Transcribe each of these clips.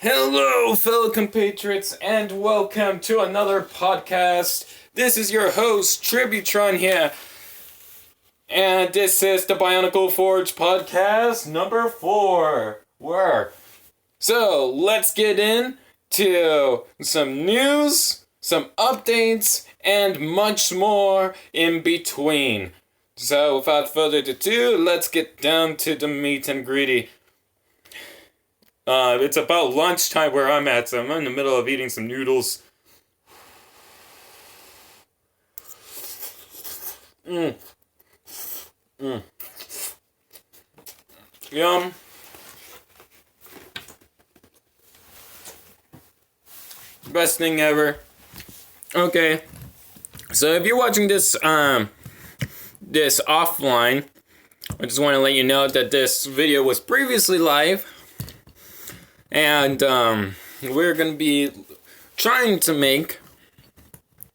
Hello, fellow compatriots, and welcome to another podcast. This is your host, Tributron here, and this is the Bionicle Forge podcast number 4. So, let's get into some news, some updates, and much more in between. So, without further ado, let's get down to the meat and greedy. It's about lunchtime where I'm at, so I'm in the middle of eating some noodles. Yum. Best thing ever. Okay. So if you're watching this, this offline, I just want to let you know that this video was previously live. And we're going to be trying to make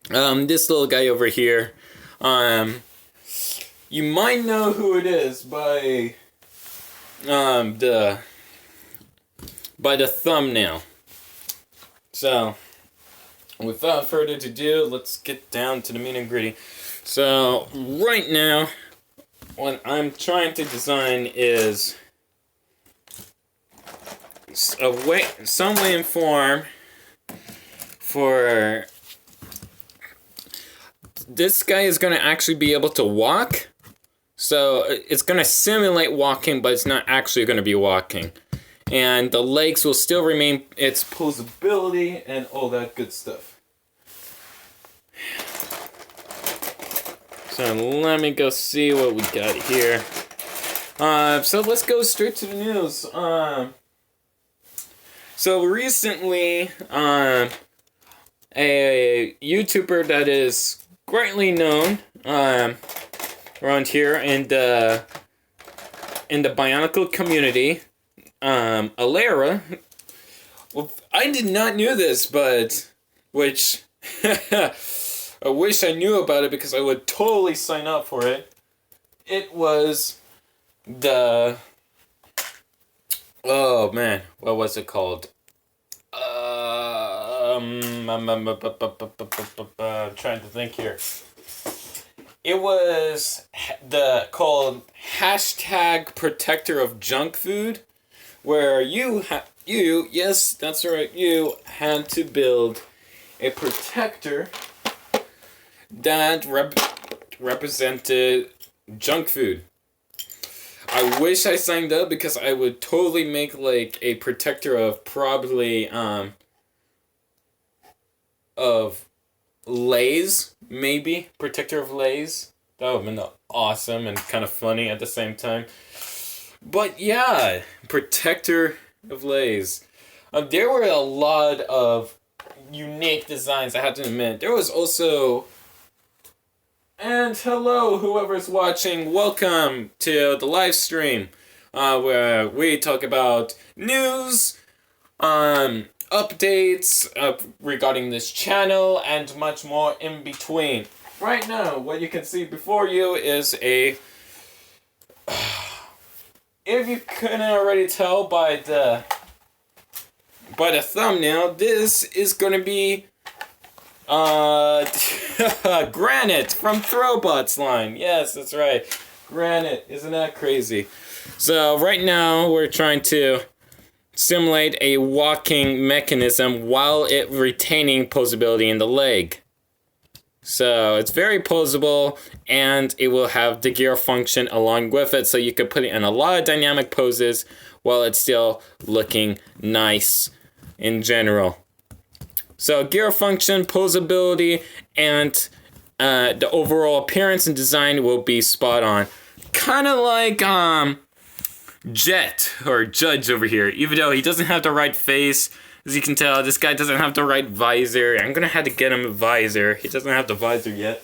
this little guy over here. You might know who it is by the thumbnail. So, without further ado, let's get down to the meat and gritty. So, right now, what I'm trying to design is some way and form for this guy is going to actually be able to walk. So it's going to simulate walking, but it's not actually going to be walking. And the legs will still remain its posability and all that good stuff. So let me go see what we got here. So let's go straight to the news. So recently, a YouTuber that is greatly known around here in the Bionicle community, Alara. Well, I did not know this, but which I wish I knew about it because I would totally sign up for it. It was the oh man, what was it called? I'm trying to think here. It was called hashtag protector of junk food, where yes, that's right, you had to build a protector that represented junk food. I wish I signed up because I would totally make like a protector of probably of Lay's, maybe protector of Lay's. That would have been awesome and kind of funny at the same time. But yeah, protector of Lay's. There were a lot of unique designs, I have to admit. There was also. And hello, whoever's watching. Welcome to the live stream, where we talk about news, updates regarding this channel, and much more in between. Right now, what you can see before you is a. If you couldn't already tell by the thumbnail, this is going to be Granite from Throwbots line. Yes, that's right. Granite. Isn't that crazy? So right now we're trying to simulate a walking mechanism while it retaining posability in the leg. So it's very posable and it will have the gear function along with it, so you could put it in a lot of dynamic poses while it's still looking nice in general. So gear function, posability, and the overall appearance and design will be spot on. Kind of like Jet or Judge over here. Even though he doesn't have the right face, as you can tell, this guy doesn't have the right visor. I'm gonna have to get him a visor. He doesn't have the visor yet.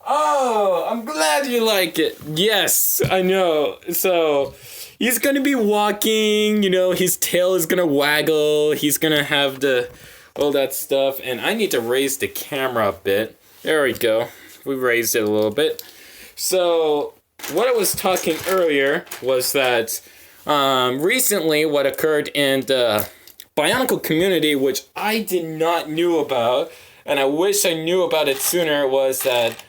Oh, I'm glad you like it. Yes, I know. So he's gonna be walking, his tail is gonna waggle, he's gonna have all that stuff, and I need to raise the camera a bit. There we go. We raised it a little bit. So, what I was talking earlier was that recently what occurred in the Bionicle community, which I did not knew about, and I wish I knew about it sooner, was that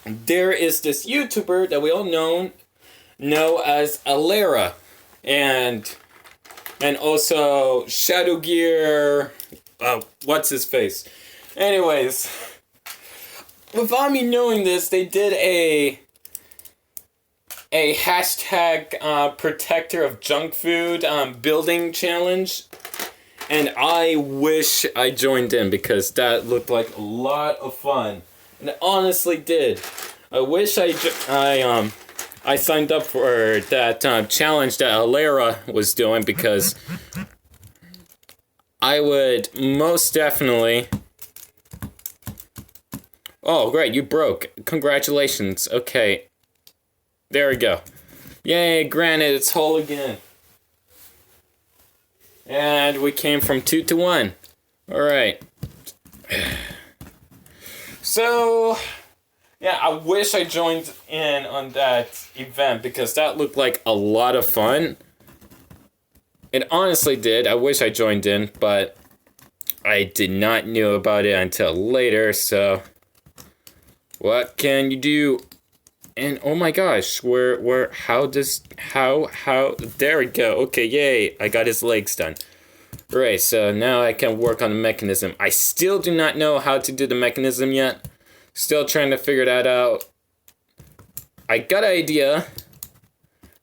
there is this YouTuber that we all know as Alera, and also Shadow Gear. What's his face? Anyways, without me knowing this, they did a hashtag protector of junk food building challenge, and I wish I joined in because that looked like a lot of fun, and it honestly did. I wish I signed up for that challenge that Alera was doing, because I would most definitely. Oh, great, you broke. Congratulations. Okay. There we go. Yay, granted, it's whole again. And we came from 2 to 1. Alright. So, yeah, I wish I joined in on that event because that looked like a lot of fun. It honestly did. I wish I joined in, but I did not know about it until later, so what can you do? And oh my gosh, there we go. Okay, yay, I got his legs done. Right, so now I can work on the mechanism. I still do not know how to do the mechanism yet. Still trying to figure that out. I got an idea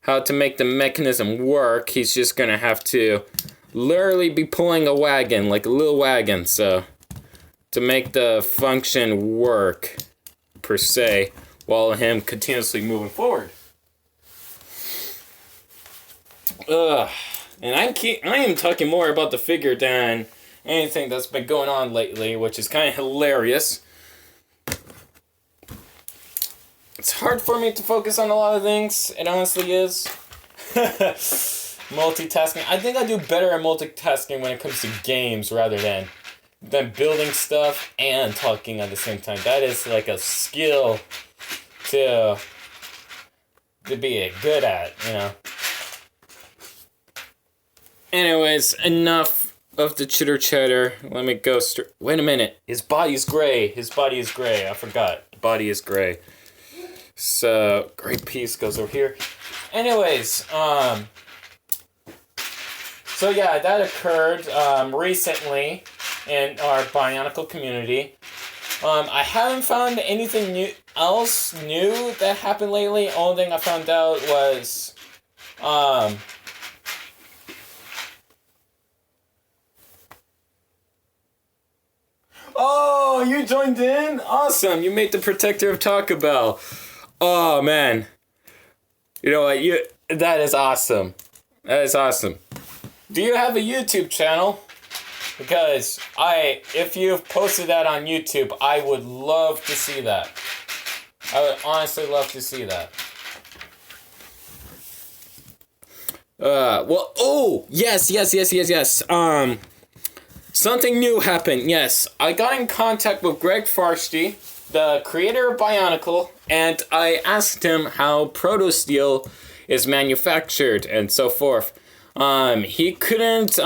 how to make the mechanism work. He's just gonna have to literally be pulling a wagon, like a little wagon, so to make the function work, per se, while him continuously moving forward. And I am talking more about the figure than anything that's been going on lately, which is kind of hilarious. It's hard for me to focus on a lot of things. It honestly is. Multitasking. I think I do better at multitasking when it comes to games rather than building stuff and talking at the same time. That is like a skill to be good at, you know. Anyways, enough of the chitter chatter. Let me go wait a minute. His body's gray. I forgot. The body is gray. So, great piece goes over here. Anyways, so yeah, that occurred recently in our Bionicle community. I haven't found anything else new that happened lately. Only thing I found out was oh, you joined in? Awesome. You made the protector of Taco Bell. Oh man. You know what? That is awesome. That is awesome. Do you have a YouTube channel? Because if you've posted that on YouTube, I would love to see that. I would honestly love to see that. Well, oh, yes. Something new happened, yes. I got in contact with Greg Farsty, the creator of Bionicle, and I asked him how Protosteel is manufactured and so forth. He couldn't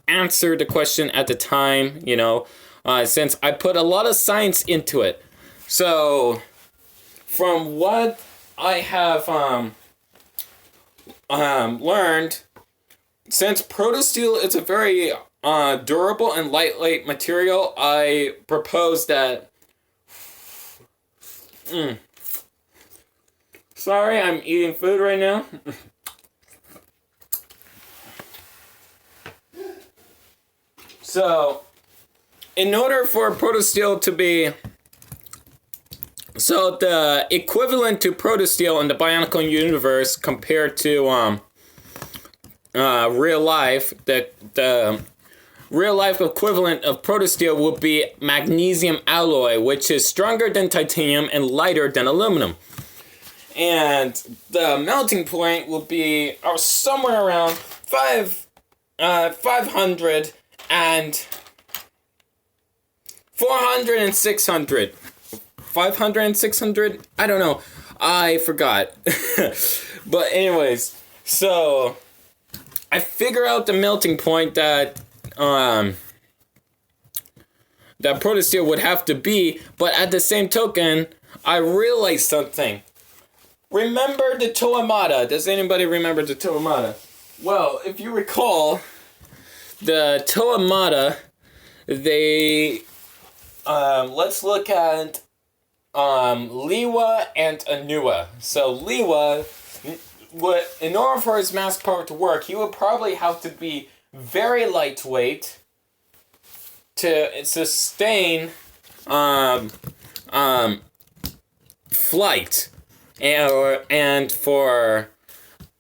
answer the question at the time, you know, since I put a lot of science into it. So, from what I have learned, since Protosteel is a very durable and lightweight material, I propose that. Sorry, I'm eating food right now. So, in order for Protosteel to be... So, the equivalent to Protosteel in the Bionicle universe compared to real life, the real life equivalent of Protosteel would be magnesium alloy, which is stronger than titanium and lighter than aluminum. And the melting point will be somewhere around 500 and 400 and 600. 500 and 600? I don't know. I forgot. But anyways, so I figure out the melting point that that protosteel would have to be, but at the same token, I realized something. Remember the Toamata? Does anybody remember the Toamata? Well, if you recall, the Toamata, they let's look at Liwa and Anua. So Liwa, in order for his mass power to work, he would probably have to be very lightweight to sustain flight. And for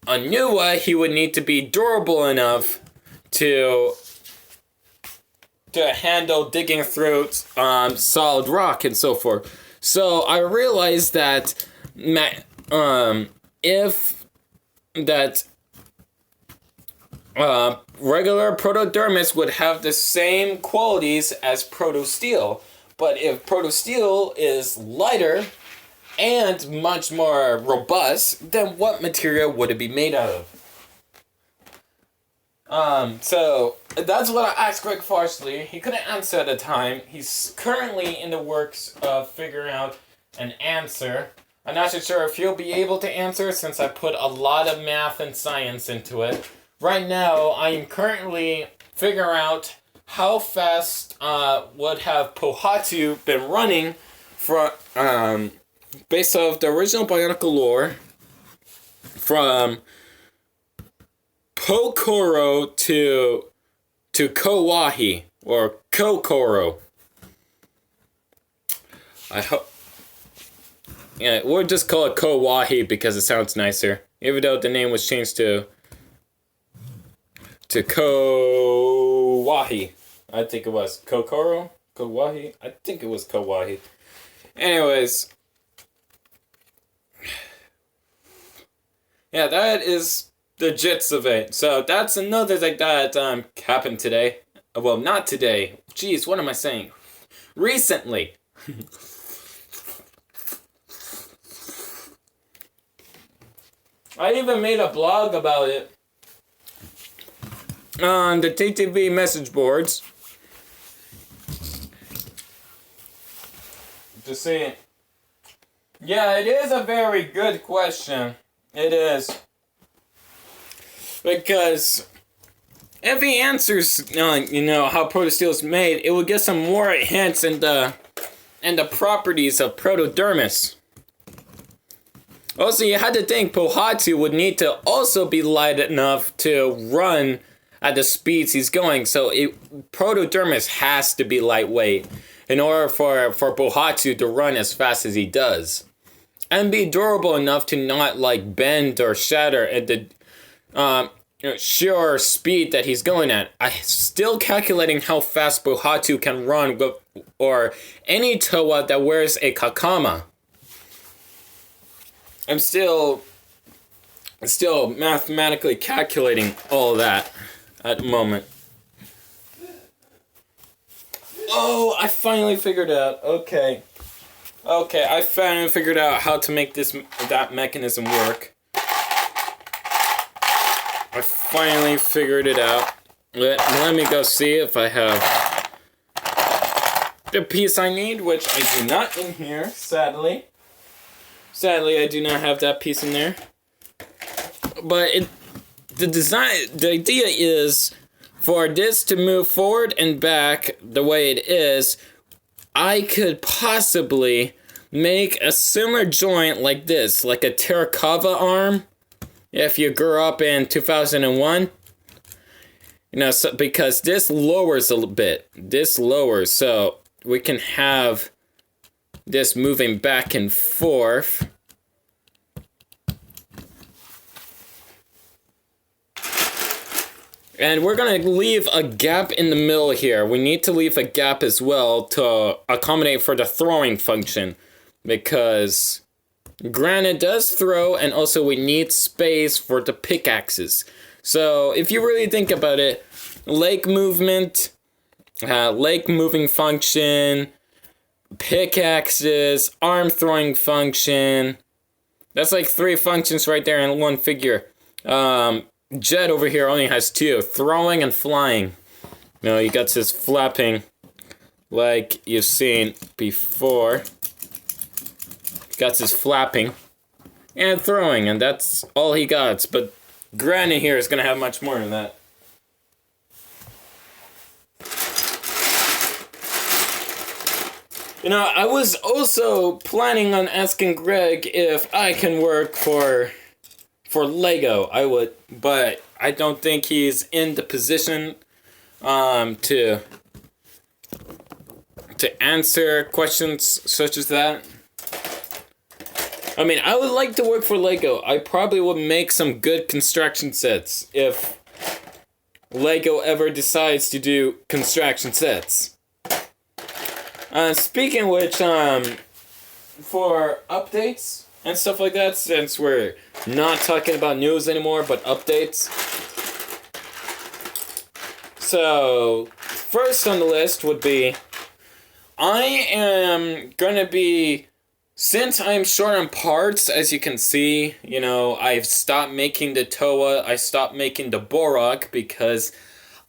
Anua, he would need to be durable enough to handle digging through solid rock and so forth. So I realized that regular protodermis would have the same qualities as protosteel, but if protosteel is lighter and much more robust, then what material would it be made out of? So that's what I asked Greg Farsley. He couldn't answer at the time. He's currently in the works of figuring out an answer. I'm not so sure if he'll be able to answer since I put a lot of math and science into it. Right now, I am currently figuring out how fast would have Pohatu been running for based off the original Bionicle lore from Pokoro to Kowahi, or Kokoro. I hope. Yeah, we'll just call it Kowahi because it sounds nicer. Even though the name was changed to Kowahi. I think it was Kokoro? Kowahi? I think it was Kowahi. Anyways. Yeah, that is the gist of it. So that's another thing that happened today. Well, not today. Jeez, what am I saying? Recently. I even made a blog about it on the TTV message boards. Just saying. Yeah, it is a very good question. It is. Because if he answers, how protosteel is made, it would get some more hints in the properties of protodermis. Also, you had to think Pohatu would need to also be light enough to run at the speeds he's going. So protodermis has to be lightweight in order for Pohatu to run as fast as he does. And be durable enough to not bend or shatter at the sheer speed that he's going at. I'm still calculating how fast Pohatu can run, or any Toa that wears a kakama. I'm still mathematically calculating all that at the moment. Oh, I finally figured out. Okay, I finally figured out how to make that mechanism work. I finally figured it out. Let me go see if I have the piece I need, which I do not in here, sadly. Sadly, I do not have that piece in there. But the idea is for this to move forward and back the way it is. I could possibly make a similar joint like this, like a Terracotta arm. If you grew up in 2001, because this lowers a little bit. This lowers, so we can have this moving back and forth. And we're going to leave a gap in the middle here. We need to leave a gap as well to accommodate for the throwing function. Because granite does throw, and also we need space for the pickaxes. So if you really think about it, lake movement, lake moving function, pickaxes, arm throwing function, That's like 3 functions right there in one figure. Jet over here only has 2, throwing and flying. You know, he got his flapping like you've seen before. Got his flapping and throwing, and that's all he got. But Granny here is gonna have much more than that. You know, I was also planning on asking Greg if I can work for Lego. I would, but I don't think he's in the position to answer questions such as that. I mean, I would like to work for Lego. I probably would make some good construction sets if Lego ever decides to do construction sets. Speaking of which, for updates and stuff like that, since we're not talking about news anymore, but updates. So, first on the list would be, I am gonna be, since I'm short on parts, as you can see, you know, I've stopped making the Toa, I stopped making the Borok because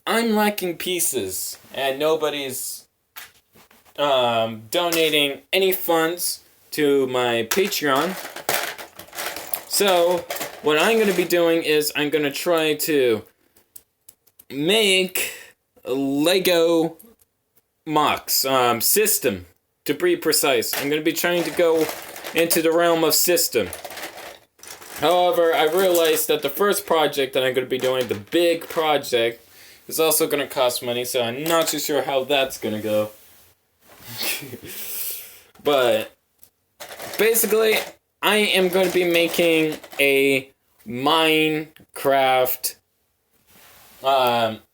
I'm lacking pieces, and nobody's donating any funds to my Patreon. So what I'm going to be doing is I'm going to try to make a Lego MOX system, to be precise. I'm going to be trying to go into the realm of system. However, I realized that the first project that I'm going to be doing, the big project, is also going to cost money, so I'm not too sure how that's going to go. But basically, I am going to be making a Minecraft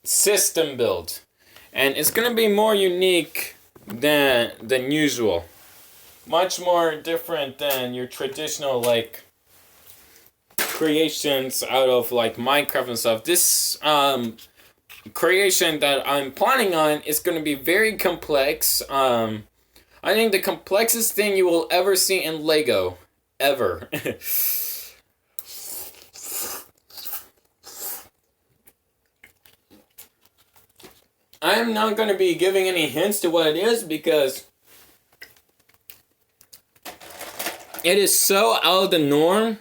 system build, and it's going to be more unique than usual, much more different than your traditional like creations out of like Minecraft and stuff. This creation that I'm planning on is going to be very complex. I think the complexest thing you will ever see in Lego, ever. I'm not going to be giving any hints to what it is because it is so out of the norm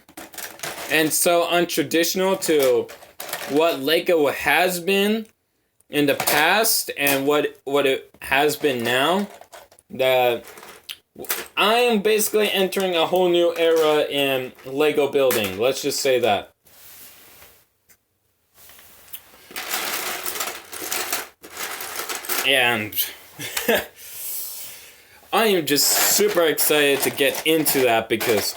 and so untraditional to what Lego has been in the past and what it has been now, that I am basically entering a whole new era in Lego building. Let's just say that. And I am just super excited to get into that because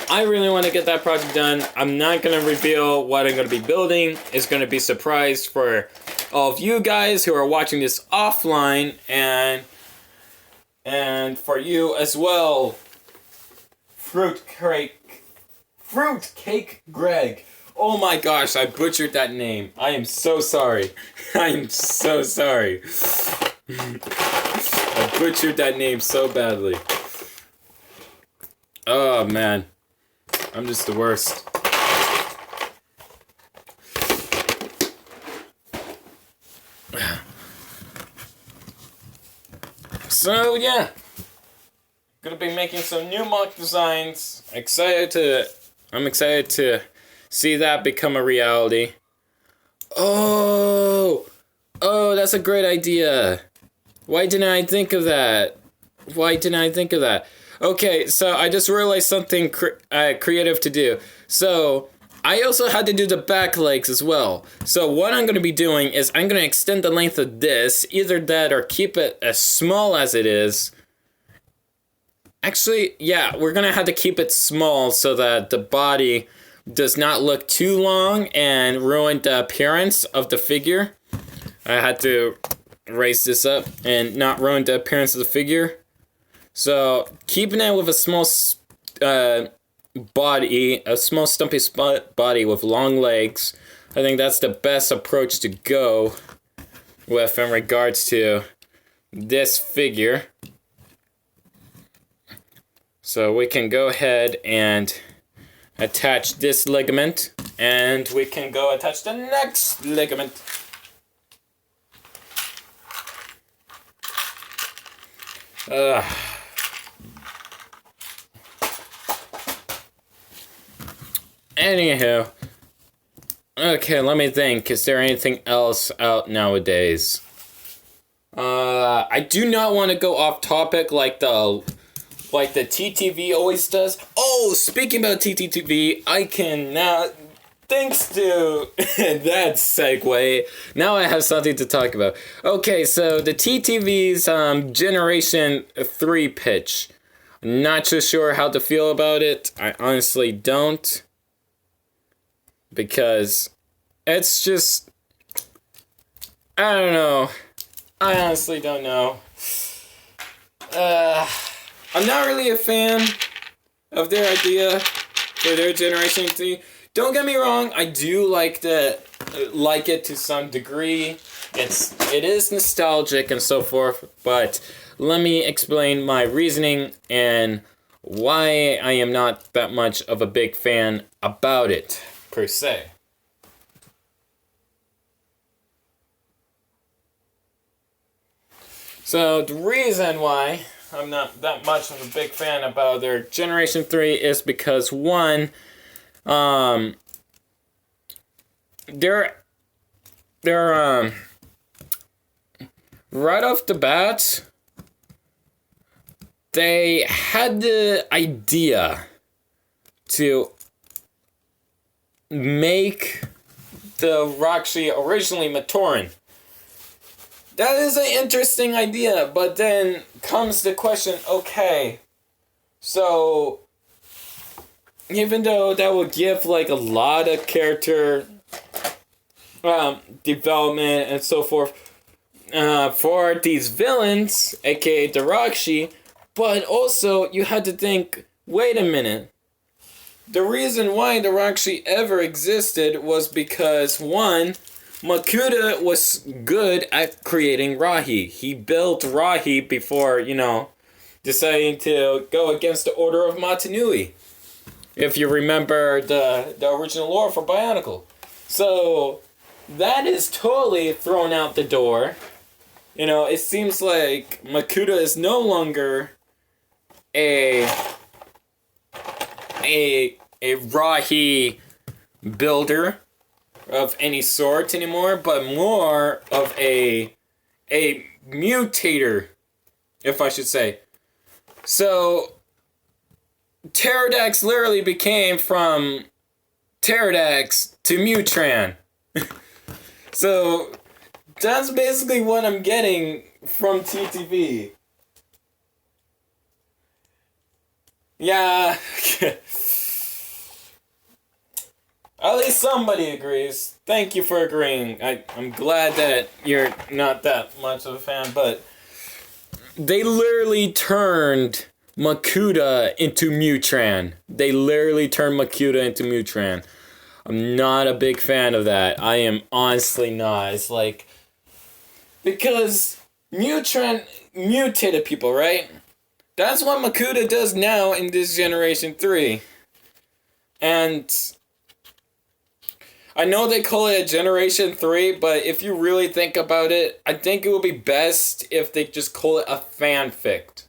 I really want to get that project done. I'm not going to reveal what I'm going to be building. It's going to be a surprise for all of you guys who are watching this offline, and for you as well. Fruitcake Greg. Oh my gosh, I butchered that name. I am so sorry. I am so sorry. I butchered that name so badly. Oh man. I'm just the worst. So yeah. Gonna be making some new mock designs. I'm excited to see that become a reality. Oh, that's a great idea. Why didn't I think of that? Okay, so I just realized something creative to do. So I also had to do the back legs as well. So what I'm going to be doing is I'm going to extend the length of this, either that or keep it as small as it is. Actually, yeah, we're going to have to keep it small so that the body does not look too long and ruin the appearance of the figure. I had to raise this up and not ruin the appearance of the figure. So, keeping it with a small body, a small stumpy body with long legs, I think that's the best approach to go with in regards to this figure. So we can go ahead and attach this ligament, and we can go attach the next ligament. Anywho, okay, let me think. Is there anything else out nowadays? I do not want to go off topic like the TTV always does. Oh, speaking about TTV, I can now, thanks to that segue, now I have something to talk about. Okay, so the TTV's Generation 3 pitch. Not too sure how to feel about it. I honestly don't. Because it's just, I don't know. I honestly don't know. I'm not really a fan of their idea for their Generation 3. Don't get me wrong, I do like it to some degree. It is nostalgic and so forth, but let me explain my reasoning and why I am not that much of a big fan about it, per se. So the reason why I'm not that much of a big fan about their Generation 3 is because, one, they're right off the bat, they had the idea to make the Roxy originally Matoran. That is an interesting idea, but then comes the question, okay, so even though that would give like a lot of character development and so forth for these villains, aka the Roxy, but also you had to think, wait a minute, the reason why the Roxy ever existed was because, one, Makuta was good at creating Rahi. He built Rahi before, deciding to go against the Order of Matanui. If you remember the original lore for Bionicle. So, that is totally thrown out the door. It seems like Makuta is no longer a Rahi builder of any sort anymore, but more of a mutator, if I should say. So, Pterodax literally became from Pterodax to Mutran. So, that's basically what I'm getting from TTV. Yeah. At least somebody agrees. Thank you for agreeing. I'm glad that you're not that much of a fan, but they literally turned Makuta into Mutran. I'm not a big fan of that. I am honestly not. It's like, because Mutran mutated people, right? That's what Makuta does now in this Generation 3. And I know they call it a Generation 3, but if you really think about it, I think it would be best if they just call it a fanfic.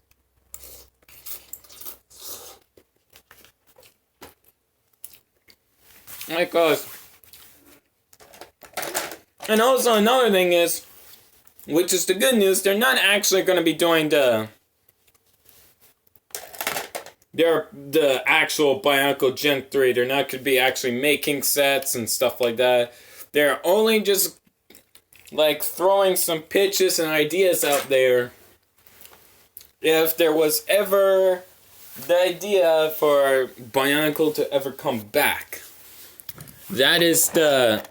Because, and also another thing is, which is the good news, they're not actually going to be doing the actual Bionicle Gen 3. They're not going to be actually making sets and stuff like that. They're only just like throwing some pitches and ideas out there. If there was ever the idea for Bionicle to ever come back. That is the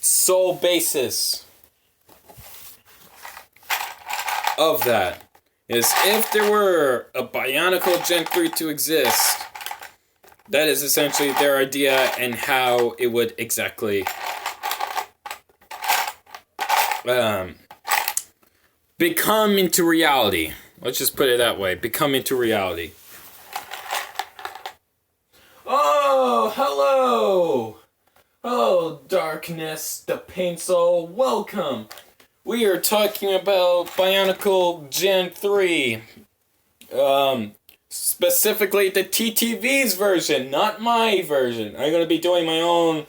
sole basis of that. Is if there were a Bionicle Gen 3 to exist, that is essentially their idea and how it would exactly become into reality. Let's just put it that way. Become into reality. hello! Hello, Darkness, the Pain Soul, welcome! We are talking about Bionicle Gen 3. Specifically the TTV's version, not my version. I'm gonna be doing my own,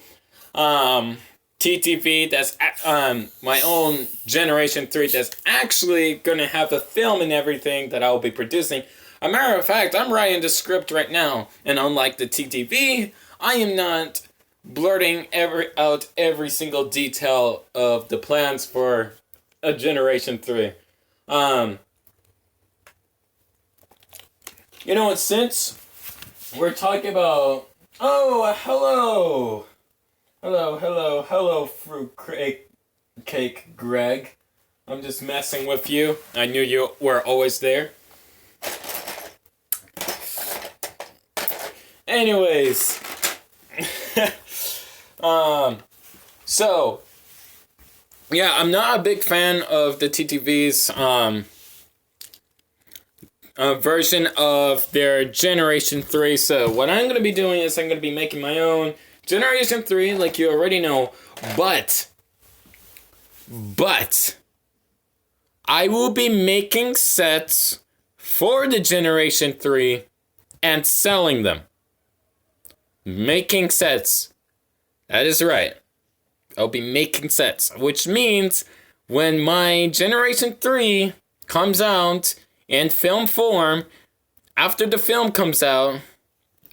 TTV that's, my own Generation 3 that's actually gonna have the film and everything that I'll be producing. A matter of fact, I'm writing the script right now, and unlike the TTV, I am not blurting out every single detail of the plans for a Generation 3. You know what, since we're talking about... Oh, hello! Hello, fruit cake, Greg. I'm just messing with you. I knew you were always there. Anyways, so, yeah, I'm not a big fan of the TTV's, version of their Generation 3, so what I'm going to be doing is I'm going to be making my own Generation 3, like you already know, but, I will be making sets for the Generation 3 and selling them. Making sets. That is right. I'll be making sets, which means when my Generation 3 comes out in film form, after the film comes out,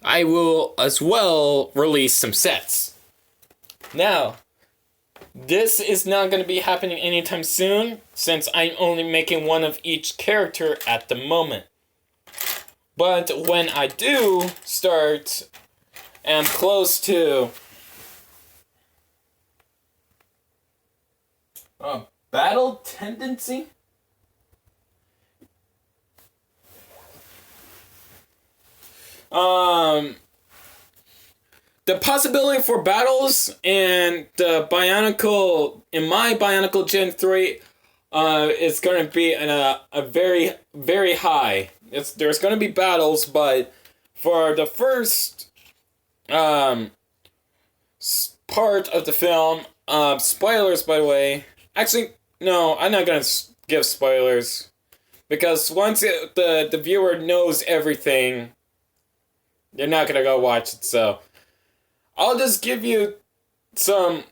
I will as well release some sets. Now, this is not going to be happening anytime soon, since I'm only making one of each character at the moment. But when I do start and close to battle tendency? The possibility for battles in the Bionicle, in my Bionicle Gen 3, is going to be a very, very high. There's going to be battles, but for the first part of the film, spoilers, by the way. Actually, no, I'm not going to give spoilers, because once the viewer knows everything, they're not going to go watch it, so I'll just give you some...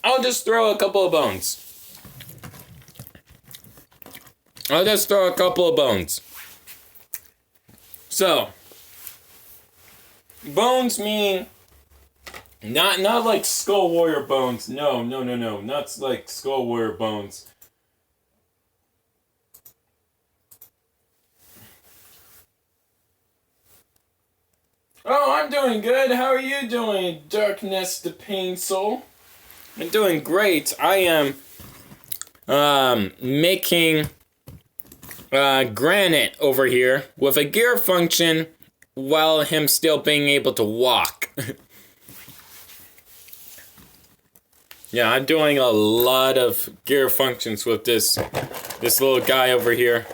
I'll just throw a couple of bones. So, bones mean not like Skull Warrior bones. No, not like Skull Warrior bones. Oh, I'm doing good. How are you doing, Darkness the Pain Soul? I'm doing great. I am making Granite over here with a gear function while him still being able to walk. Yeah, I'm doing a lot of gear functions with this little guy over here.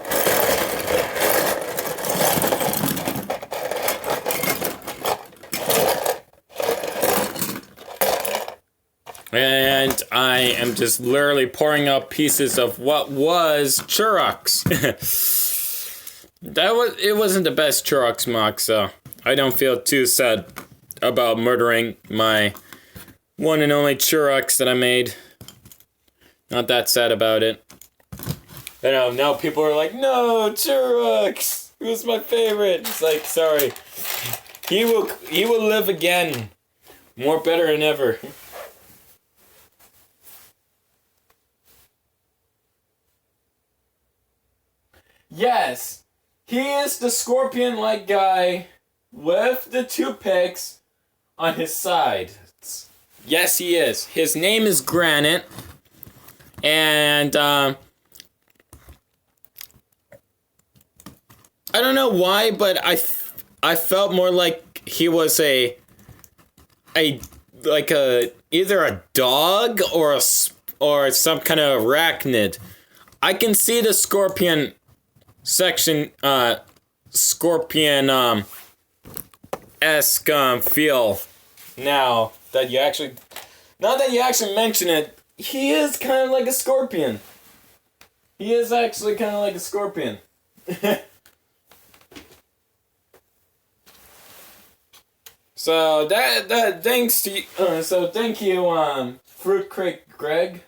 And I am just literally pouring out pieces of what was Churrox. It wasn't the best Churrox mock, so I don't feel too sad about murdering my one and only Churrox that I made. Not that sad about it. I know, now people are like, no, Churrox! He was my favorite. It's like, sorry. He will live again. More better than ever. Yes, he is the scorpion-like guy with the two picks on his side. Yes, he is. His name is Granite, and I don't know why, but I felt more like he was either a dog or some kind of arachnid. I can see the scorpion section scorpion esque feel. Now that you actually mention it, he is kind of like a scorpion. He is actually kind of like a scorpion. So that thanks to you, thank you, Fruit Crate Greg.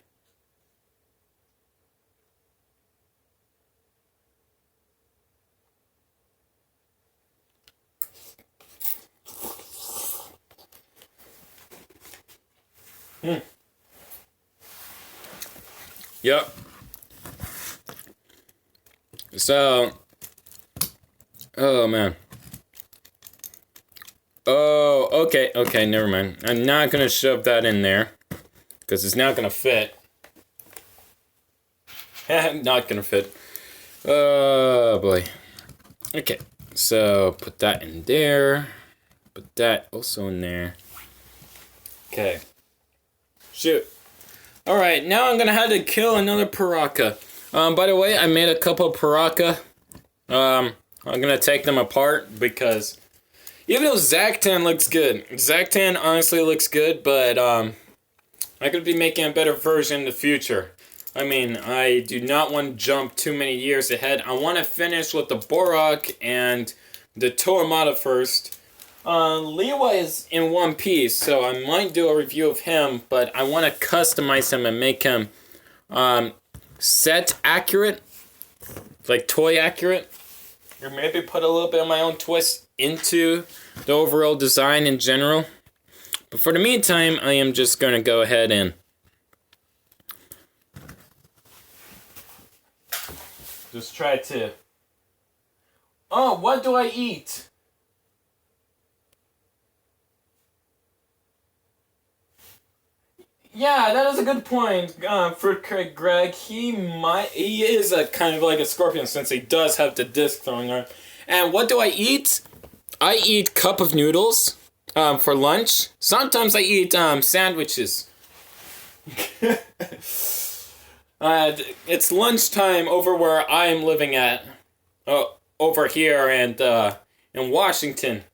Yep. So, oh man. Oh, okay, never mind. I'm not gonna shove that in there, because it's not gonna fit. Not gonna fit. Oh boy. Okay, so put that in there. Put that also in there. Okay. Shoot. Alright, now I'm gonna have to kill another Paraka. By the way, I made a couple of Paraka. I'm gonna take them apart because even though Zactan looks good, Zactan honestly looks good, but I could be making a better version in the future. I mean, I do not want to jump too many years ahead. I want to finish with the Borak and the Toramata first. Leeway is in one piece, so I might do a review of him, but I want to customize him and make him set accurate, like toy accurate, or maybe put a little bit of my own twist into the overall design in general. But for the meantime, I am just going to go ahead and just try to... Oh, what do I eat? Yeah, that is a good point, Fruit Crate Greg. He is a kind of like a scorpion since he does have the disc throwing arm. And what do I eat? I eat cup of noodles, for lunch. Sometimes I eat, sandwiches. It's lunchtime over where I am living at. Over here and, in Washington.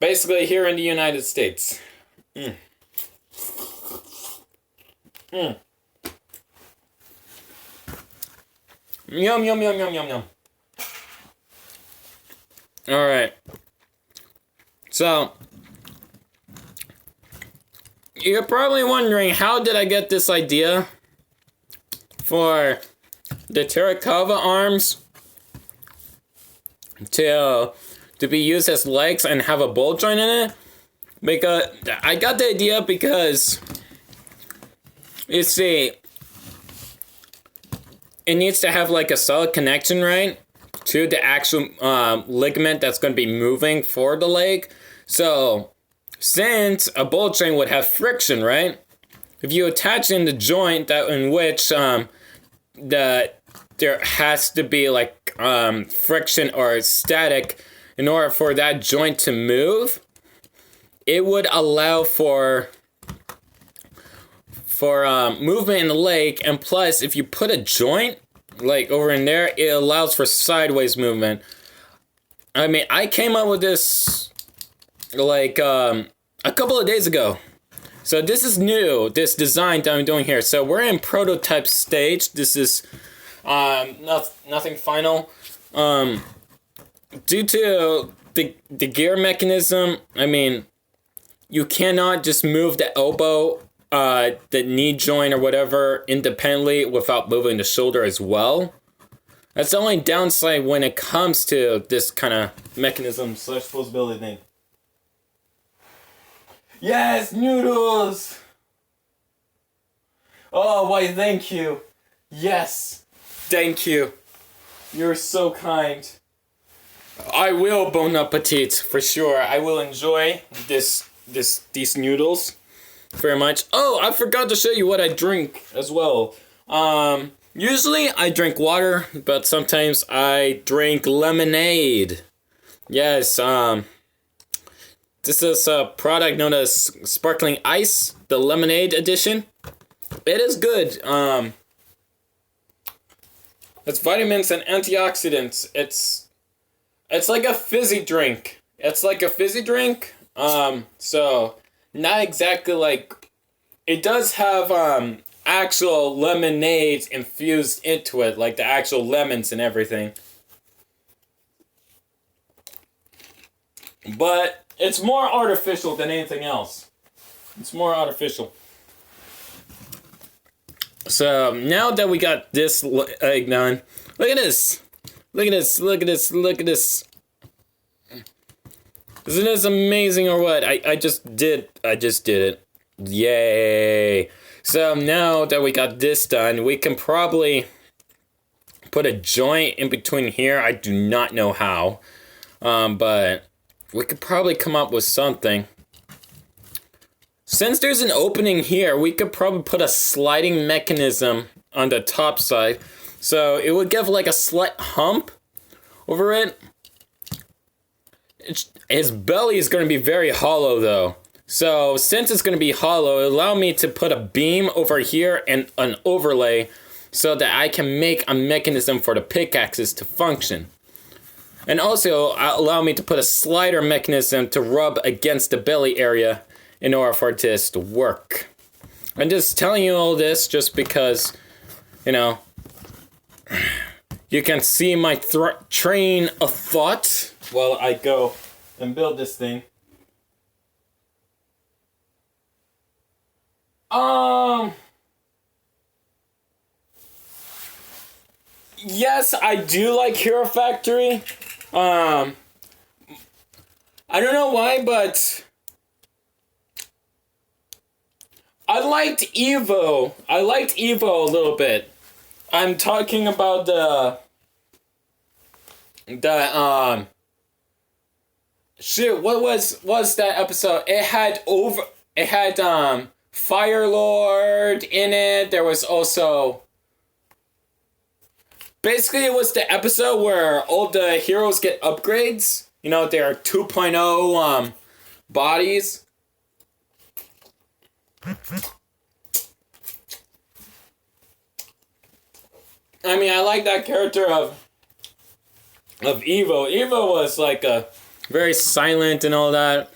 Basically here in the United States. Yum, yum, yum, yum, yum, yum. Alright. So, you're probably wondering, how did I get this idea for the Terracotta arms to be used as legs and have a ball joint in it? Because I got the idea because, you see, it needs to have like a solid connection, right, to the actual ligament that's going to be moving for the leg. So, since a ball joint would have friction, right, if you attach in the joint that in which there has to be like friction or static in order for that joint to move, it would allow for movement in the leg, and plus, if you put a joint like over in there, it allows for sideways movement. I mean, I came up with this like a couple of days ago. So this is new, this design that I'm doing here. So we're in prototype stage. This is nothing final. Due to the gear mechanism, I mean, you cannot just move the elbow, the knee joint or whatever independently without moving the shoulder as well. That's the only downside when it comes to this kind of mechanism / possibility thing. Yes, noodles! Oh, why, thank you. Yes, thank you. You're so kind. I will, bon appetit, for sure. I will enjoy these noodles very much. Oh, I forgot to show you what I drink as well. Usually I drink water, but sometimes I drink lemonade. Yes, this is a product known as Sparkling Ice, the lemonade edition. It is good. It's vitamins and antioxidants. It's like a fizzy drink. It's like a fizzy drink. So not exactly like, it does have actual lemonade infused into it, like the actual lemons and everything. But it's more artificial than anything else. It's more artificial. So now that we got this egg done, look at this. Look at this. Look at this. Look at this. Isn't this amazing or what? I just did it. Yay. So now that we got this done, we can probably put a joint in between here. I do not know how. But we could probably come up with something. Since there's an opening here, we could probably put a sliding mechanism on the top side. So it would give like a slight hump over it. His belly is going to be very hollow though. So since it's going to be hollow, it'll allow me to put a beam over here and an overlay so that I can make a mechanism for the pickaxes to function. And also allow me to put a slider mechanism to rub against the belly area in order for this to work. I'm just telling you all this just because, you know, you can see my train of thought while I go and build this thing. Yes, I do like Hero Factory. I don't know why, but I liked Evo. I liked Evo a little bit. I'm talking about shoot, what was that episode? It had Fire Lord in it. There was also, basically it was the episode where all the heroes get upgrades. You know, their 2.0 bodies. I mean, I like that character of Evo. Evo was like a very silent and all that.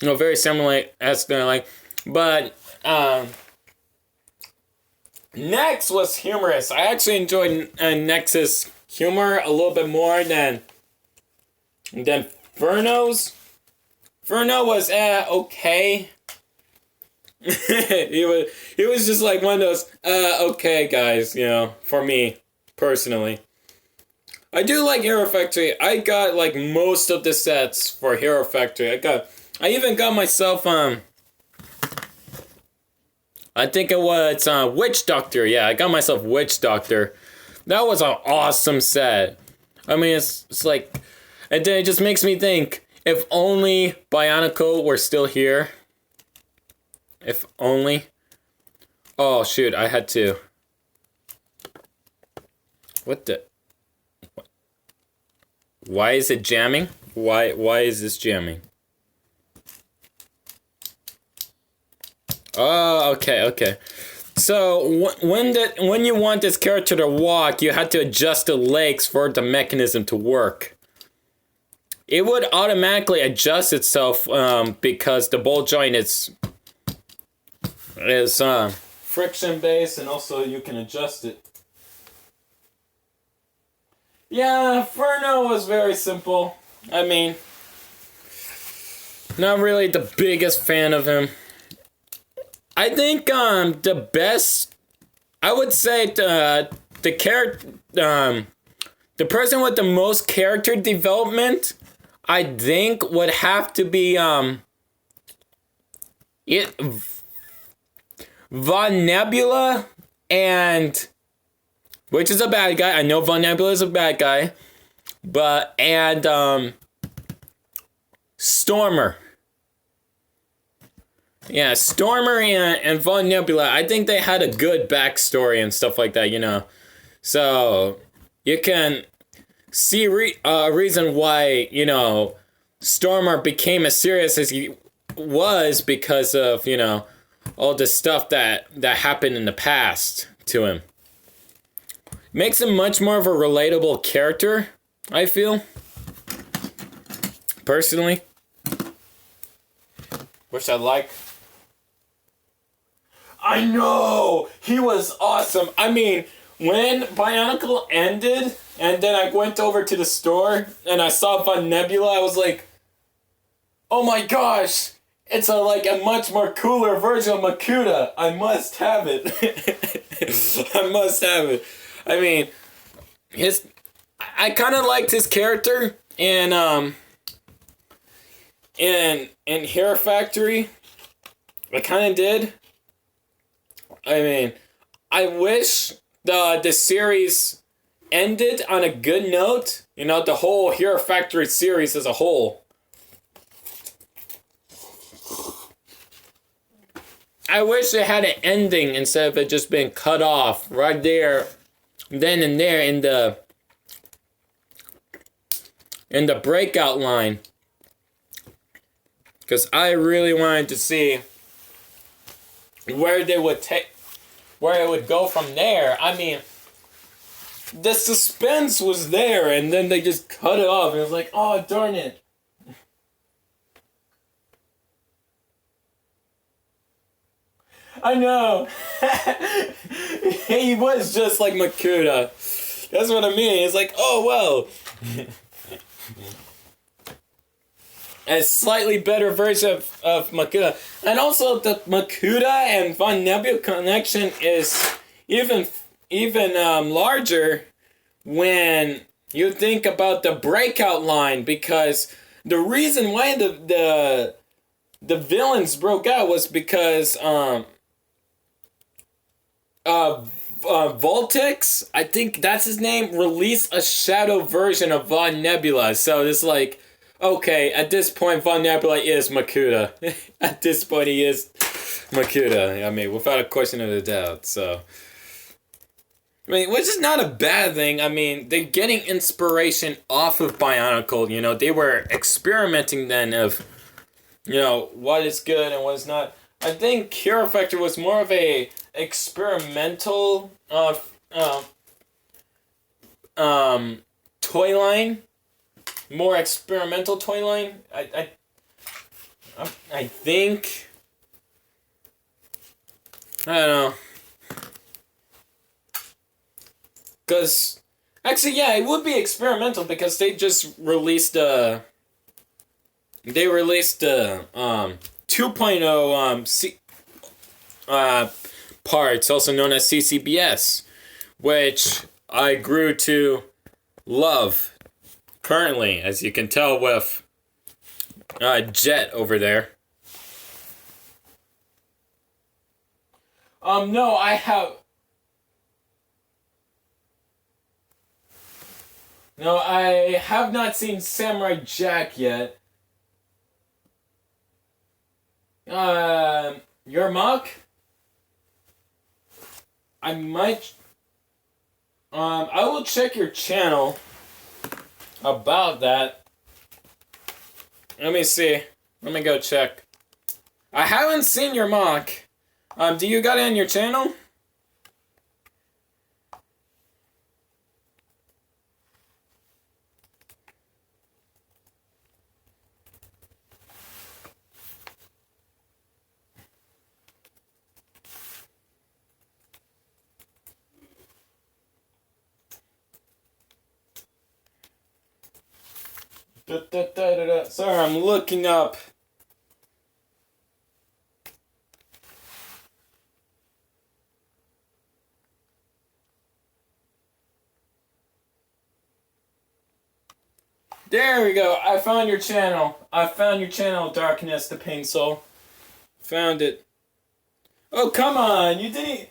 You know, very similar as like, but Nex was humorous. I actually enjoyed Nex's humor a little bit more than Furno's. Furno was okay. he was just like one of those okay guys, you know, for me personally. I do like Hero Factory. I got like most of the sets for Hero Factory. I even got myself I think it was Witch Doctor. Yeah, I got myself Witch Doctor. That was an awesome set. I mean, it's like, and then it just makes me think, if only Bionicle were still here. If only. Oh shoot, I had to. What the? Why is it jamming? Why is this jamming? Oh, okay. So when you want this character to walk, you had to adjust the legs for the mechanism to work. It would automatically adjust itself because the ball joint is friction based, and also you can adjust it. Yeah, Furno was very simple. I mean, not really the biggest fan of him. I think the best, I would say the person with the most character development, I think would have to be Von Nebula, and which is a bad guy. I know Von Nebula is a bad guy, and Stormer. Yeah, Stormer and Von Nebula, I think they had a good backstory and stuff like that, you know. So, you can see a reason why, you know, Stormer became as serious as he was because of, you know, all the stuff that happened in the past to him. Makes him much more of a relatable character, I feel. Personally. Which I like. I know! He was awesome. I mean, when Bionicle ended, and then I went over to the store, and I saw Von Nebula, I was like, oh my gosh! It's like a much more cooler version of Makuta. I must have it. I must have it. I mean, I kind of liked his character in Hair Factory. I kind of did. I mean, I wish the series ended on a good note. You know, the whole Hair Factory series as a whole. I wish it had an ending instead of it just being cut off right there, then and there in the breakout line. Because I really wanted to see where it would go from there. I mean, the suspense was there, and then they just cut it off. It was like, oh, darn it. I know. He was just like Makuta. That's what I mean. It's like, oh, well. A slightly better version of Makuta. And also, the Makuta and Von Nebula connection is even larger when you think about the breakout line, because the reason why the villains broke out was because Voltix, I think that's his name, released a shadow version of Von Nebula. So it's like, okay, at this point, Von Nebula is Makuta. At this point, he is Makuta. I mean, without a question of a doubt. So, I mean, which is not a bad thing. I mean, they're getting inspiration off of Bionicle. You know, they were experimenting then of, you know, what is good and what is not. I think Hero Factor was more of a experimental toy line. More experimental toy line. I think. I don't know. Because, actually, yeah, it would be experimental because they just released They released 2.0 parts, also known as CCBS, which I grew to love currently, as you can tell with Jet over there. No, I have... No, I have not seen Samurai Jack yet. Your mock? I might... I will check your channel about that. Let me see. Let me go check. I haven't seen your mock. Do you got it on your channel? Sorry, I'm looking up. There we go. I found your channel. I found your channel, Darkness, the Pain Soul. Found it. Oh, come on. You didn't...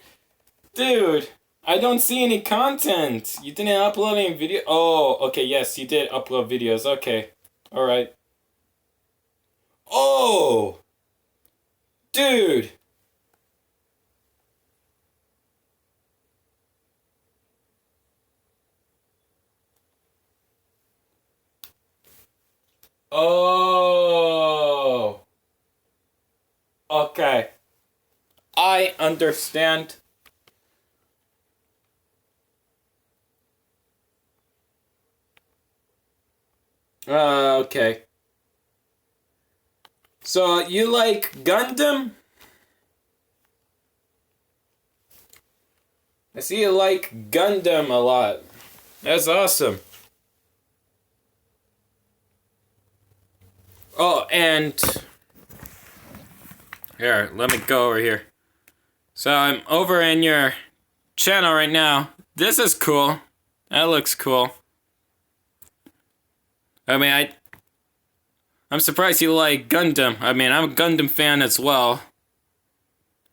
Dude, I don't see any content. You didn't upload any video... Oh, okay, yes, you did upload videos. Okay. Alright. Oh! Dude! Oh! Okay. I understand. Okay. So, you like Gundam? I see you like Gundam a lot. That's awesome. Oh, and... Here, let me go over here. So, I'm over in your channel right now. This is cool. That looks cool. I mean, I'm surprised you like Gundam. I mean, I'm a Gundam fan as well.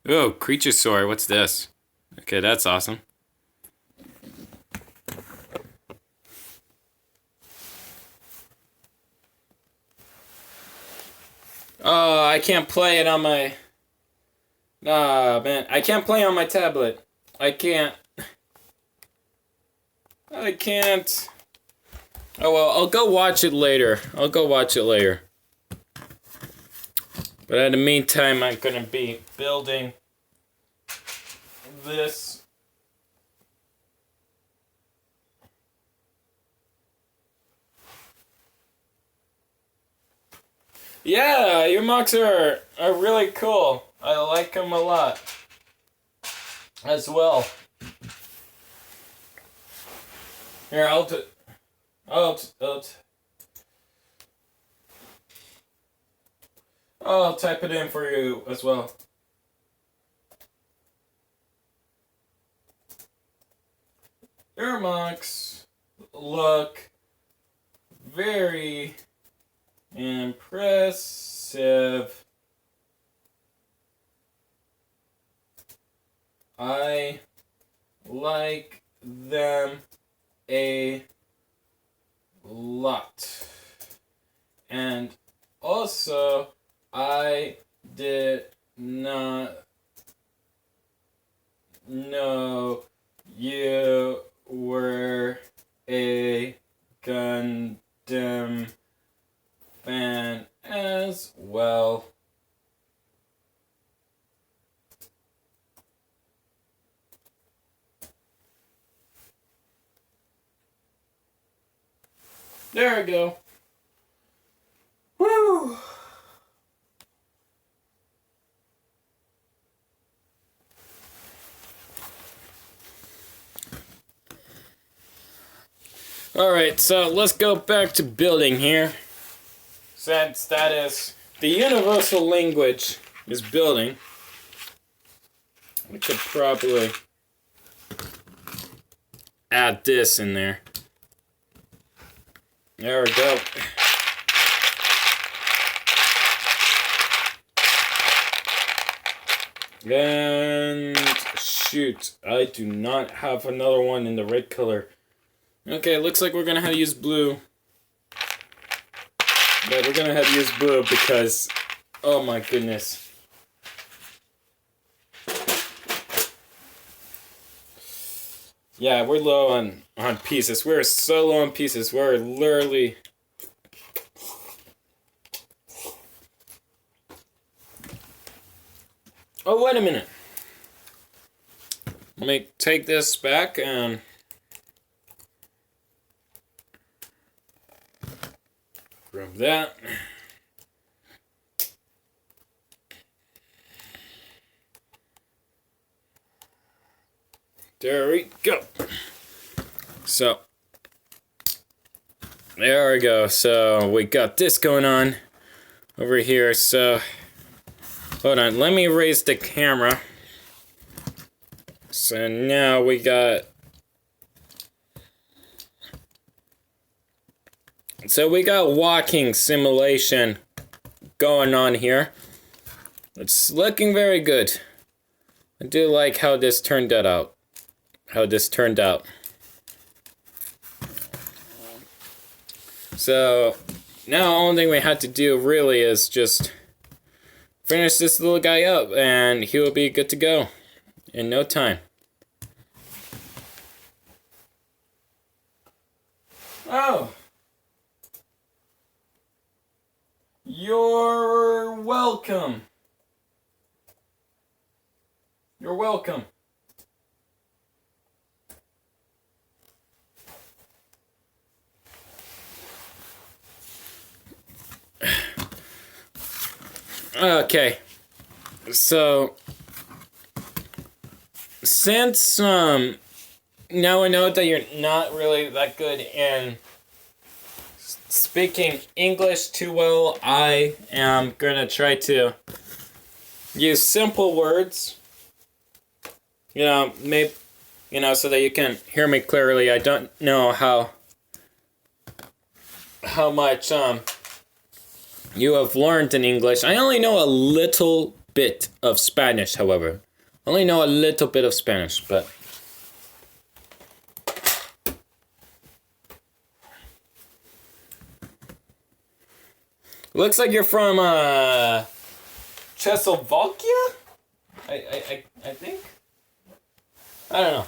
Ooh, Creature Sword. What's this? Okay, that's awesome. Oh, I can't play it on my... Ah, man. I can't play on my tablet. I can't. I can't. Oh, well, I'll go watch it later. I'll go watch it later. But in the meantime, I'm gonna be building this. Yeah, your mocks are really cool. I like them a lot. As well. Here, I'll type it in for you as well. Your mocks look very impressive. I like them a lot. And also, I did not know you were a Gundam fan as well. There we go. Woo! Alright, so let's go back to building here. Since that is the universal language is building, we could probably add this in there. There we go. And shoot, I do not have another one in the red color. Okay, looks like we're gonna have to use blue. But we're gonna have to use blue because, oh my goodness. Yeah, we're low on pieces. We're so low on pieces. We're literally... Oh, wait a minute. Let me take this back and... grab that. There we go. So, there we go. So, we got this going on over here. So, hold on. Let me raise the camera. So, now we got... So, we got walking simulation going on here. It's looking very good. I do like how this turned out. So, now the only thing we had to do really is just finish this little guy up and he will be good to go in no time. Oh! You're welcome. You're welcome. Okay. So, since, now I know that you're not really that good in speaking English too well, I am gonna try to use simple words. Maybe, so that you can hear me clearly. I don't know how much, you have learned in English. I only know a little bit of Spanish, however. Only know a little bit of Spanish, but... Looks like you're from, Czechoslovakia? I think? I don't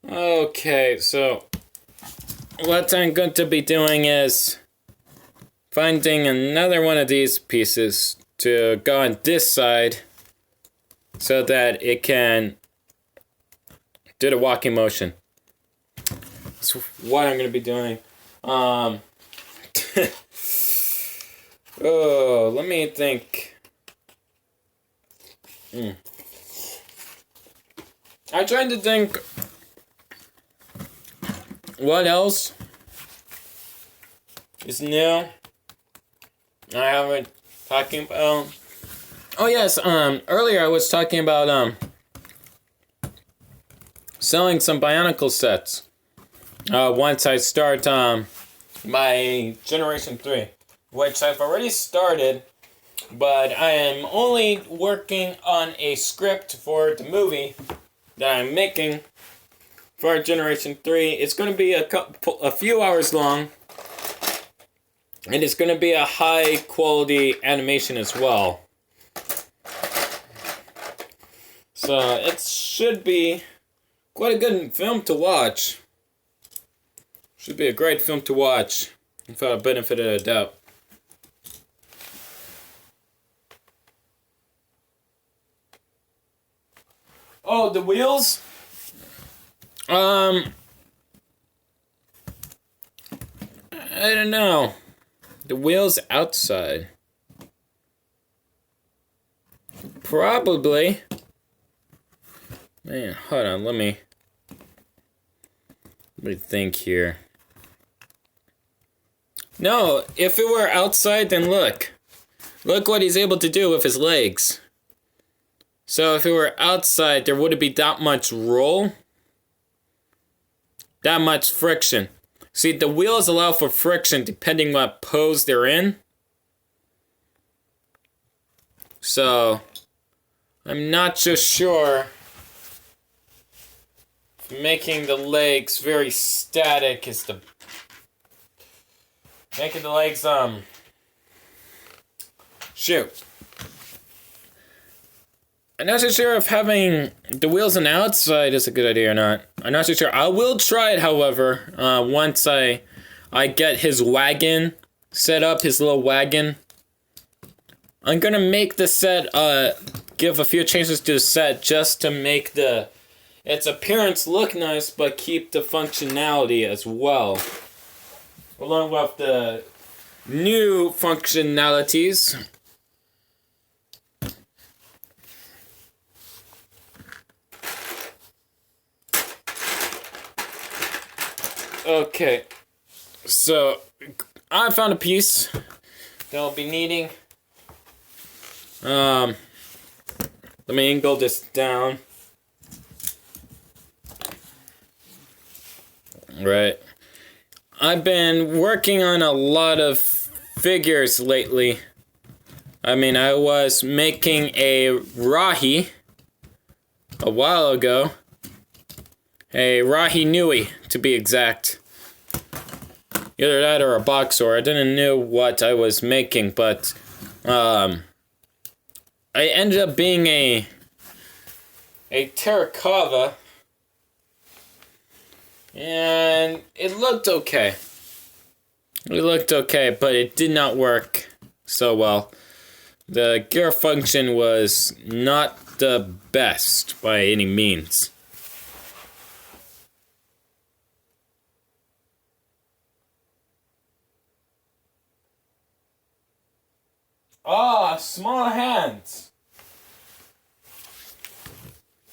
know. Okay, so... What I'm going to be doing is... finding another one of these pieces to go on this side so that it can do the walking motion. That's what I'm going to be doing. Oh, let me think. I'm trying to think what else is new. I haven't talking about. Oh yes, earlier I was talking about selling some Bionicle sets. Once I start my Generation 3, which I've already started, but I am only working on a script for the movie that I'm making for Generation 3. It's going to be a few hours long. And it's going to be a high quality animation as well. So it should be quite a good film to watch. Should be a great film to watch, without a benefit of a doubt. Oh, the wheels? I don't know. The wheels outside. Probably. Man, hold on, let me think here. No, if it were outside, then look. Look what he's able to do with his legs. So if it were outside, there wouldn't be that much roll. That much friction. See, the wheels allow for friction depending what pose they're in. So, I'm not just sure if making the legs very static is the... Making the legs, shoot. I'm not so sure if having the wheels on the outside is a good idea or not. I'm not so sure. I will try it, however, once I get his wagon set up, his little wagon. I'm gonna make the set, give a few changes to the set just to make its appearance look nice, but keep the functionality as well. Along with the new functionalities. Okay, so I found a piece that I'll be needing. Let me angle this down. Right. I've been working on a lot of figures lately. I mean, I was making a Rahi a while ago. A Rahi Nui, to be exact. Either that or a Boxer. I didn't know what I was making, but I ended up being a terracotta, and it looked okay. It looked okay, but it did not work so well. The gear function was not the best by any means. Ah, small hands.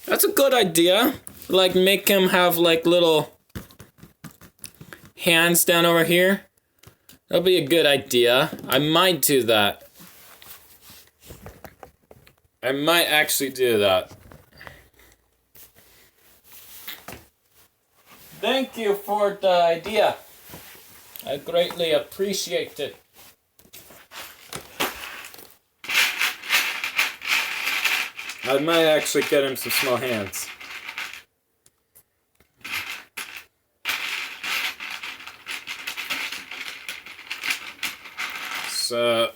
That's a good idea. Like, make him have, like, little hands down over here. That'll be a good idea. I might do that. I might actually do that. Thank you for the idea. I greatly appreciate it. I might actually get him some small hands. So,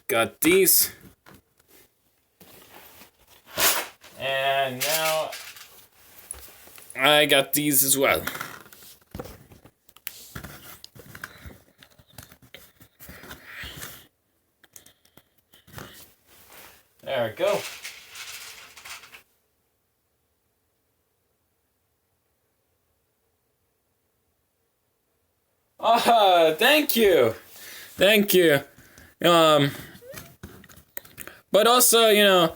got these. And now I got these as well. There we go. Ah, thank you. Thank you. But also, you know,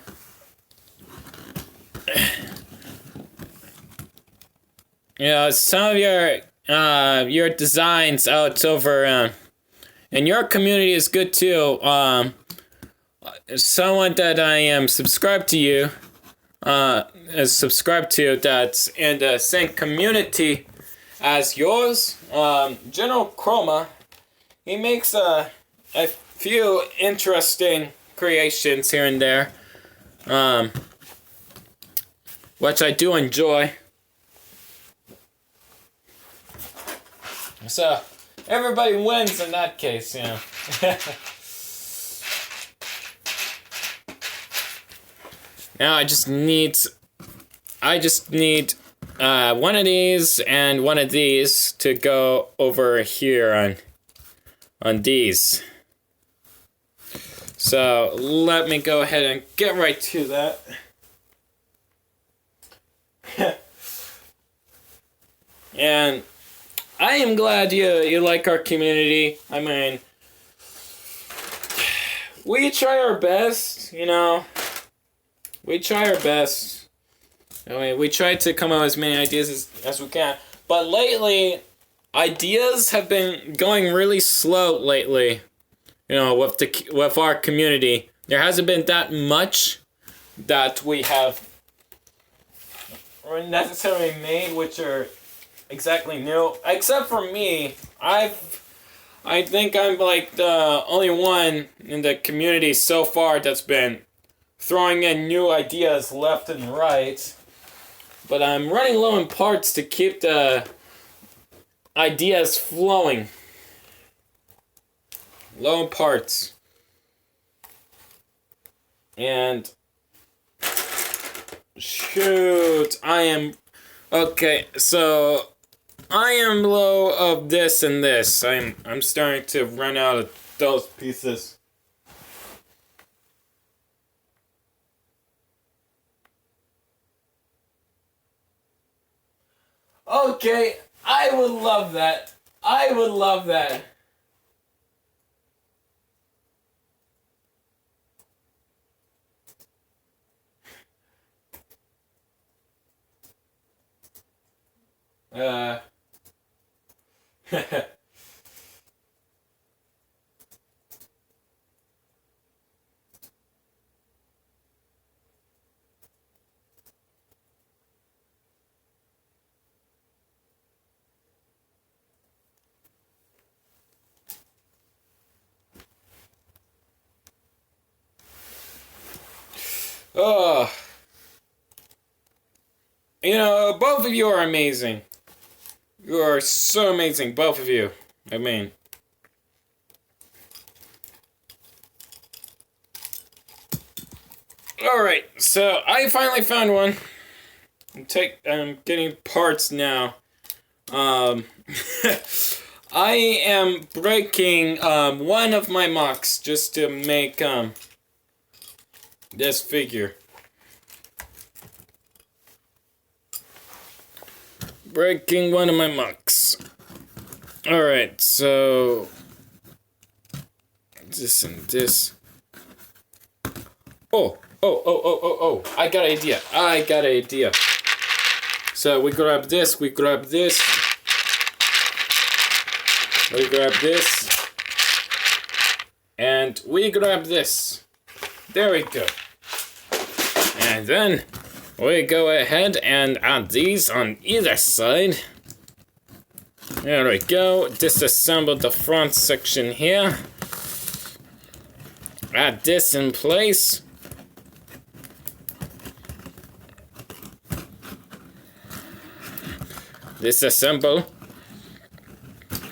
some of your designs out over in your community is good too. Someone that I am subscribed to you is subscribed to that's in the same community as yours. General Chroma, he makes a few interesting creations here and there, which I do enjoy. So everybody wins in that case, you know. Now I just need one of these and one of these to go over here on these. So let me go ahead and get right to that. And I am glad you like our community. I mean, we try our best, you know. We try our best. I mean, we try to come up with as many ideas as we can. But lately, ideas have been going really slow lately. You know, with our community. There hasn't been that much that we have necessarily made, which are exactly new. Except for me, I think I'm like the only one in the community so far that's been throwing in new ideas left and right. But I'm running low in parts to keep the ideas flowing. Low in parts. And shoot, okay, so I am low of this and this. I'm starting to run out of those pieces. Okay, I would love that. I would love that. Oh, you know, both of you are amazing. You are so amazing, both of you. I mean, all right. So I finally found one. I'm getting parts now. I am breaking one of my mocks just to make this figure. Breaking one of my mucks. Alright, so this and this. Oh. I got an idea. So we grab this, we grab this. We grab this. And we grab this. There we go. And then we go ahead and add these on either side. There we go. Disassemble the front section here. Add this in place. Disassemble.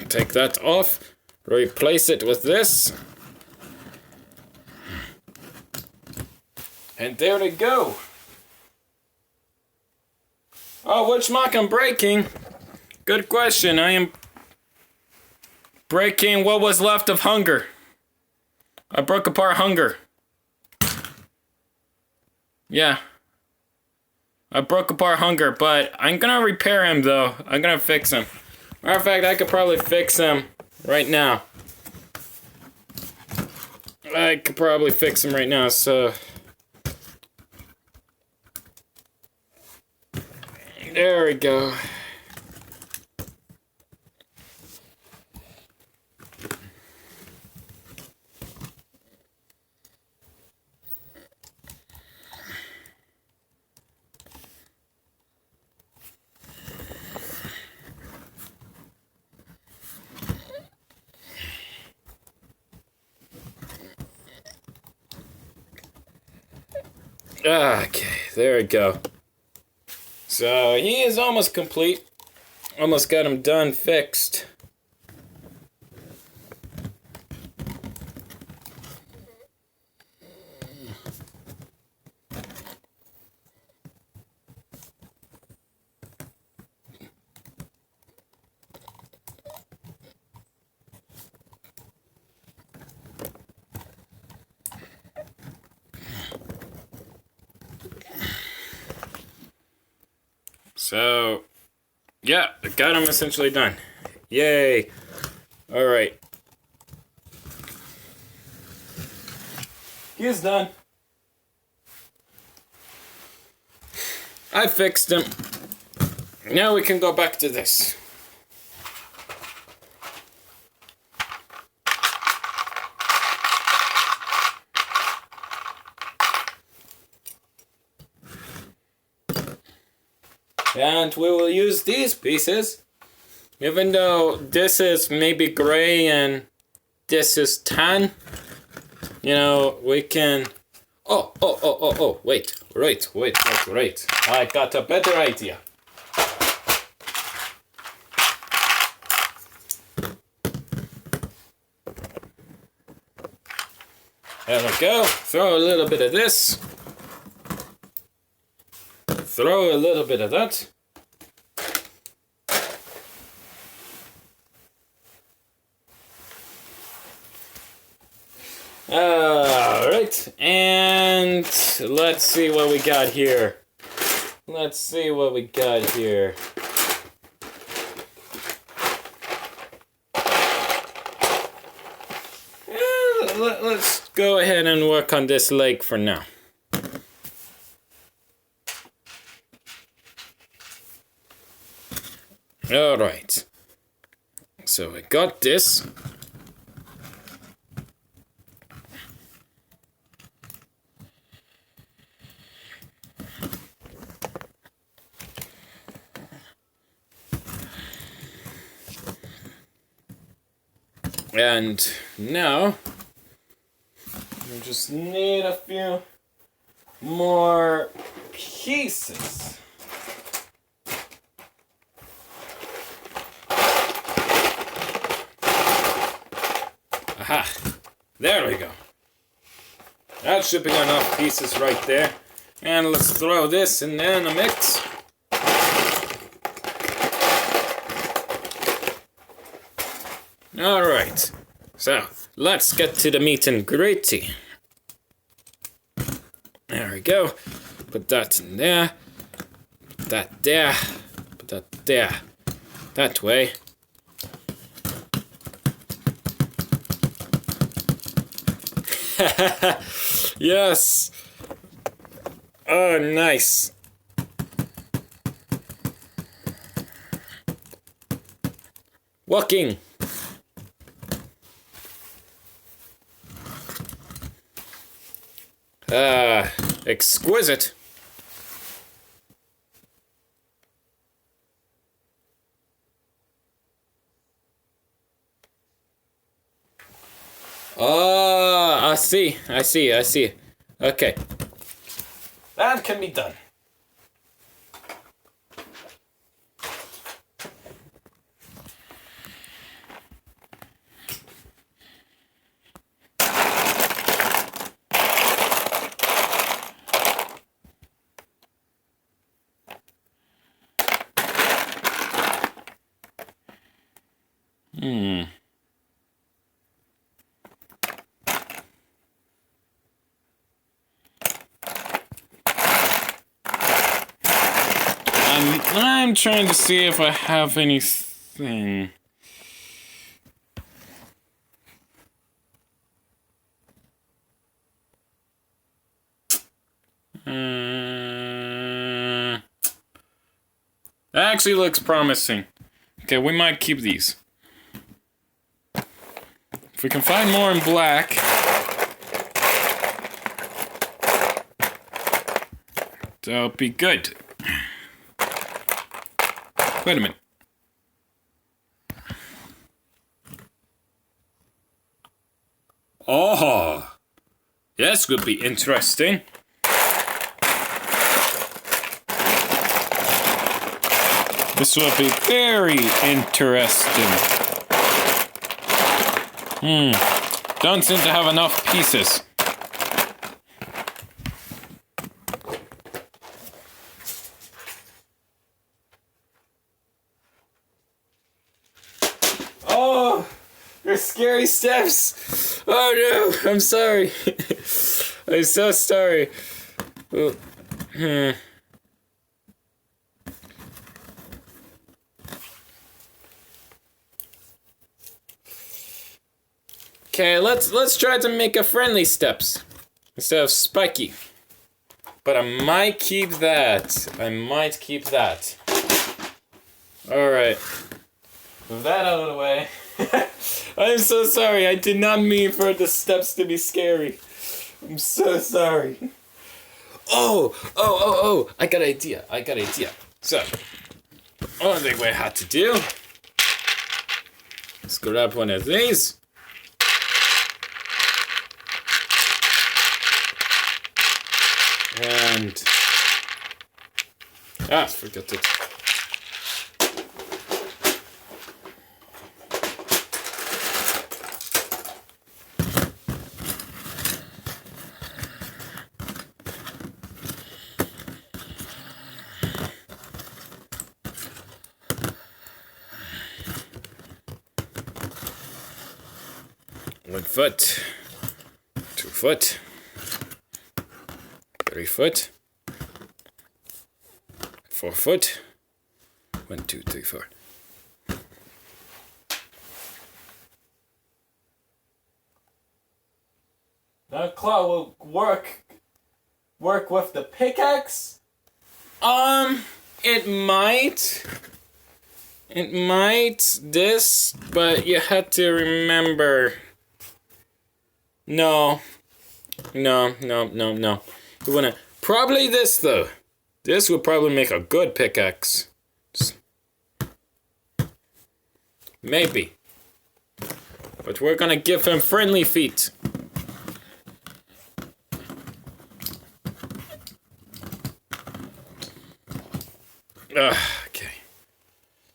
Take that off. Replace it with this. And there we go. Oh, which mark I'm breaking? Good question. I am breaking what was left of Hunger. I broke apart Hunger. Yeah. I broke apart Hunger, but I'm gonna repair him though. I'm gonna fix him. Matter of fact, I could probably fix him right now. I could probably fix him right now, so... There we go. Okay, there we go. So he is almost complete. Almost got him done, fixed. So, yeah, I got him essentially done. Yay. Alright. He's done. I fixed him. Now we can go back to this. And we will use these pieces. Even though this is maybe gray and this is tan, you know, we can... Oh, wait. I got a better idea. There we go. Throw a little bit of this. Throw a little bit of that. Alright, and let's see what we got here. Let's go ahead and work on this leg for now. Alright, so I got this. And now, we just need a few more pieces. Aha! There we go. That should be enough pieces right there. And let's throw this in there in the mix. Alright, so let's get to the meat and gritty. There we go. Put that in there. Put that there. Put that there. That way. Yes! Oh, nice. Walking. Exquisite. Oh, I see. Okay. That can be done. I'm trying to see if I have anything. That actually looks promising. Okay, we might keep these. If we can find more in black. That'll be good. Wait a minute. Oh, this would be interesting. This will be very interesting. Don't seem to have enough pieces. Oh, your scary steps. Oh no, I'm sorry. I'm so sorry. Okay, let's try to make a friendly steps instead of spiky. But I might keep that. Alright. With that out of the way. I'm so sorry. I did not mean for the steps to be scary. I'm so sorry. Oh. I got an idea. So, only thing we had to do is grab one of these. And forget it. One foot, 2 foot, 3 foot, 4 foot, 1, 2, 3, 4. That claw will work with the pickaxe? It might. This, but you have to remember. No. You wanna probably this though. This would probably make a good pickaxe. Maybe. But we're gonna give him friendly feet. Okay.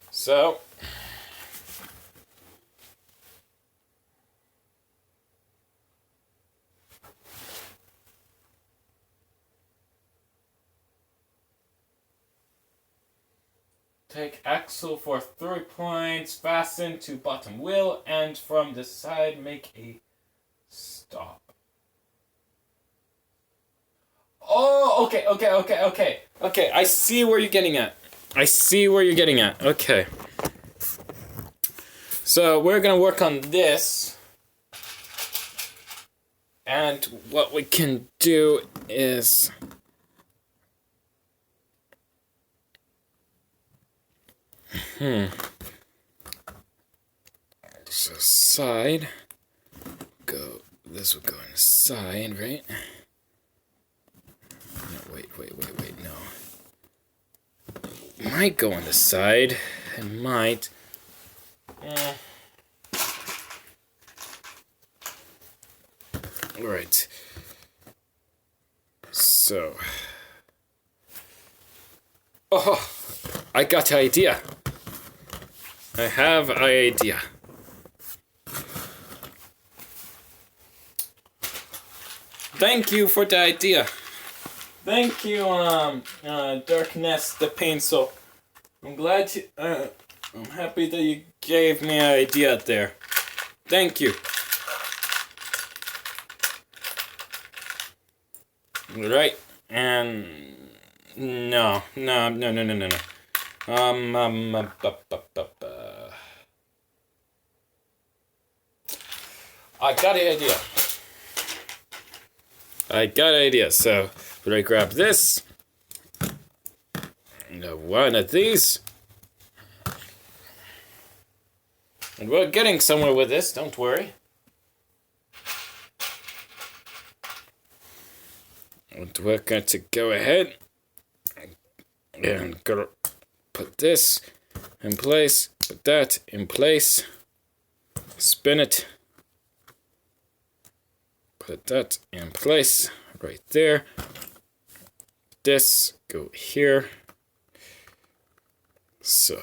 So. Take axle for 3 points, fasten to bottom wheel, and from the side make a stop. Oh, okay, I see where you're getting at. Okay. So we're gonna work on this. And what we can do is So side. Go. This would go on the side, right? No, wait. No. It might go on the side. It might. Alright. So. Oh! I got an idea. I have an idea. Thank you for the idea. Thank you, Darkness the Pencil. I'm glad you, I'm happy that you gave me an idea there. Thank you. Right, and no. I got an idea. So, would I grab this? One of these. And we're getting somewhere with this, don't worry. And we're going to go ahead and go put this in place, put that in place, spin it, put that in place right there. This go here. So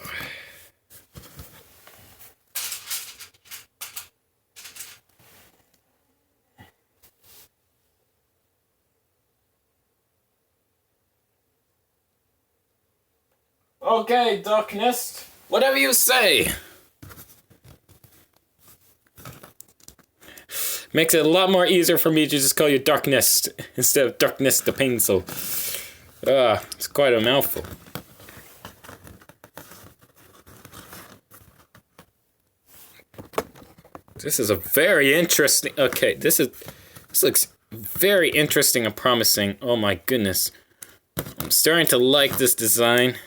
okay, Darkness. Whatever you say. Makes it a lot more easier for me to just call you Darkness instead of Darkness the Pencil. It's quite a mouthful. This is a very interesting. Okay, this looks very interesting and promising. Oh my goodness. I'm starting to like this design.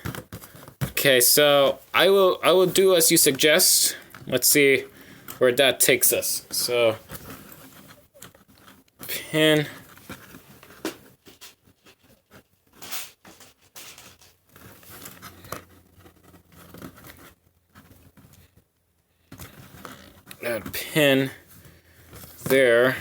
Okay, so I will do as you suggest. Let's see where that takes us. So pin. Add pin there.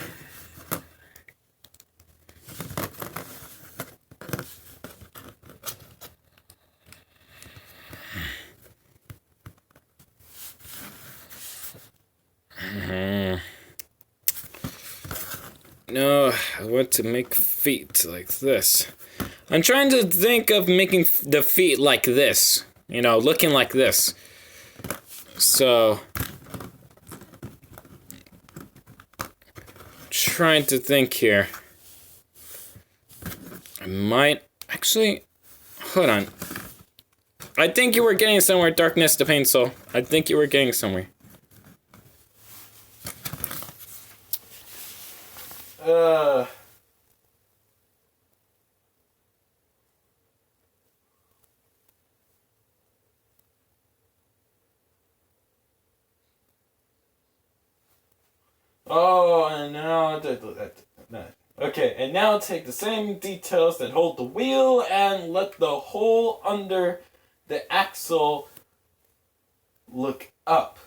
No, I want to make feet like this. I'm trying to think of making the feet like this. You know, looking like this. So, trying to think here. I might actually. Hold on. I think you were getting somewhere, Darkness the Pencil. I think you were getting somewhere. Oh, and now okay, and now take the same details that hold the wheel and let the hole under the axle look up.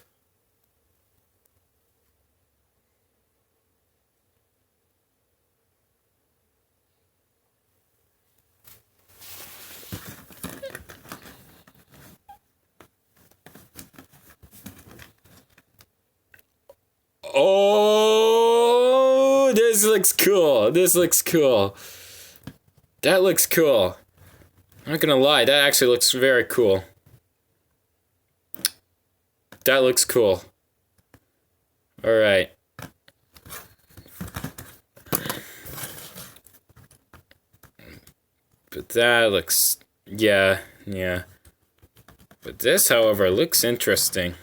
Oh, this looks cool. This looks cool. That looks cool. I'm not gonna lie, that actually looks very cool. That looks cool. Alright. But that looks... yeah. But this, however, looks interesting.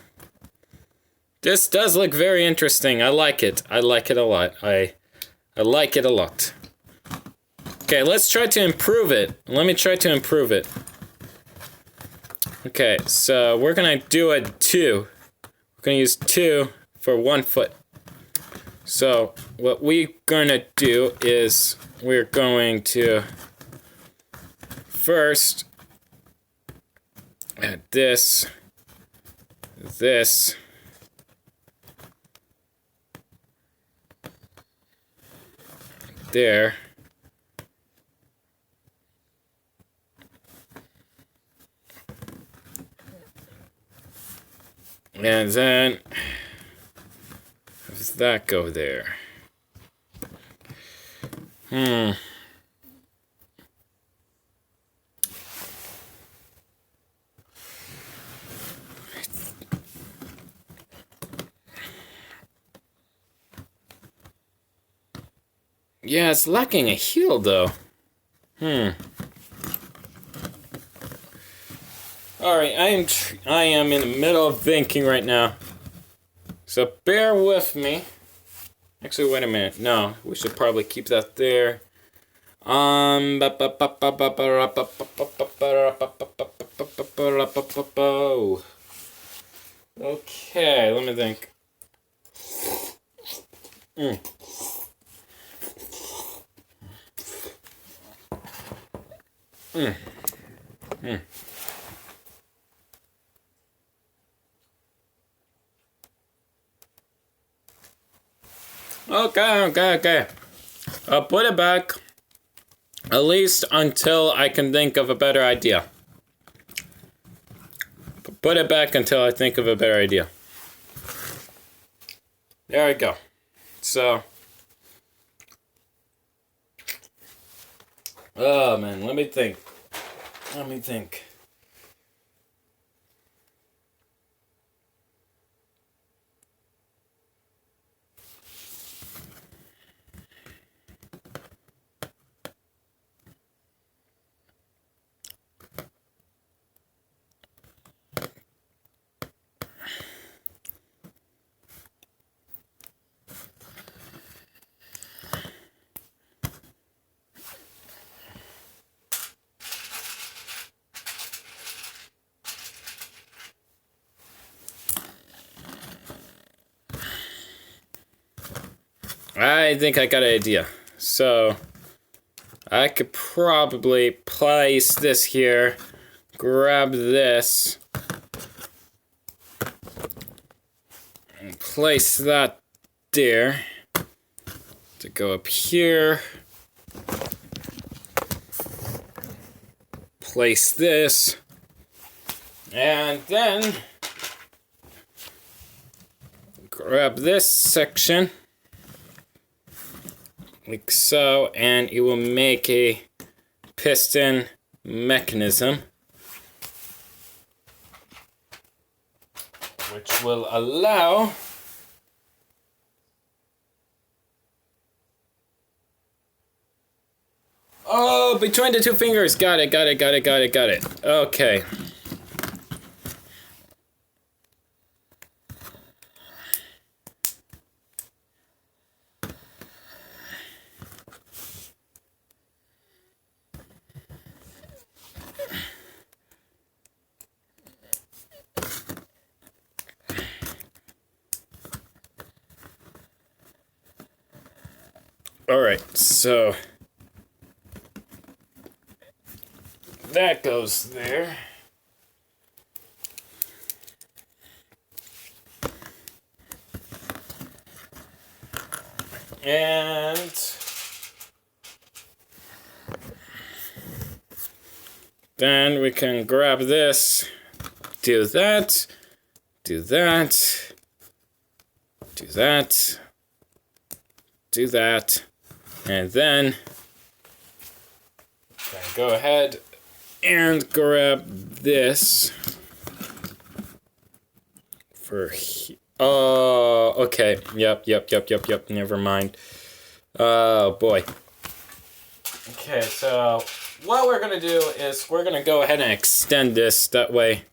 This does look very interesting. I like it. I like it a lot. I like it a lot. Okay, let's try to improve it. Let me try to improve it. Okay, so we're gonna do a 2. We're gonna use 2 for 1 foot. So what we're gonna do is we're going to first add this, there, and then does that go there? Yeah, it's lacking a heel though. Alright, I am in the middle of thinking right now. So bear with me. Actually, wait a minute. No, we should probably keep that there. Okay, let me think. Okay. I'll put it back. At least until I can think of a better idea. Put it back until I think of a better idea. There we go. So. Oh man, let me think. I think I got an idea. So, I could probably place this here, grab this, and place that there to go up here. Place this, and then grab this section. Like so, and it will make a piston mechanism, which will allow between the 2 fingers. Got it. Okay. Alright, so that goes there. And then we can grab this, do that, do that, do that, do that, and then go ahead and grab this for oh, okay. Yep. Never mind. Oh boy. Okay, so what we're gonna do is we're gonna go ahead and extend this. That way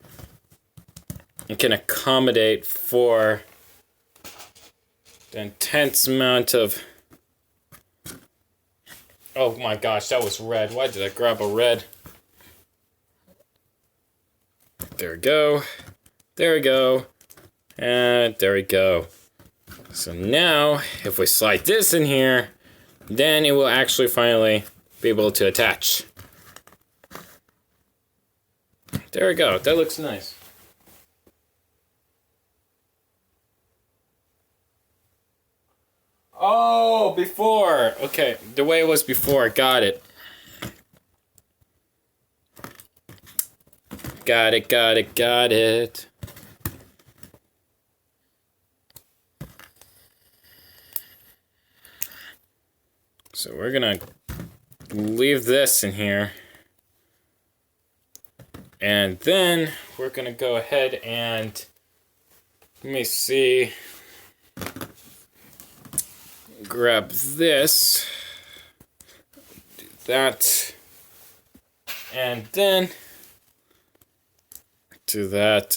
it can accommodate for the intense amount of. Oh my gosh, that was red. Why did I grab a red? There we go. There we go. And there we go. So now, if we slide this in here, then it will actually finally be able to attach. There we go. That looks nice. Oh, before. Okay, the way it was before. Got it. Got it, got it, got it. So we're gonna leave this in here. And then we're gonna go ahead and, let me see, grab this, do that, and then do that.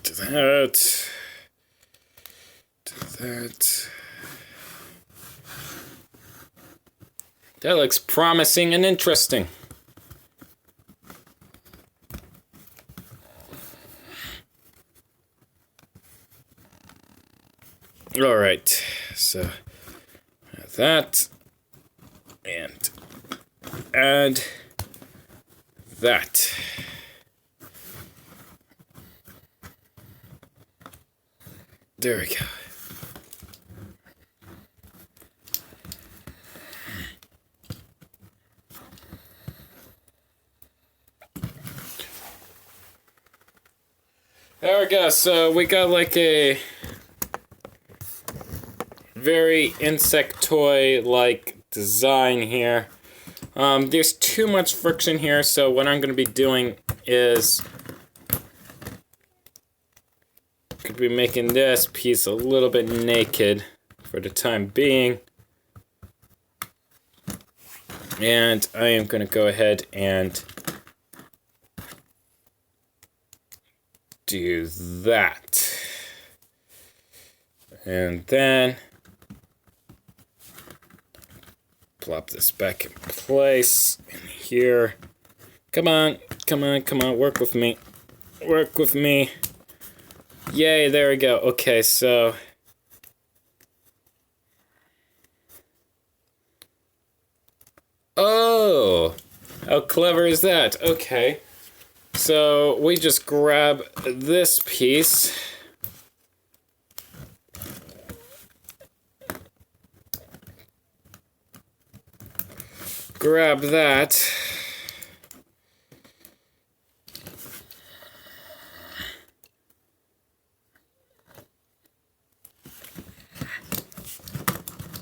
Do that. Do that. That looks promising and interesting. All right, so that and add that. There we go. There we go. So we got like a very insect toy like design here. There's too much friction here, so what I'm going to be doing is could be making this piece a little bit naked for the time being. And I am going to go ahead and do that. And then plop this back in place in here. Come on, come on, come on, work with me. Work with me. Yay, there we go. Okay, so oh, how clever is that? Okay. So we just grab this piece. Grab that.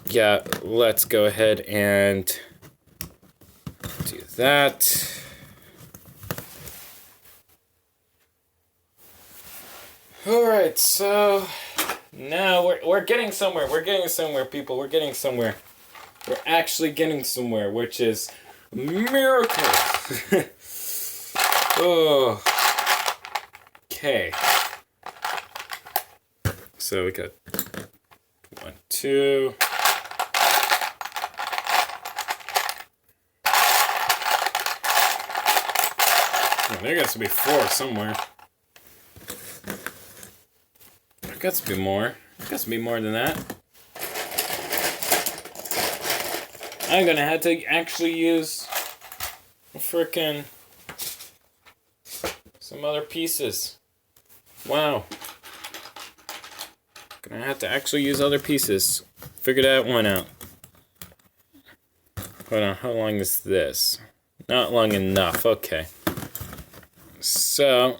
Yeah, let's go ahead and do that. Alright, so now we're getting somewhere. We're getting somewhere, people. We're getting somewhere. We're actually getting somewhere, which is a miracle. Oh. Okay. So we got 1, 2. Oh, there got to be 4 somewhere. There got to be more. There got to be more than that. I'm gonna have to actually use frickin' some other pieces. Wow. Gonna have to actually use other pieces. Figure that one out. Hold on, how long is this? Not long enough, okay. So,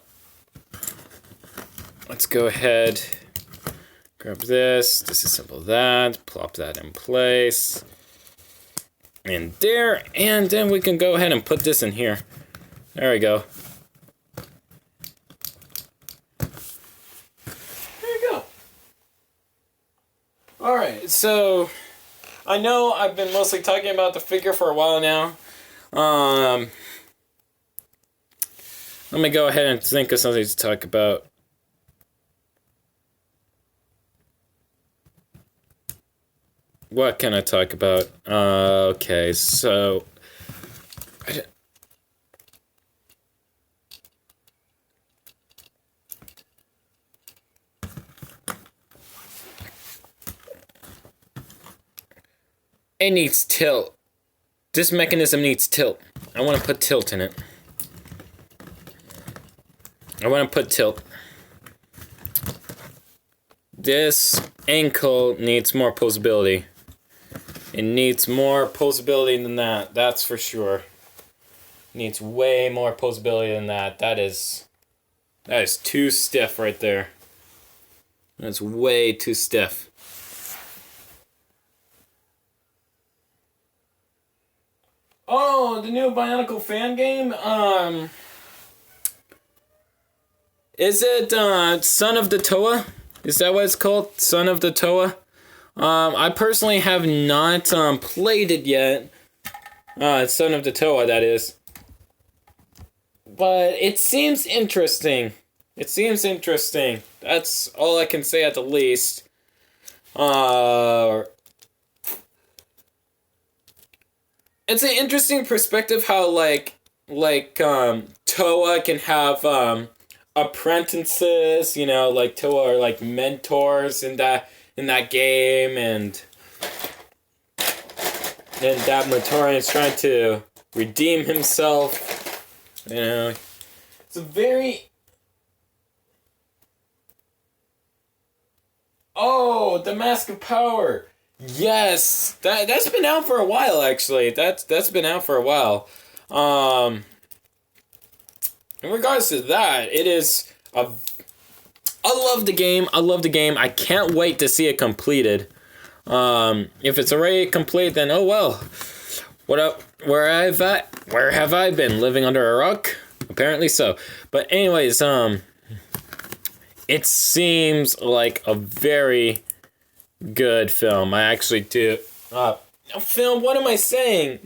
let's go ahead, grab this, disassemble that, plop that in place. And there, and then we can go ahead and put this in here. There we go. There you go. Alright, so I know I've been mostly talking about the figure for a while now. Let me go ahead and think of something to talk about. What can I talk about? Okay, so... It needs tilt. This mechanism needs tilt. I want to put tilt in it. I want to put tilt. This ankle needs more posability. It needs more posability than that. That's for sure. It needs way more posability than that. That is too stiff right there. That's way too stiff. Oh, the new Bionicle fan game? Is it, Son of the Toa? Is that what it's called? Son of the Toa? I personally have not, played it yet. Son of the Toa, that is. But it seems interesting. It seems interesting. That's all I can say at the least. It's an interesting perspective how Toa can have apprentices, you know, like Toa are like mentors in that game, and that Matorian is trying to redeem himself. You know, it's a very... Oh, the Mask of Power. Yes, that's been out for a while, actually. That's been out for a while. In regards to that, it is I love the game. I love the game. I can't wait to see it completed. If it's already complete, then oh well. What up? Where have I been? Living under a rock? Apparently so. But anyways, it seems like a very good film. I actually do. Film? What am I saying?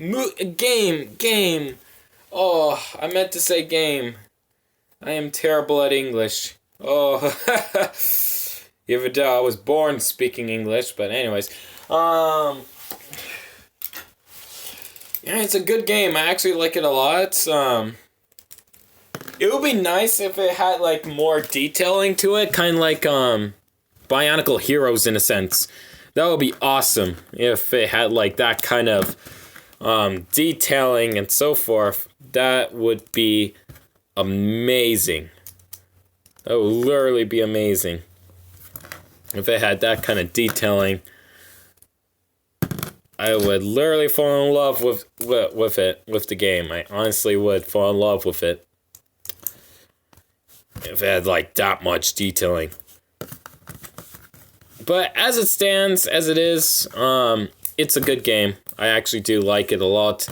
Game. Oh, I meant to say game. I am terrible at English. Oh, even though I was born speaking English, but anyways. Yeah, it's a good game. I actually like it a lot. It would be nice if it had, like, more detailing to it, kind of like, Bionicle Heroes in a sense. That would be awesome if it had like that kind of detailing and so forth. That would be amazing. That would literally be amazing if it had that kind of detailing. I would literally fall in love with the game. I honestly would fall in love with it if it had like that much detailing. But as it stands, as it is, it's a good game. I actually do like it a lot.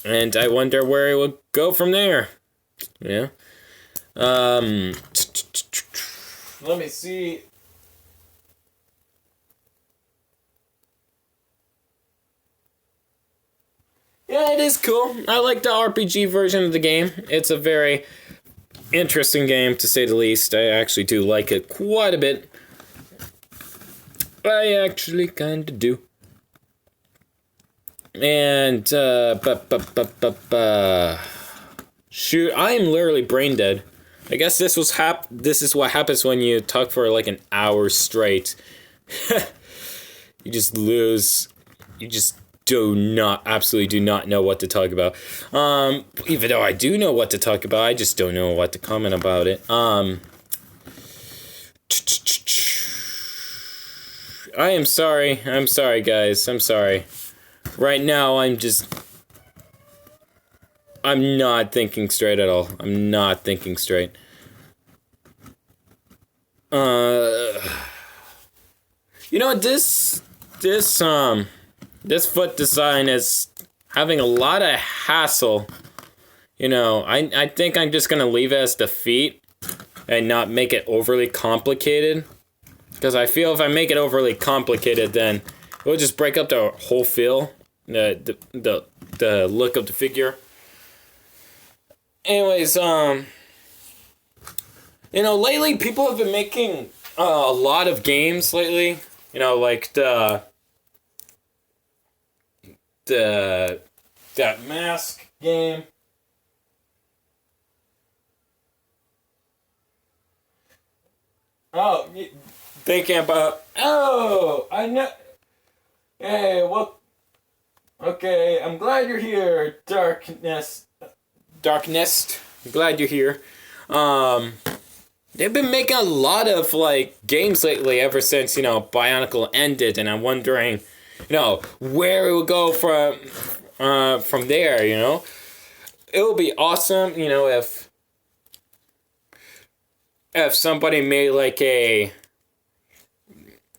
And I wonder where it would go from there. Yeah. Let me see. Yeah, it is cool. I like the RPG version of the game. It's a very interesting game, to say the least. I actually do like it quite a bit. I actually kinda do. And, shoot, I am literally brain dead. I guess this is what happens when you talk for like an hour straight. You just lose. You just absolutely do not know what to talk about. Even though I do know what to talk about, I just don't know what to comment about it. I am sorry. I'm sorry, guys. I'm sorry. Right now, I'm not thinking straight at all. I'm not thinking straight. You know, this foot design is having a lot of hassle. You know, I think I'm just gonna leave it as the feet and not make it overly complicated. Because I feel if I make it overly complicated, then it will just break up the whole feel, the look of the figure. anyways, lately people have been making a lot of games lately. Like the that mask game. Oh, thinking about. Oh, I know. Hey, well, okay. I'm glad you're here, Darkness. Darkness. I'm glad you're here. Um, they've been making a lot of like games lately ever since Bionicle ended, and I'm wondering, where it would go from there. It would be awesome, if somebody made like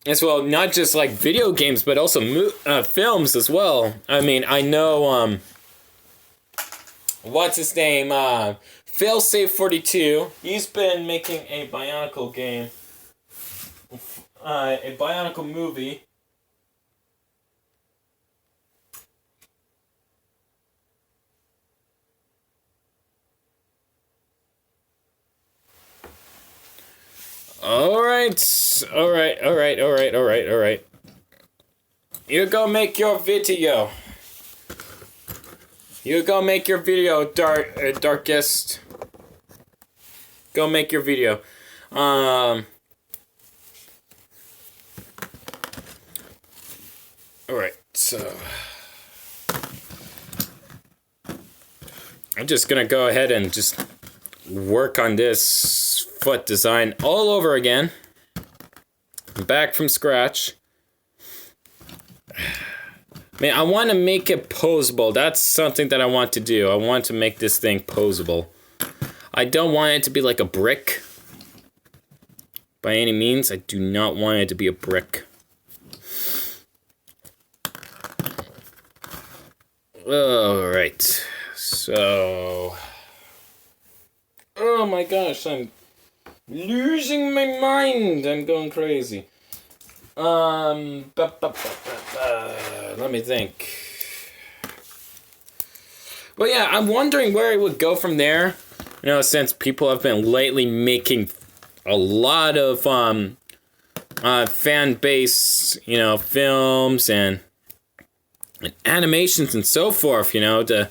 as well, not just like video games, but also films as well. I mean, I know, what's his name? Failsafe42. He's been making a Bionicle game, a Bionicle movie. All right. You go make your video. Darkest. Go make your video. All right, so I'm just gonna go ahead and just work on this foot design all over again. Back from scratch. Man, I want to make it posable. That's something that I want to do. I want to make this thing posable. I don't want it to be like a brick. By any means, I do not want it to be a brick. Alright. So... oh my gosh, I'm losing my mind. I'm going crazy. Let me think. Well, yeah, I'm wondering where it would go from there. Since people have been lately making a lot of fan-based, films and animations and so forth. At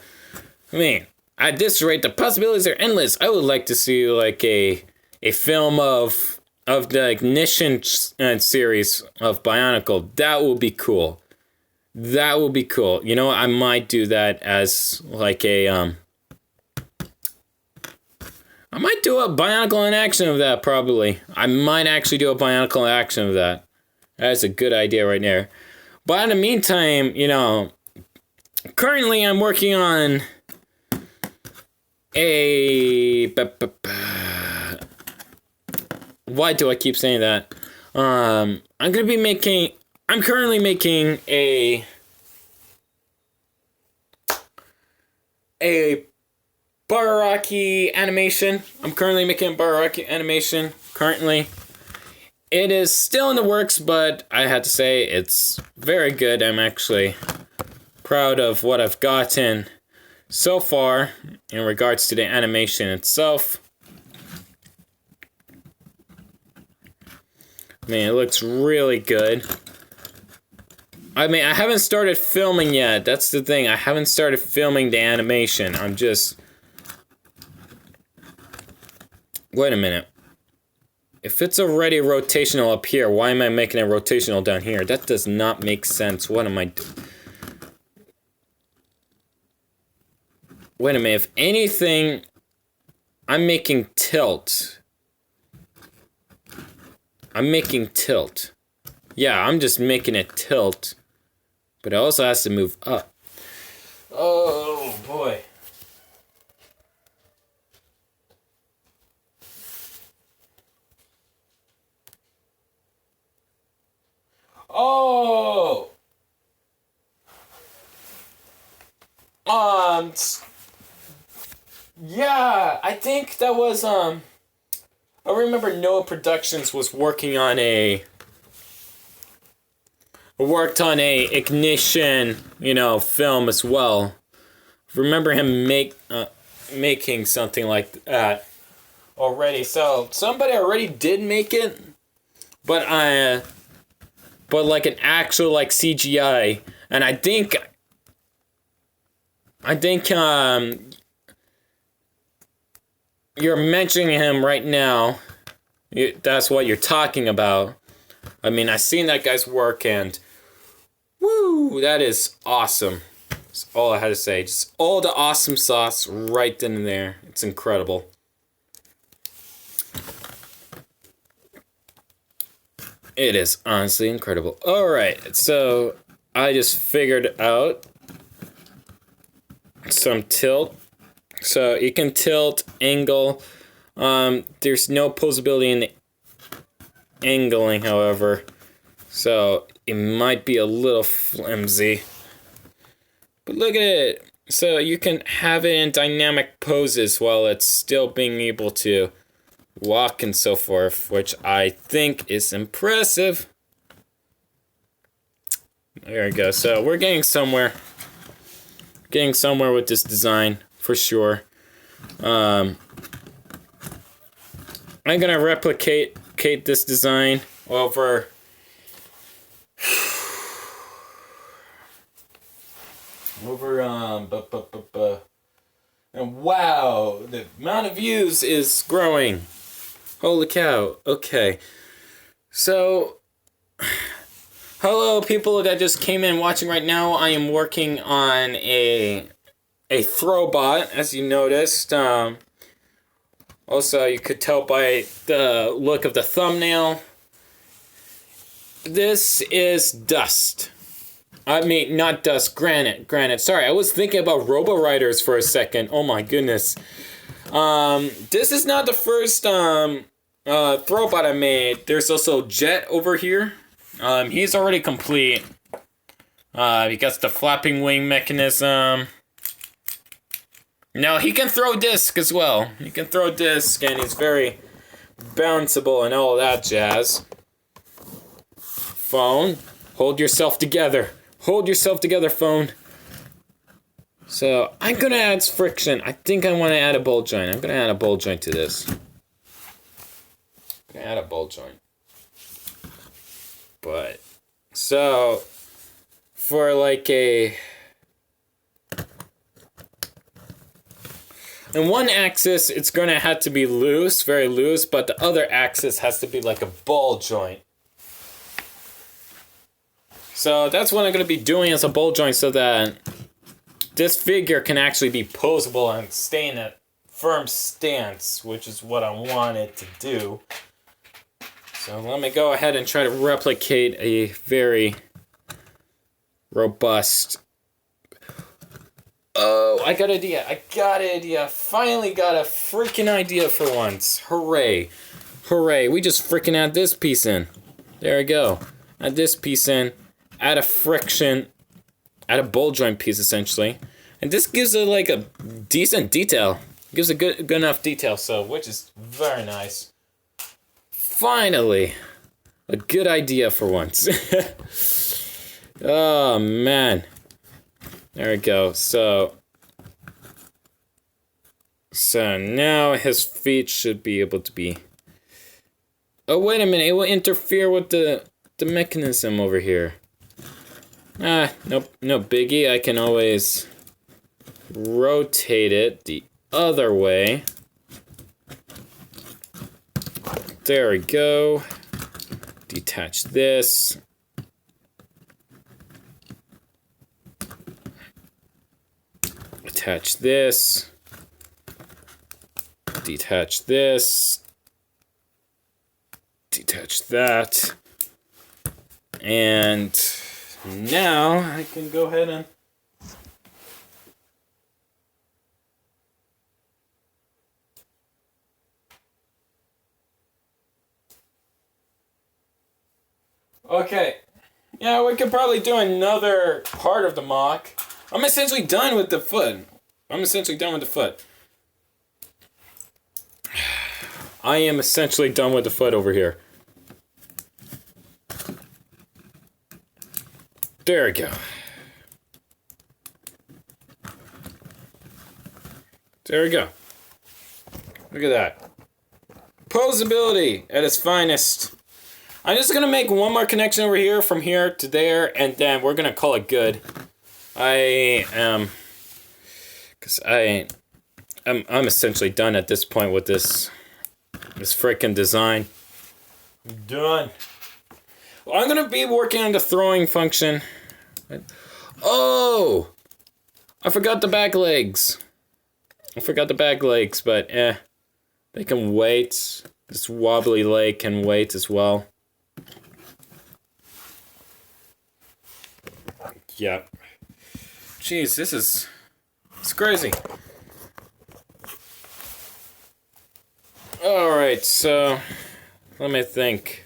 this rate, the possibilities are endless. I would like to see like a film of the Ignition series of Bionicle. That would be cool. I might do that as like a I might do a Bionicle in action of that, probably. I might actually do a Bionicle in action of that. That's a good idea right there. But in the meantime, currently I'm working on a... why do I keep saying that? I'm currently making a Baraki animation. I'm currently making a Baraki animation. Currently. It is still in the works, but I had to say it's very good. I'm actually proud of what I've gotten so far in regards to the animation itself. It looks really good. I haven't started filming yet. That's the thing. I haven't started filming the animation. I'm just... wait a minute. If it's already rotational up here, why am I making it rotational down here? That does not make sense. What am I doing? Wait a minute. If anything, I'm making tilt. Yeah, I'm just making it tilt. But it also has to move up. Oh, boy. Oh! Yeah, I think that was, I remember Noah Productions was worked on a Ignition, film as well. Remember him making something like that already. So somebody already did make it, but like an actual like CGI, and I think you're mentioning him right now. That's what you're talking about. I mean, I've seen that guy's work, and woo, that is awesome. That's all I had to say. Just all the awesome sauce right then and there. It's incredible. It is honestly incredible. Alright, so I just figured out some tilt. So you can tilt, angle. There's no posability in the angling, however. So it might be a little flimsy. But look at it. So you can have it in dynamic poses while it's still being able to walk and so forth, which I think is impressive. There we go. So we're getting somewhere. Getting somewhere with this design, for sure. I'm gonna replicate this design over and wow, the amount of views is growing. Holy cow. Okay. So hello people that just came in watching right now. I am working on a throwbot, as you noticed. Also, you could tell by the look of the thumbnail. This is dust. I mean, not dust, granite. Sorry, I was thinking about Robo Riders for a second. Oh my goodness. This is not the first throwbot I made. There's also Jet over here. He's already complete. He got the flapping wing mechanism. Now, he can throw disc as well. He can throw disc, and he's very bounceable and all that jazz. Phone, hold yourself together. Hold yourself together, phone. So, I'm gonna add friction. I think I want to add a ball joint. I'm gonna add a ball joint to this. I'm gonna add a ball joint. But, so, for like a... in one axis, it's going to have to be loose, very loose, but the other axis has to be like a ball joint. So that's what I'm going to be doing as a ball joint so that this figure can actually be posable and stay in a firm stance, which is what I want it to do. So let me go ahead and try to replicate a very robust... Oh, I got an idea. Finally got a freaking idea for once. Hooray. We just freaking add this piece in. There we go. Add this piece in. Add a friction. Add a ball joint piece, essentially. And this gives it like a decent detail. It gives a good enough detail, so which is very nice. Finally. A good idea for once. Oh, man. There we go. So now his feet should be able to be... Oh, wait a minute. It will interfere with the mechanism over here. Nope. No biggie. I can always rotate it the other way. There we go. Detach this. Attach this. Detach this. Detach that. And now I can go ahead and... Okay. Yeah, we could probably do another part of the mock. I'm essentially done with the foot. I am essentially done with the foot over here. There we go. There we go. Look at that. Posability at its finest. I'm just gonna make one more connection over here from here to there, and then we're gonna call it good. I'm essentially done at this point with this frickin' design. I'm done. Well, I'm gonna be working on the throwing function. Oh! I forgot the back legs. But they can wait. This wobbly leg can wait as well. Yep. Jeez, it's crazy. Alright, so let me think.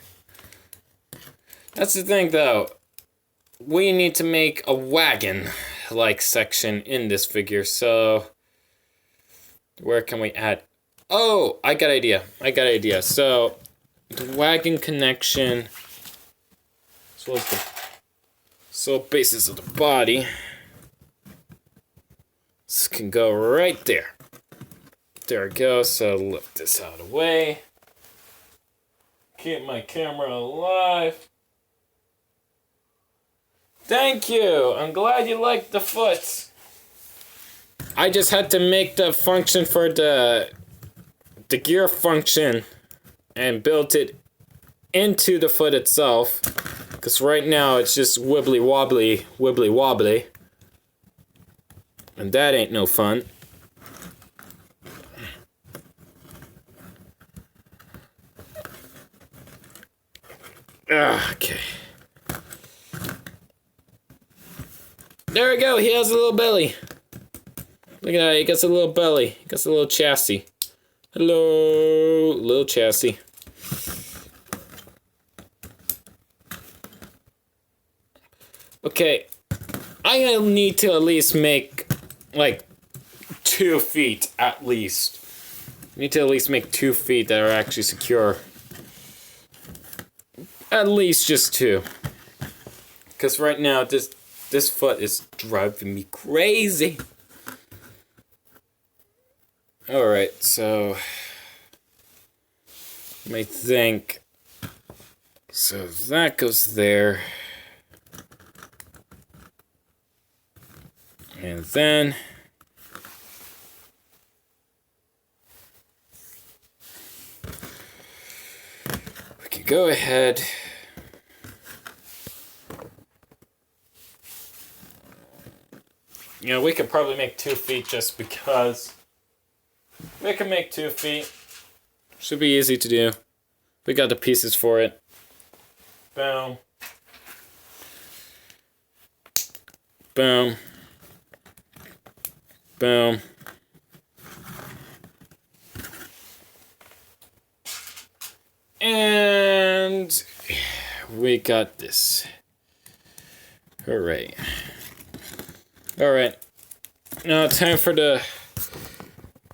That's the thing though. We need to make a wagon-like section in this figure, so where can we add? Oh, I got an idea. So the wagon connection, as well as the sole basis of the body, this can go right there. There we go. So lift this out of the way. Keep my camera alive. Thank you. I'm glad you liked the foot. I just had to make the function for the gear function and built it into the foot itself. Because right now it's just wibbly wobbly. And that ain't no fun. Okay. There we go, he has a little belly. Look at that, he gets a little belly. He gets a little chassis. Hello, little chassis. Okay, I need to at least make, like, 2 feet, at least. I need to at least make 2 feet that are actually secure. At least just 2. Because right now, this foot is driving me crazy. Alright, so let me think. So that goes there. And then we can go ahead. You know, we could probably make 2 feet just because. We can make 2 feet. Should be easy to do. We got the pieces for it. Boom. Boom. Boom. And we got this. Hooray. Alright. Now time for the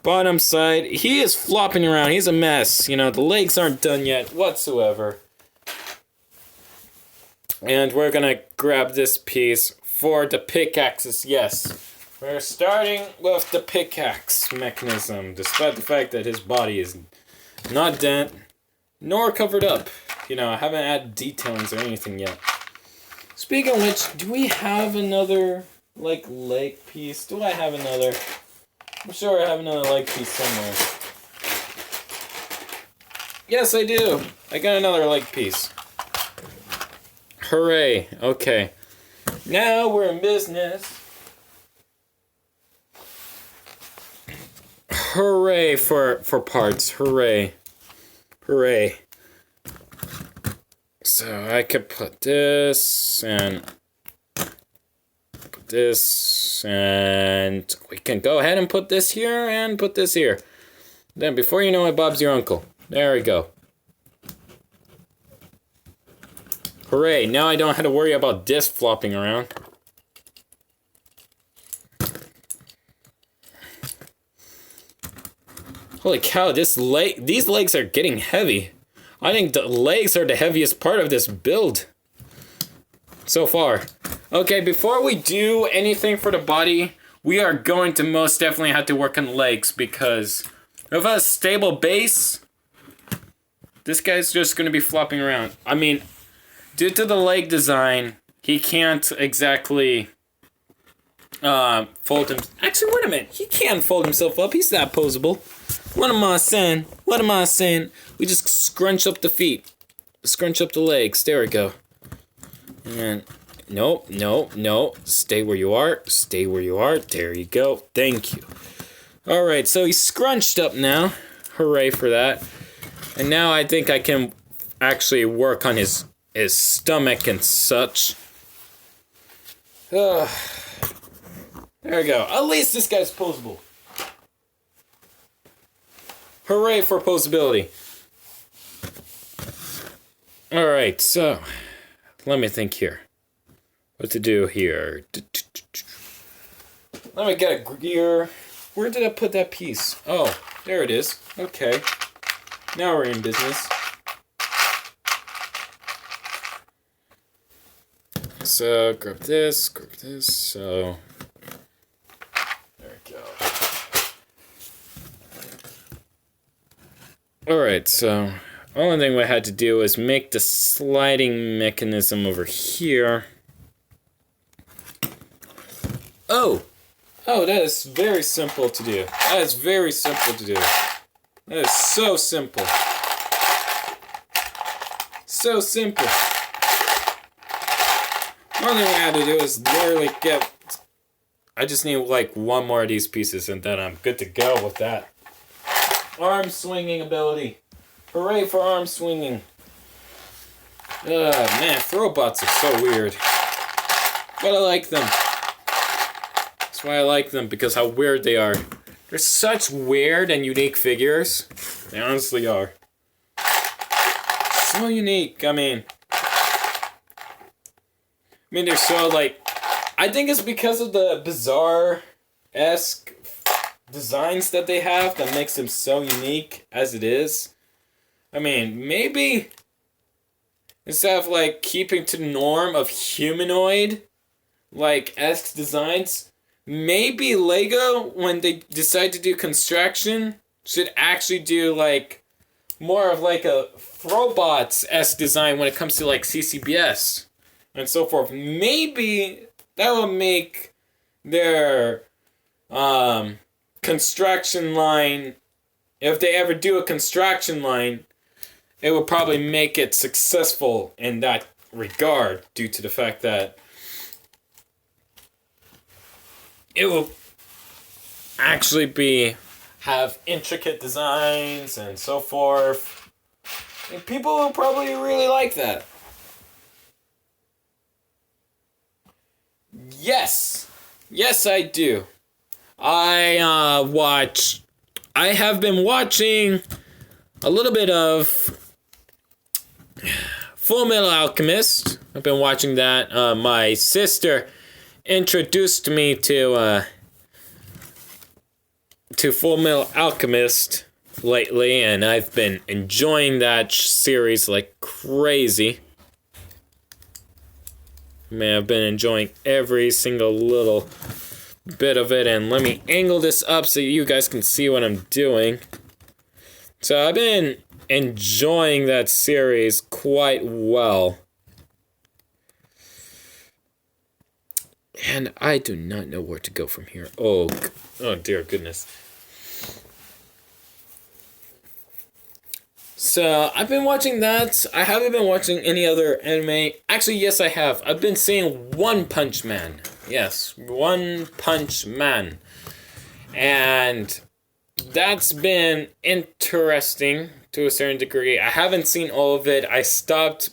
bottom side. He is flopping around. He's a mess. You know, the legs aren't done yet whatsoever. And we're gonna grab this piece for the pickaxes. Yes. We're starting with the pickaxe mechanism, despite the fact that his body is not dent, nor covered up. You know, I haven't added detailings or anything yet. Speaking of which, do we have another, like, leg piece? Do I have another? I'm sure I have another leg piece somewhere. Yes, I do. I got another leg piece. Hooray. Okay. Now we're in business. Hooray for parts. Hooray. Hooray. So I could put this and put this, and we can go ahead and put this here and put this here. Then before you know it, Bob's your uncle. There we go. Hooray, now I don't have to worry about this flopping around. Holy cow, these legs are getting heavy. I think the legs are the heaviest part of this build so far. Okay, before we do anything for the body, we are going to most definitely have to work on legs because of a stable base, this guy's just going to be flopping around. I mean, due to the leg design, he can't exactly fold him. Actually, wait a minute. He can fold himself up. He's that posable. What am I saying? What am I saying? We just scrunch up the feet. Scrunch up the legs. There we go. And no, no, no. Stay where you are. Stay where you are. There you go. Thank you. Alright, so he's scrunched up now. Hooray for that. And now I think I can actually work on his stomach and such. There we go. At least this guy's posable. Hooray for posability. Alright, so let me think here. What to do here? Let me get a gear. Where did I put that piece? Oh, there it is. Okay. Now we're in business. So, grab this, so... There we go. Alright, so... Only thing we had to do was make the sliding mechanism over here. Oh! Oh, that is very simple to do. That is very simple to do. That is so simple. So simple. One thing I had to do is literally get... I just need like one more of these pieces and then I'm good to go with that. Arm swinging ability. Hooray for arm swinging. Man, throwbots are so weird. But I like them. That's why I like them, because how weird they are. They're such weird and unique figures. They honestly are. So unique, I mean, they're so, like... I think it's because of the bizarre-esque designs that they have that makes them so unique as it is. I mean, maybe instead of, like, keeping to the norm of humanoid, like, esque designs, maybe Lego, when they decide to do construction, should actually do, like, more of, like, a Throwbots-esque design when it comes to, like, CCBS and so forth. Maybe that will make their construction line, if they ever do a construction line, it would probably make it successful in that regard, due to the fact that it will actually have intricate designs and so forth. And people will probably really like that. Yes. Yes, I do. I have been watching a little bit of Full Metal Alchemist. I've been watching that. My sister introduced me to Full Metal Alchemist lately, and I've been enjoying that series like crazy. Man, I've been enjoying every single little bit of it, and let me angle this up so you guys can see what I'm doing. So I've been enjoying that series quite well. And I do not know where to go from here. Oh dear goodness. So, I've been watching that. I haven't been watching any other anime. Actually, yes, I have. I've been seeing One Punch Man. Yes, One Punch Man. And that's been interesting to a certain degree. I haven't seen all of it. I stopped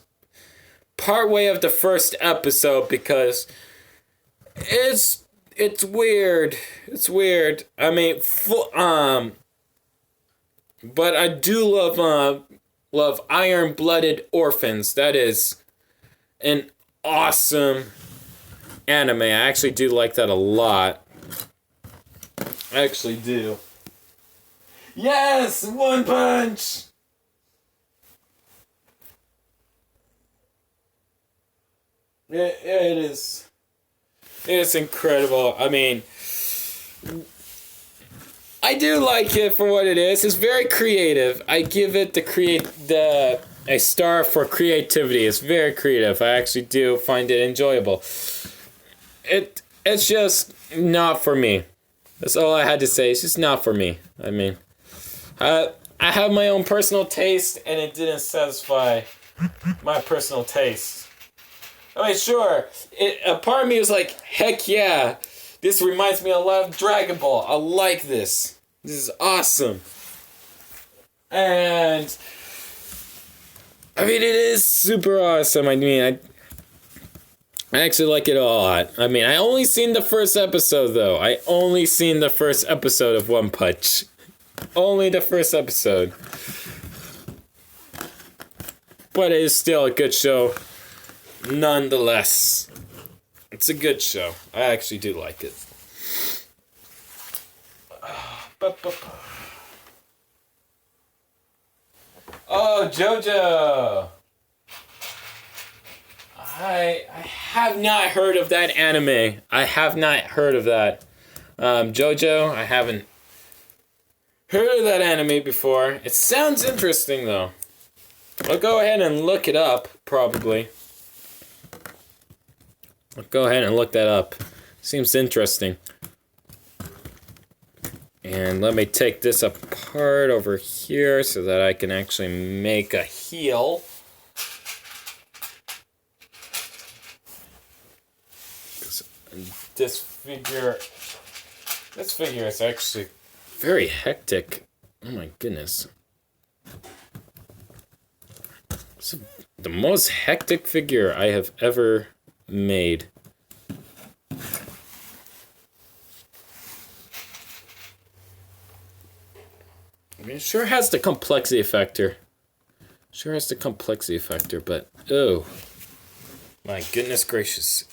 partway of the first episode because it's weird. It's weird. I mean, but I do love Iron-Blooded Orphans. That is an awesome anime. I actually do like that a lot. I actually do. Yes! One Punch! It is. It's incredible. I mean, I do like it for what it is. It's very creative. I give it a star for creativity. It's very creative. I actually do find it enjoyable. It's just not for me. That's all I had to say. It's just not for me. I mean, I have my own personal taste, and it didn't satisfy my personal taste. I mean, sure, a part of me was like, heck yeah, this reminds me a lot of Dragon Ball. I like this. This is awesome. And I mean, it is super awesome. I mean, I actually like it a lot. I mean, I only seen the first episode, though. I only seen the first episode of One Punch. Only the first episode. But it is still a good show. Nonetheless. It's a good show. I actually do like it. Oh, JoJo! I have not heard of that anime. I have not heard of that. JoJo, I haven't heard of that anime before. It sounds interesting, though. I'll go ahead and look it up, probably. I'll go ahead and look that up. Seems interesting. And let me take this apart over here so that I can actually make a heel. This figure is actually very hectic. Oh my goodness. It's the most hectic figure I have ever made. I mean, it sure has the complexity factor. Sure has the complexity factor, but oh my goodness gracious.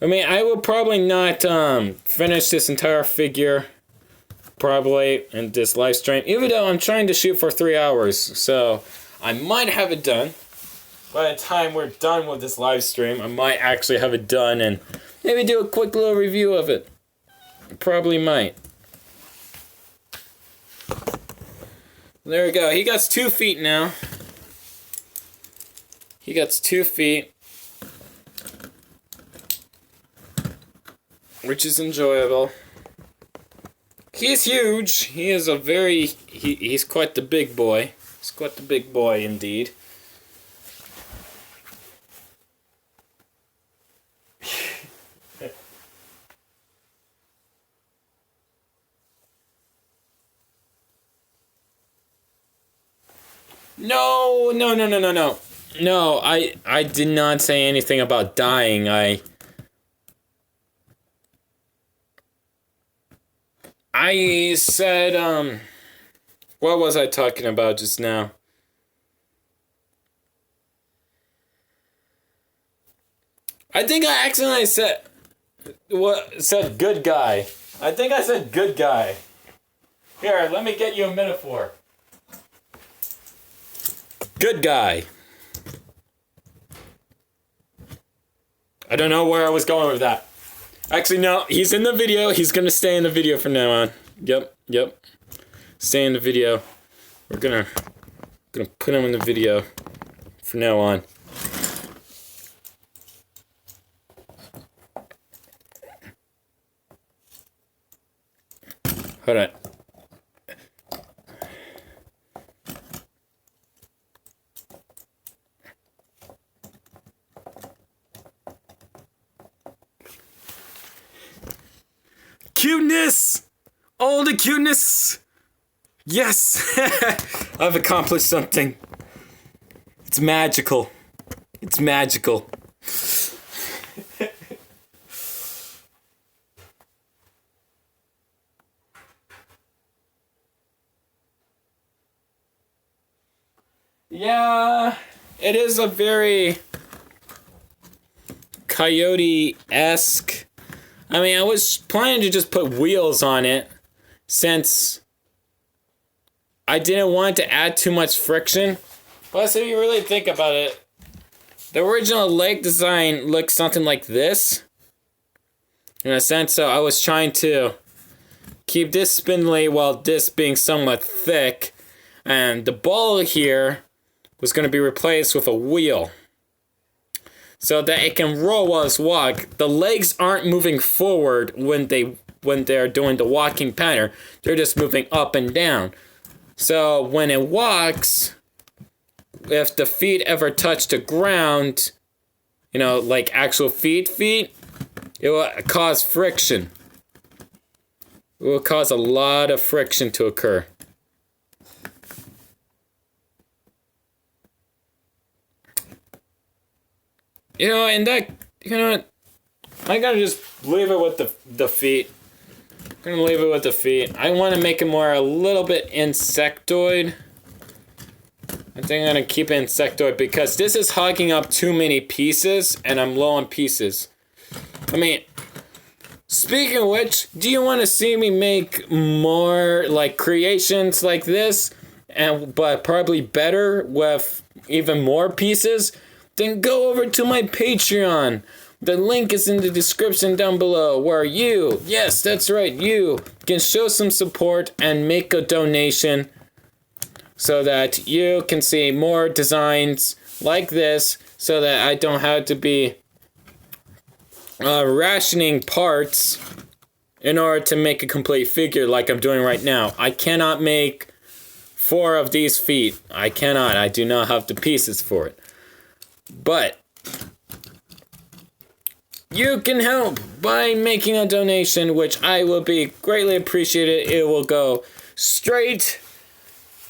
I mean, I will probably not finish this entire figure probably in this live stream, even though I'm trying to shoot for 3 hours, so I might have it done. By the time we're done with this live stream, I might actually have it done and maybe do a quick little review of it. Probably might. There we go. He got 2 feet now. He got 2 feet. Which is enjoyable. He's huge. He is a very... He's quite the big boy. He's quite the big boy indeed. No, no, no, no, no, no. No, I did not say anything about dying. I said, what was I talking about just now? I think I accidentally said good guy. I think I said good guy. Here, let me get you a metaphor. Good guy. I don't know where I was going with that. Actually, no, he's in the video. He's gonna stay in the video from now on. Yep. Stay in the video. We're gonna put him in the video from now on. Hold on. Cuteness! All the cuteness! Yes! I've accomplished something. It's magical. It's magical. Yeah, it is a very Coyote-esque. I mean, I was planning to just put wheels on it since I didn't want to add too much friction. Plus, if you really think about it, the original leg design looks something like this. in a sense. So I was trying to keep this spindly while this being somewhat thick. And the ball here was going to be replaced with a wheel, so that it can roll while it's walk. The legs aren't moving forward when they're doing the walking pattern. They're just moving up and down. So when it walks, if the feet ever touch the ground, like actual feet, it will cause friction. It will cause a lot of friction to occur. And that, I'm gonna just leave it with the feet. I'm gonna leave it with the feet. I want to make it a little bit insectoid. I think I'm gonna keep it insectoid because this is hogging up too many pieces, and I'm low on pieces. I mean, speaking of which, do you want to see me make more like creations like this, but probably better with even more pieces? Then go over to my Patreon. The link is in the description down below, where you, yes, that's right, you can show some support and make a donation so that you can see more designs like this, so that I don't have to be rationing parts in order to make a complete figure like I'm doing right now. I cannot make 4 of these feet. I cannot. I do not have the pieces for it. But you can help by making a donation, which I will be greatly appreciated. It will go straight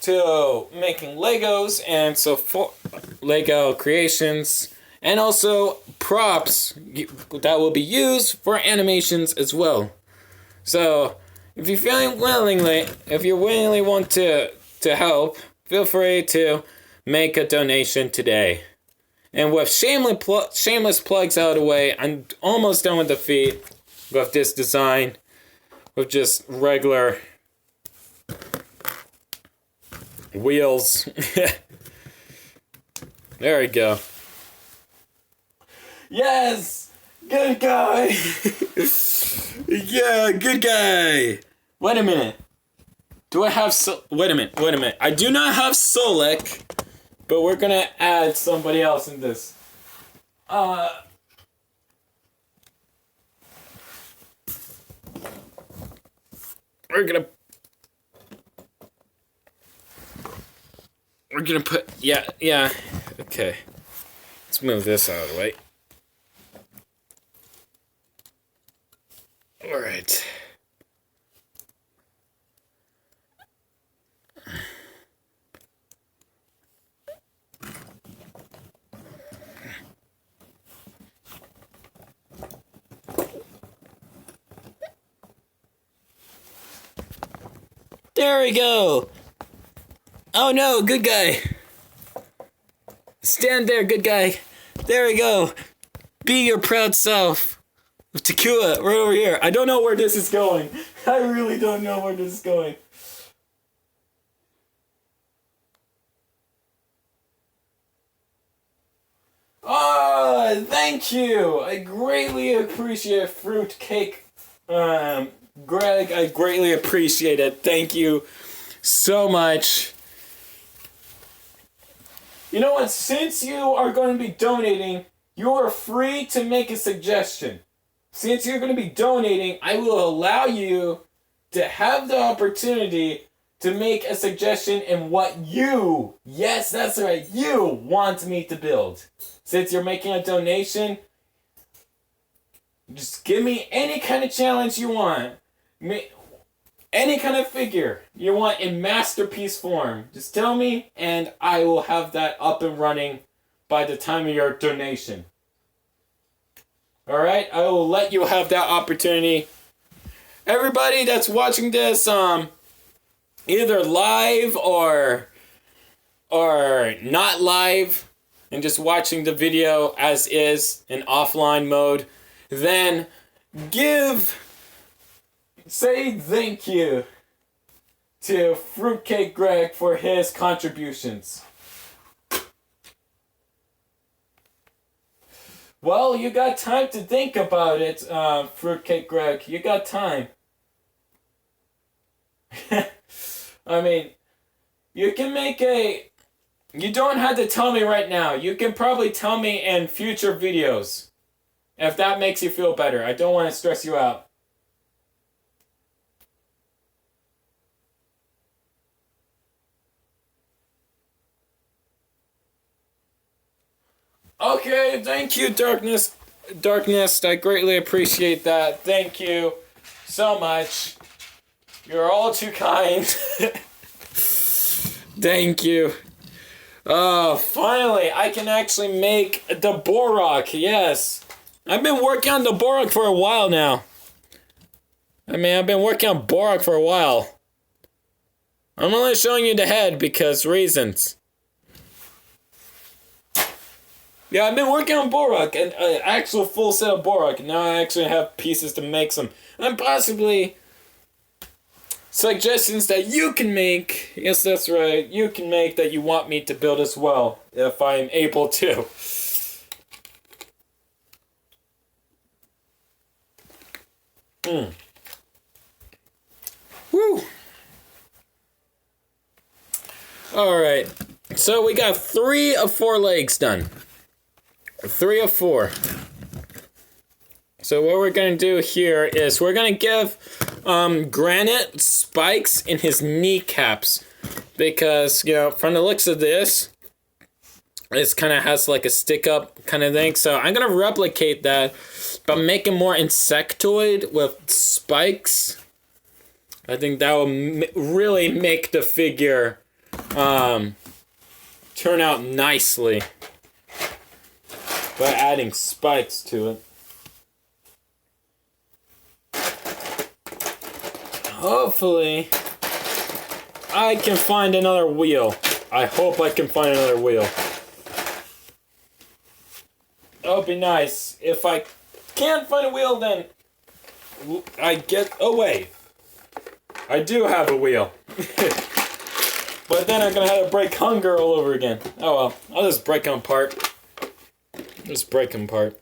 to making Legos and so for Lego creations, and also props that will be used for animations as well. So if you willingly want to help, feel free to make a donation today. And with shameless plugs out of the way, I'm almost done with the feet with this design, with just regular wheels. There we go. Yes! Good guy! Yeah, good guy! Wait a minute. Do I have wait a minute. I do not have Solek, but we're gonna add somebody else in this. We're gonna put, yeah, okay. Let's move this out of the way. Alright. There we go. Oh no, good guy. Stand there, good guy. There we go. Be your proud self. Takua, right over here. I don't know where this is going. I really don't know where this is going. Oh, thank you. I greatly appreciate fruitcake. Greg, I greatly appreciate it. Thank you so much. You know what? Since you are going to be donating, you are free to make a suggestion. Since you're going to be donating, I will allow you to have the opportunity to make a suggestion in what you, yes, that's right, you want me to build. Since you're making a donation, just give me any kind of challenge you want. Any kind of figure you want in masterpiece form. Just tell me, and I will have that up and running by the time of your donation. Alright, I will let you have that opportunity. Everybody that's watching this, either live or not live, and just watching the video as is in offline mode, then say thank you to Fruitcake Greg for his contributions. Well, you got time to think about it, Fruitcake Greg. You got time. I mean, you can make a... You don't have to tell me right now. You can probably tell me in future videos. If that makes you feel better. I don't want to stress you out. Okay, thank you, Darkness. Darkness, I greatly appreciate that. Thank you so much. You're all too kind. Thank you. Oh, finally, I can actually make the Borok. Yes. I've been working on the Borok for a while now. I've been working on Borok for a while. I'm only showing you the head because reasons. Yeah, I've been working on Borok, an actual full set of Borok. Now I actually have pieces to make some. And possibly suggestions that you can make. Yes, that's right. You can make that you want me to build as well, if I'm able to. Woo! Alright. So we got 3 of 4 legs done. 3 of 4. So what we're going to do here is we're going to give Granite spikes in his kneecaps. Because, you know, from the looks of this, it kind of has like a stick-up kind of thing. So I'm going to replicate that, but make it more insectoid with spikes. I think that will really make the figure turn out nicely by adding spikes to it. Hopefully, I can find another wheel. I hope I can find another wheel. That would be nice. If I can't find a wheel, then I get... Oh, wait. I do have a wheel. But then I'm going to have to break hunger all over again. Oh, well. I'll just break them apart. Just break them apart.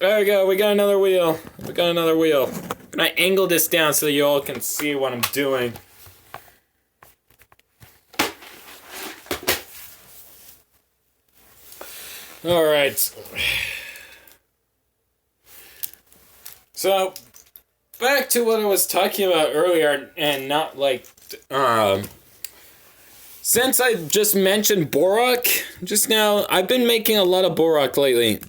There we go. We got another wheel. We got another wheel. Can I angle this down so you all can see what I'm doing? Alright. So, back to what I was talking about earlier, and not like, since I just mentioned Borok just now, I've been making a lot of Borok lately.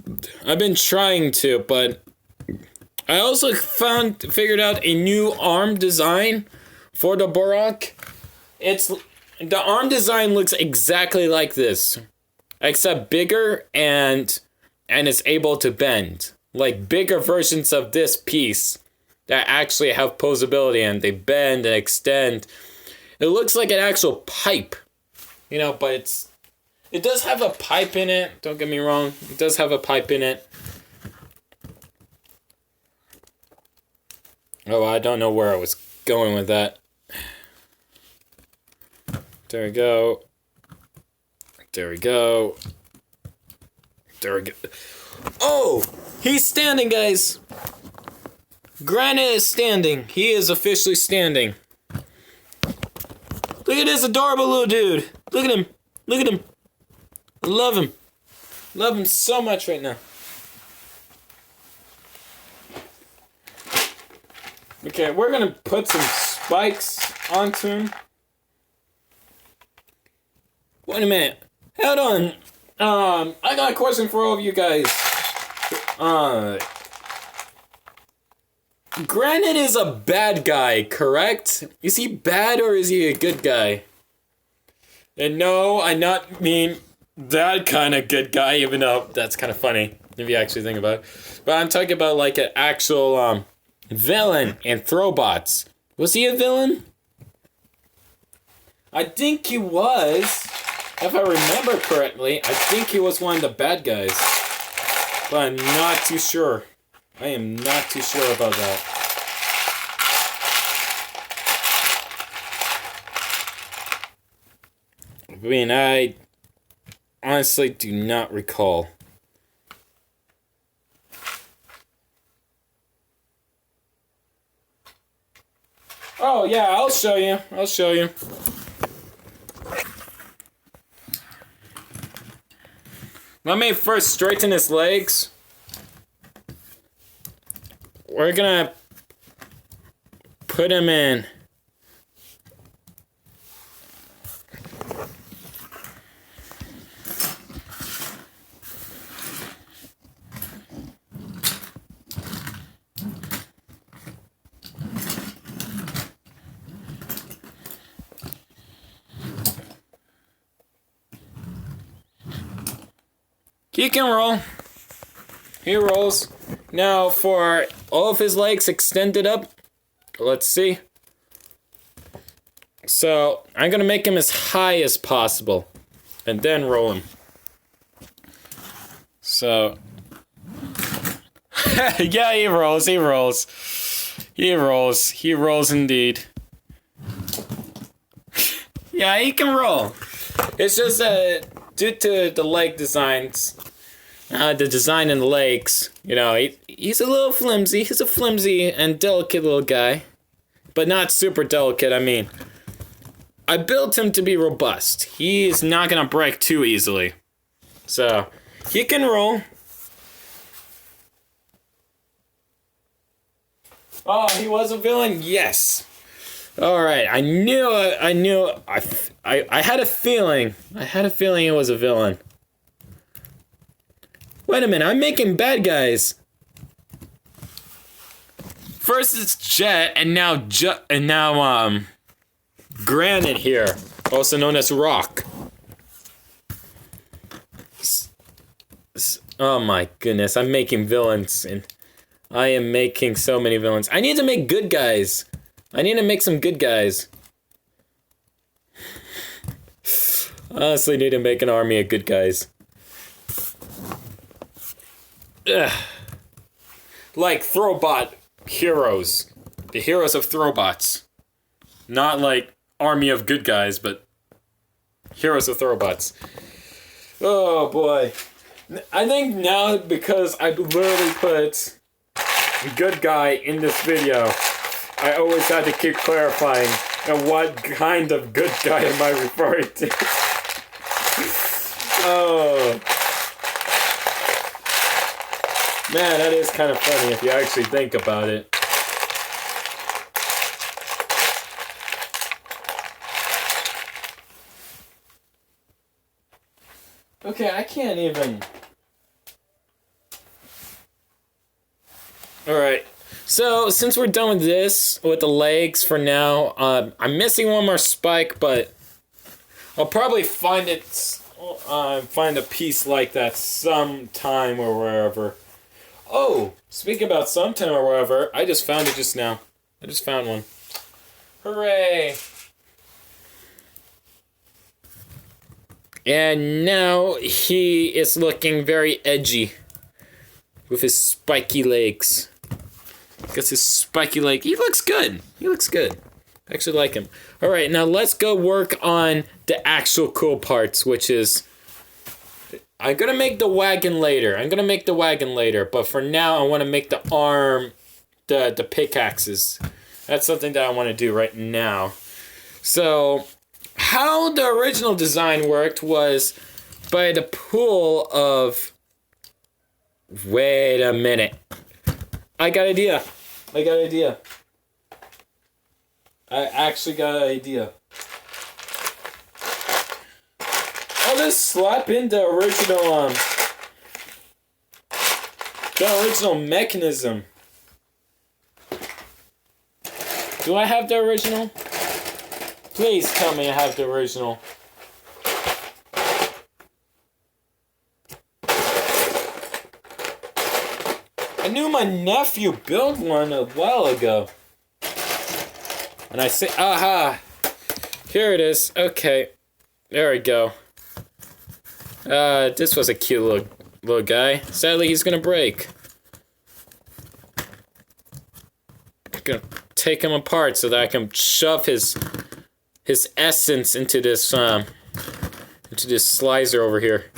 I've been trying to, but I also figured out a new arm design for the Borok. The arm design looks exactly like this, except bigger and it's able to bend. Like bigger versions of this piece that actually have posability and they bend and extend. It looks like an actual pipe, you know, but it does have a pipe in it. Don't get me wrong. It does have a pipe in it. Oh, I don't know where I was going with that. There we go. There we go. There we go. Oh! He's standing, guys! Granite is standing. He is officially standing. Look at this adorable little dude. Look at him. Look at him. I love him. Love him so much right now. Okay, we're gonna put some spikes onto him. Wait a minute. Hold on. I got a question for all of you guys. Granite is a bad guy, correct? Is he bad or is he a good guy? And no, I not mean that kind of good guy, even though that's kind of funny if you actually think about it. But I'm talking about like an actual villain in Throwbots. Was he a villain? I think he was. If I remember correctly, I think he was one of the bad guys. But I'm not too sure. I am not too sure about that. I mean, I honestly do not recall. Oh, yeah, I'll show you. I'll show you. Let me first straighten his legs. We're gonna put him in. He can roll. He rolls. Now for all of his legs extended up, let's see. So I'm gonna make him as high as possible and then roll him. So yeah, he rolls, he rolls. He rolls. He rolls indeed. Yeah, he can roll. It's just due to the leg designs, the design in the legs, you know, he's a little flimsy. He's a flimsy and delicate little guy. But not super delicate, I mean. I built him to be robust. He's not gonna break too easily. So, he can roll. Oh, he was a villain? Yes. Alright, I had a feeling. I had a feeling it was a villain. Wait a minute, I'm making bad guys. First it's Jet, and now Granite here, also known as Rock. Oh my goodness, I'm making villains, and I am making so many villains. I need to make good guys. I need to make some good guys. Honestly, need to make an army of good guys. Ugh. Like Throwbot heroes. The heroes of Throwbots. Not like army of good guys, but heroes of Throwbots. Oh boy. I think now, because I literally put good guy in this video, I always had to keep clarifying what kind of good guy am I referring to. Oh. Man, that is kind of funny if you actually think about it. Okay, I can't even... Alright, so since we're done with this, with the legs for now, I'm missing one more spike, but I'll probably find it, find a piece like that sometime or wherever. Oh, speaking about sometime or wherever, I just found it just now. I just found one. Hooray! And now he is looking very edgy with his spiky legs. Got his spiky leg. He looks good. He looks good. I actually like him. Alright, now let's go work on the actual cool parts, which is... I'm gonna make the wagon later. But for now, I want to make the arm, the pickaxes. That's something that I want to do right now. So, how the original design worked was by the pool of... Wait a minute. I got an idea. I actually got an idea. I'll just slap in the original mechanism. Do I have the original? Please tell me I have the original. I knew my nephew built one a while ago. And I say, aha! Here it is. Okay. There we go. This was a cute little guy. Sadly, he's gonna break. I'm gonna take him apart so that I can shove his essence into this slicer over here.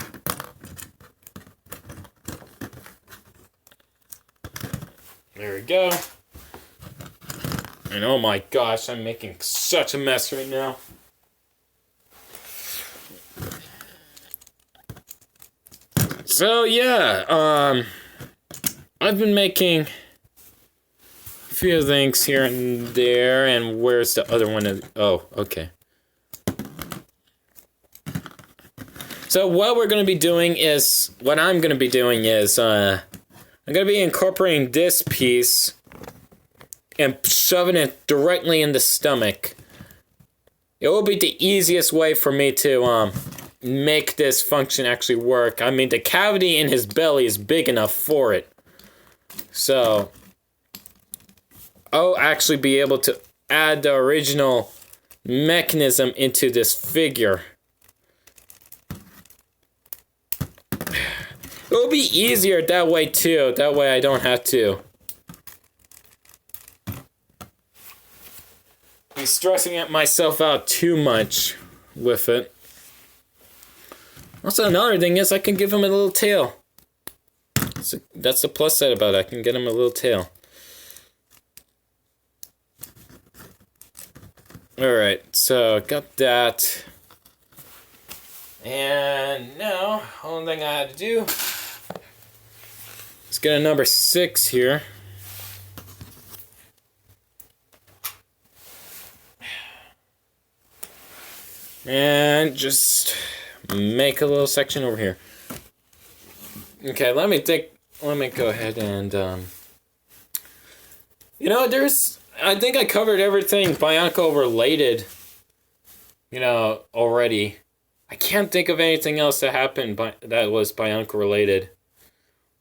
There we go. And oh my gosh, I'm making such a mess right now. So yeah, I've been making a few things here and there, and where's the other one? Oh, okay. So what I'm going to be doing is, I'm going to be incorporating this piece and shoving it directly in the stomach. It will be the easiest way for me to make this function actually work. I mean, the cavity in his belly is big enough for it. So I'll actually be able to add the original mechanism into this figure. It will be easier that way too. That way I don't have to be stressing myself out too much with it. Also, another thing is I can give him a little tail. So that's the plus side about it. I can get him a little tail. Alright, so got that. And now, only thing I had to do is get a number 6 here. And just make a little section over here. Okay, let me go ahead and, I think I covered everything Bionicle related, already. I can't think of anything else that happened that was Bionicle related,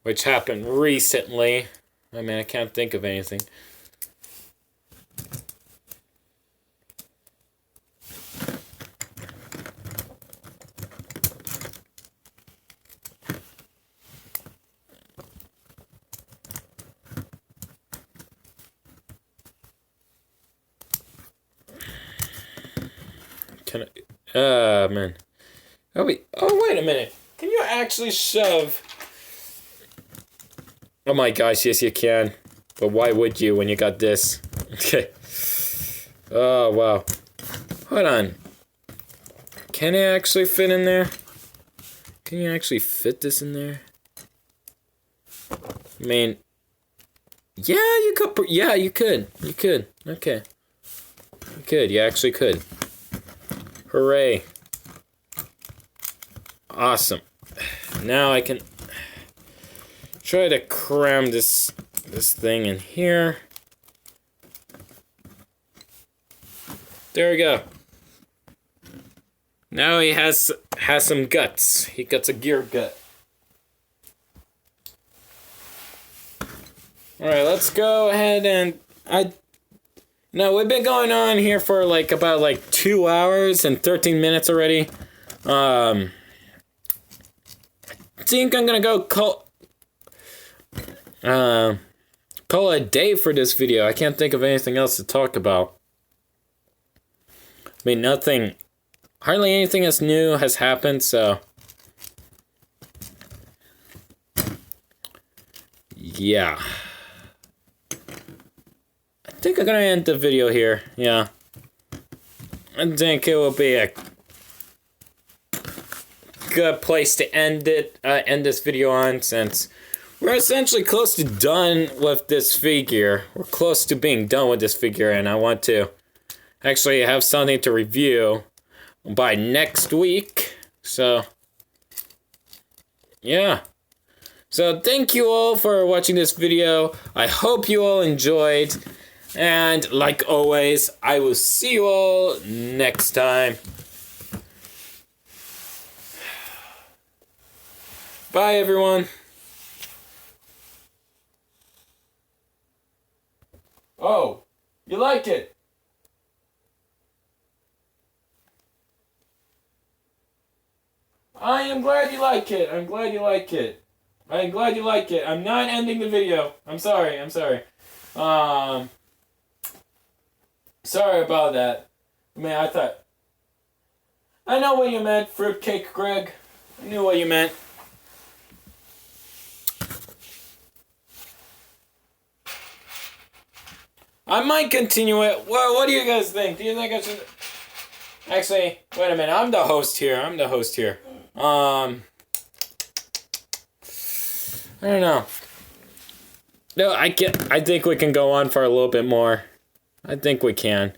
which happened recently. I mean, I can't think of anything. Man. Oh, wait a minute. Can you actually shove? Oh my gosh, yes you can. But why would you when you got this? Okay. Oh, wow. Hold on. Can it actually fit in there? Can you actually fit this in there? I mean, yeah, you could. Yeah, you could. You could. Okay. You could. You actually could. Hooray. Awesome. Now I can try to cram this thing in here. There we go. Now he has some guts. He got a gear gut. Alright, let's go ahead and we've been going on here for about 2 hours and 13 minutes already. I think I'm gonna go call it a day for this video. I can't think of anything else to talk about. I mean, hardly anything that's new has happened, so yeah. I think I'm gonna end the video here. Yeah, I think it will be a good place to end this video on, since we're essentially close to done with this figure. We're close to being done with this figure, and I want to actually have something to review by next week. So yeah. So thank you all for watching this video. I hope you all enjoyed. And like always, I will see you all next time. Bye, everyone. Oh, you like it? I am glad you like it. I'm glad you like it. I'm glad you like it. I'm not ending the video. I'm sorry. Sorry about that. I mean, I know what you meant, fruitcake Greg. I knew what you meant. I might continue it. What do you guys think? Do you think I should... Actually, wait a minute. I'm the host here. I don't know. No, I think we can go on for a little bit more. I think we can.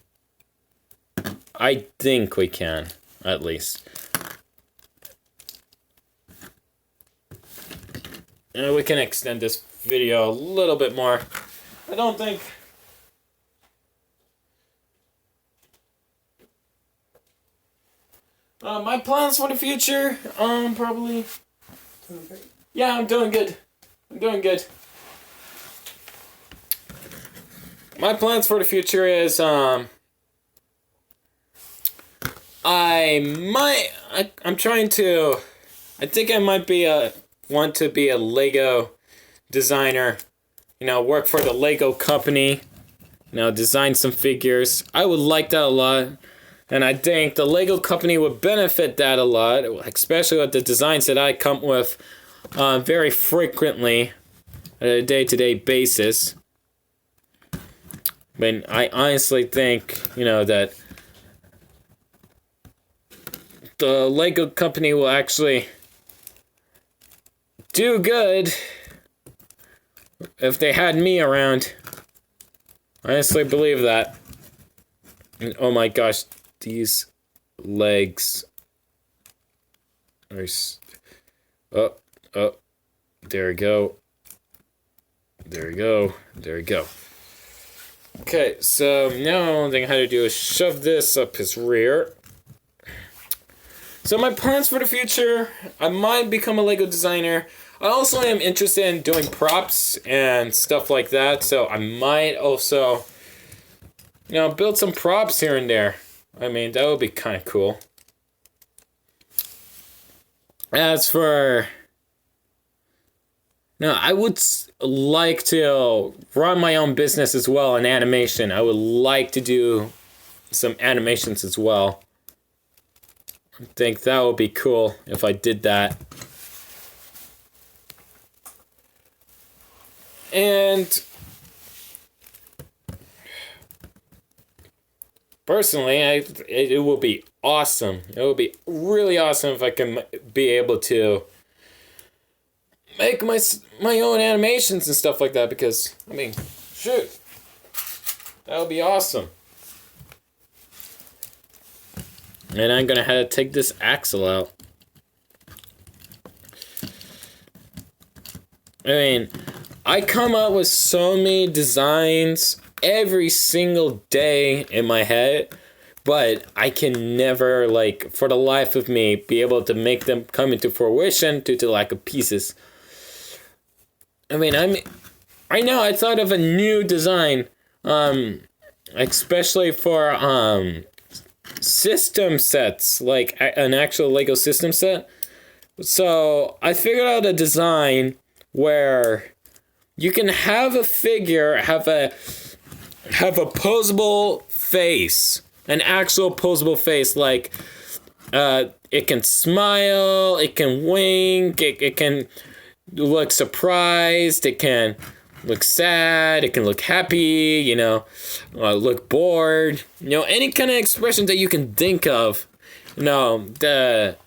At least. And we can extend this video a little bit more. I don't think... my plans for the future, probably... Yeah, I'm doing good. My plans for the future is, I'm trying to... I think I might want to be a Lego designer. You know, work for the Lego company. You know, design some figures. I would like that a lot. And I think the Lego company would benefit that a lot, especially with the designs that I come with very frequently on a day-to-day basis. I mean, I honestly think, you know, that the Lego company will actually do good if they had me around. I honestly believe that. And, oh my gosh. These legs are... Oh, there we go. Okay, so now the only thing I had to do is shove this up his rear. So my plans for the future, I might become a Lego designer. I also am interested in doing props and stuff like that, so I might also, you know, build some props here and there. I mean, that would be kind of cool. As for... Now, I would like to run my own business as well in animation. I would like to do some animations as well. I think that would be cool if I did that. And... personally, it will be awesome. It will be really awesome if I can be able to make my own animations and stuff like that, because, I mean, shoot. That would be awesome. And I'm gonna have to take this axle out. I mean, I come up with so many designs every single day in my head, but I can never, like, for the life of me, be able to make them come into fruition due to lack of pieces. I mean, right now I thought of a new design, especially for system sets, like an actual Lego system set. So I figured out a design where you can have a figure have a posable face, an actual posable face, like it can smile, it can wink, it can look surprised, it can look sad, it can look happy, you know, look bored, you know, any kind of expression that you can think of. You know, the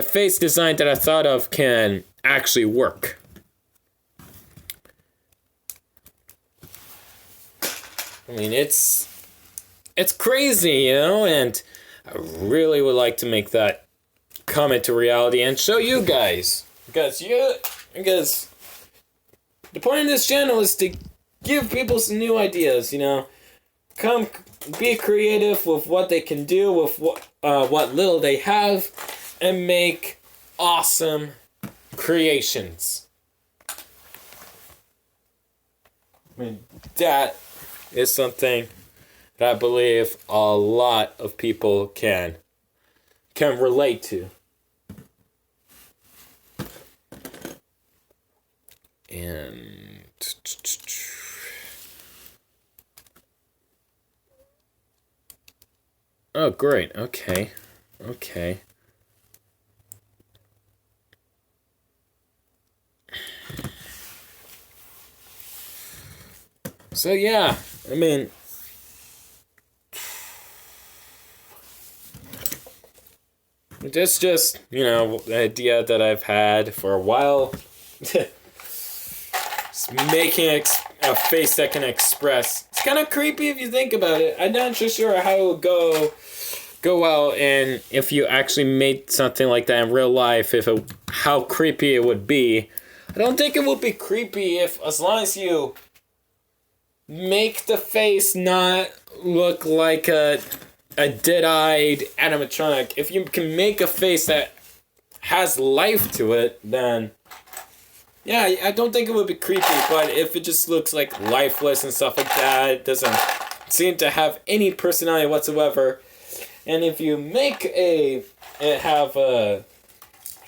face design that I thought of can actually work. I mean, it's crazy, you know, and I really would like to make that come into reality and show you guys, because the point of this channel is to give people some new ideas, you know, come be creative with what they can do with what little they have, and make awesome creations. I mean, that is something that I believe a lot of people can relate to. And oh, great. Okay. So yeah, I mean, it's just, the idea that I've had for a while. Making a face that can express. It's kind of creepy if you think about it. I'm not so sure how it would go out, and if you actually made something like that in real life, how creepy it would be. I don't think it would be creepy as long as you make the face not look like a dead-eyed animatronic. If you can make a face that has life to it, then yeah, I don't think it would be creepy. But if it just looks like lifeless and stuff like that, it doesn't seem to have any personality whatsoever. And if you make it have a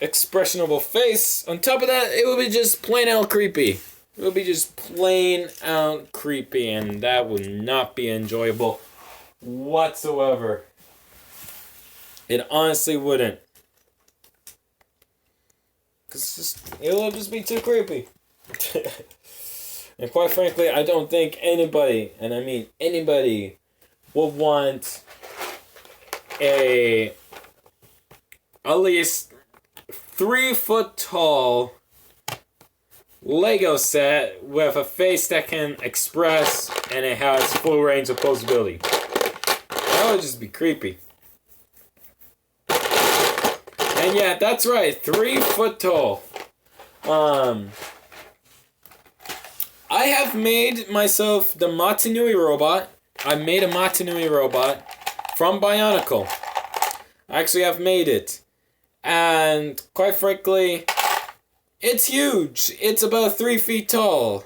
expressionable face on top of that, it would be just plain out creepy. It would be just plain out creepy, and that would not be enjoyable whatsoever. It honestly wouldn't. Because it would just be too creepy. And quite frankly, I don't think anybody, and I mean anybody, would want at least 3 foot tall Lego set with a face that can express and it has full range of posability. That would just be creepy. And yeah, that's right, 3 foot tall. I have made myself the Matanui robot. I made a Matanui robot from Bionicle. I actually have made it. And quite frankly, it's huge. It's about 3 feet tall.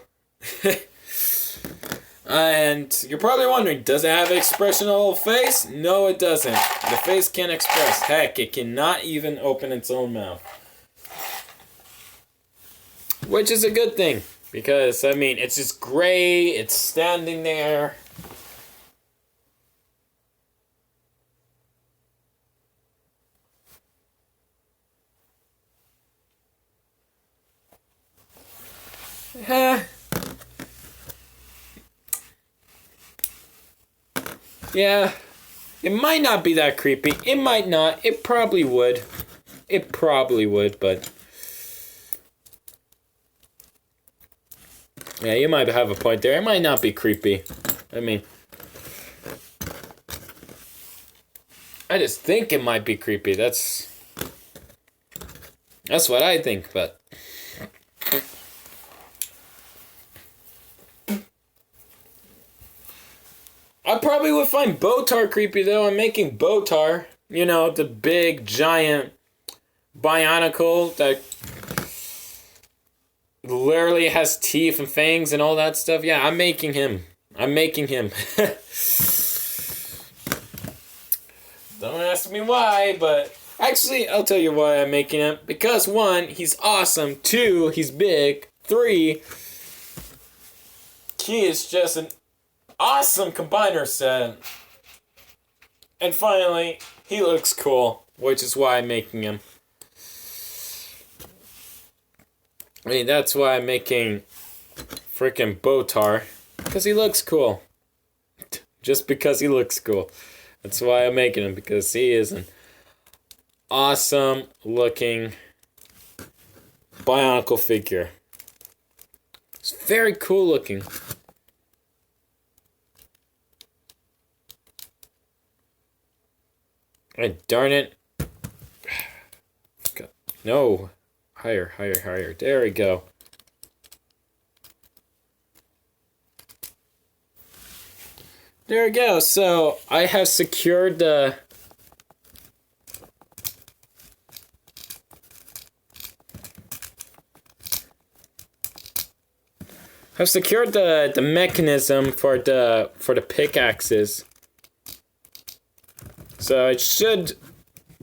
And you're probably wondering, does it have an expressionable face? No, it doesn't. The face can't express. Heck, it cannot even open its own mouth. Which is a good thing. Because, I mean, it's just gray. It's standing there. Yeah, it might not be that creepy. It might not. It probably would. It probably would, but yeah, you might have a point there. It might not be creepy. I mean, I just think it might be creepy. That's what I think, but I probably would find Botar creepy, though. I'm making Botar, the big, giant Bionicle that literally has teeth and fangs and all that stuff. Yeah, I'm making him. Don't ask me why, but actually, I'll tell you why I'm making him. Because 1, he's awesome. 2, he's big. 3, he is just an awesome combiner set. And finally, he looks cool, which is why I'm making him. I mean, that's why I'm making freaking Botar. Because he looks cool. Just because he looks cool. That's why I'm making him. Because he is an awesome looking Bionicle figure. It's very cool looking. And darn it. No. Higher. There we go. There we go. So, I have secured the mechanism for the pickaxes. So it should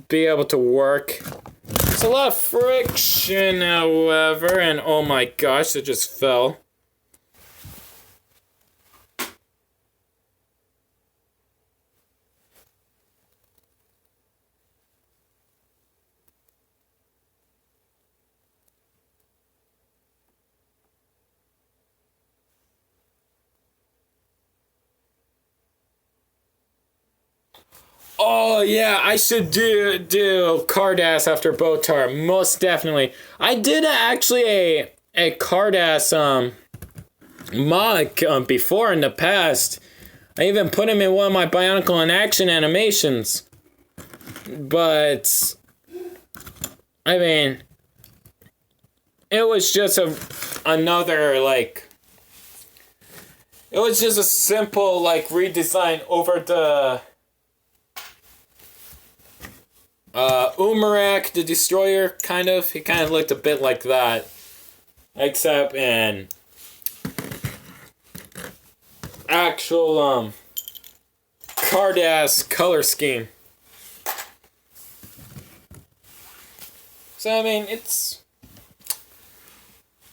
be able to work. It's a lot of friction, however, and oh my gosh, it just fell. Oh yeah, I should do Cardass after Botar, most definitely. I did actually a Cardass mock before in the past. I even put him in one of my Bionicle in action animations. But I mean, it was just another like. It was just a simple like redesign over the Umarak the Destroyer, kind of. He kind of looked a bit like that, except in actual Cardass color scheme. So I mean, it's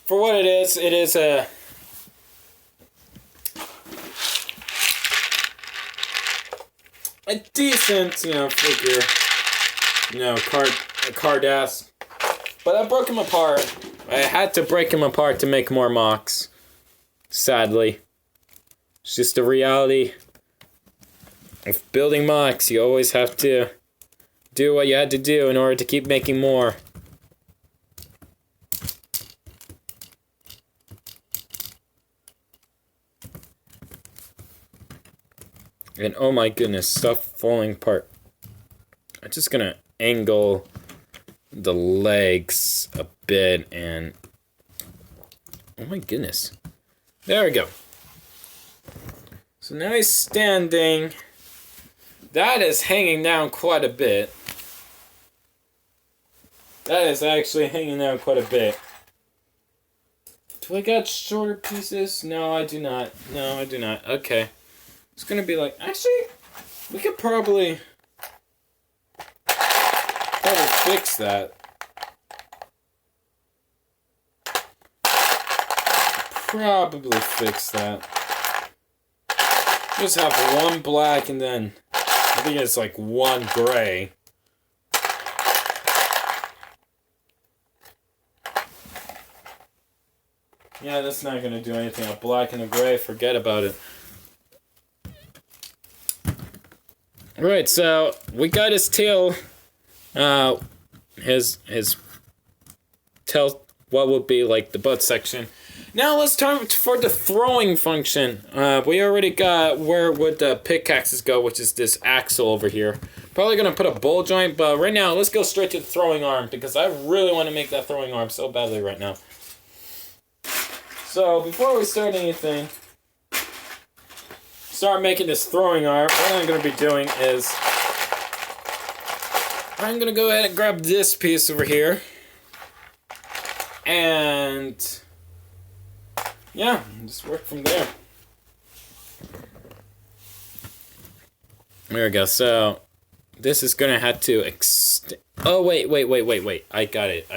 for what it is. It is a decent, figure. Cardass. But I broke him apart. I had to break him apart to make more mocks. Sadly. It's just the reality of building mocks. You always have to do what you had to do in order to keep making more. And oh my goodness, stuff falling apart. I'm just gonna angle the legs a bit and... Oh my goodness. There we go. So now he's standing. That is hanging down quite a bit. That is actually hanging down quite a bit. Do I got shorter pieces? No, I do not. No, I do not. Okay. It's gonna be like, actually, we could probably fix that. Probably fix that. Just have one black and then I think it's like one gray. Yeah, that's not gonna do anything. A black and a gray, forget about it. Right, so we got his tail, his tail, what would be like the butt section. Now let's turn for the throwing function. We already got where would the pickaxes go, which is this axle over here. Probably gonna put a ball joint, but right now let's go straight to the throwing arm because I really want to make that throwing arm so badly right now. So before we start anything, start making this throwing arm, what I'm going to be doing is I'm going to go ahead and grab this piece over here and yeah, just work from there. There we go. So this is going to have to extend. Oh, wait. I got it.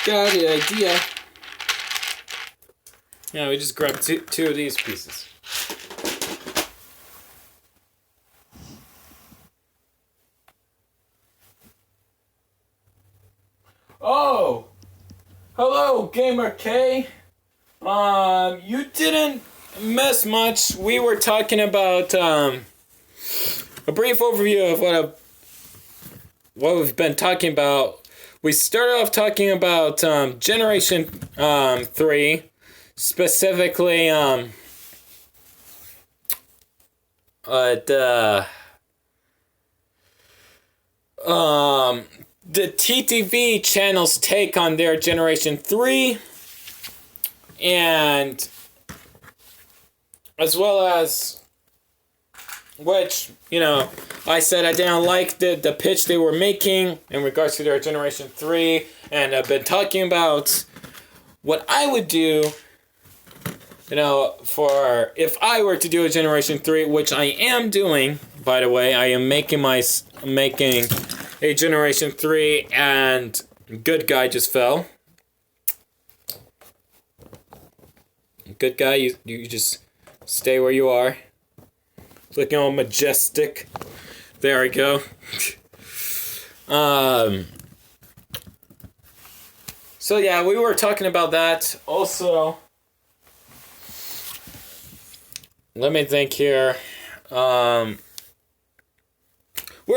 Idea. Yeah, we just grabbed two of these pieces. Oh! Hello, Gamer K. You didn't miss much. We were talking about, a brief overview of what we've been talking about. We started off talking about, Generation, 3. Specifically, the TTV channel's take on their Generation 3, and as well as, which, I said I didn't like the pitch they were making in regards to their Generation 3, and I've been talking about what I would do, for if I were to do a Generation 3, which I am doing, by the way. I am making a Generation 3, and good guy just fell. Good guy, you just stay where you are. Looking all majestic. There we go. So yeah, we were talking about that. Also, let me think here. We're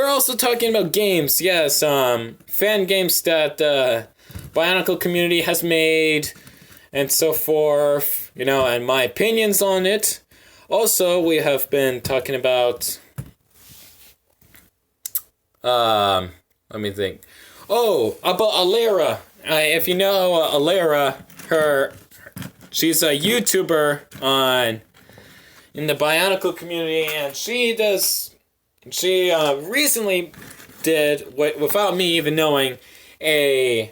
also talking about games. Yes, fan games that the Bionicle community has made, and so forth. And my opinions on it. Also, we have been talking about. Let me think. Oh, about Alera. If you know Alera, she's a YouTuber in the Bionicle community, and she recently did, without me even knowing, a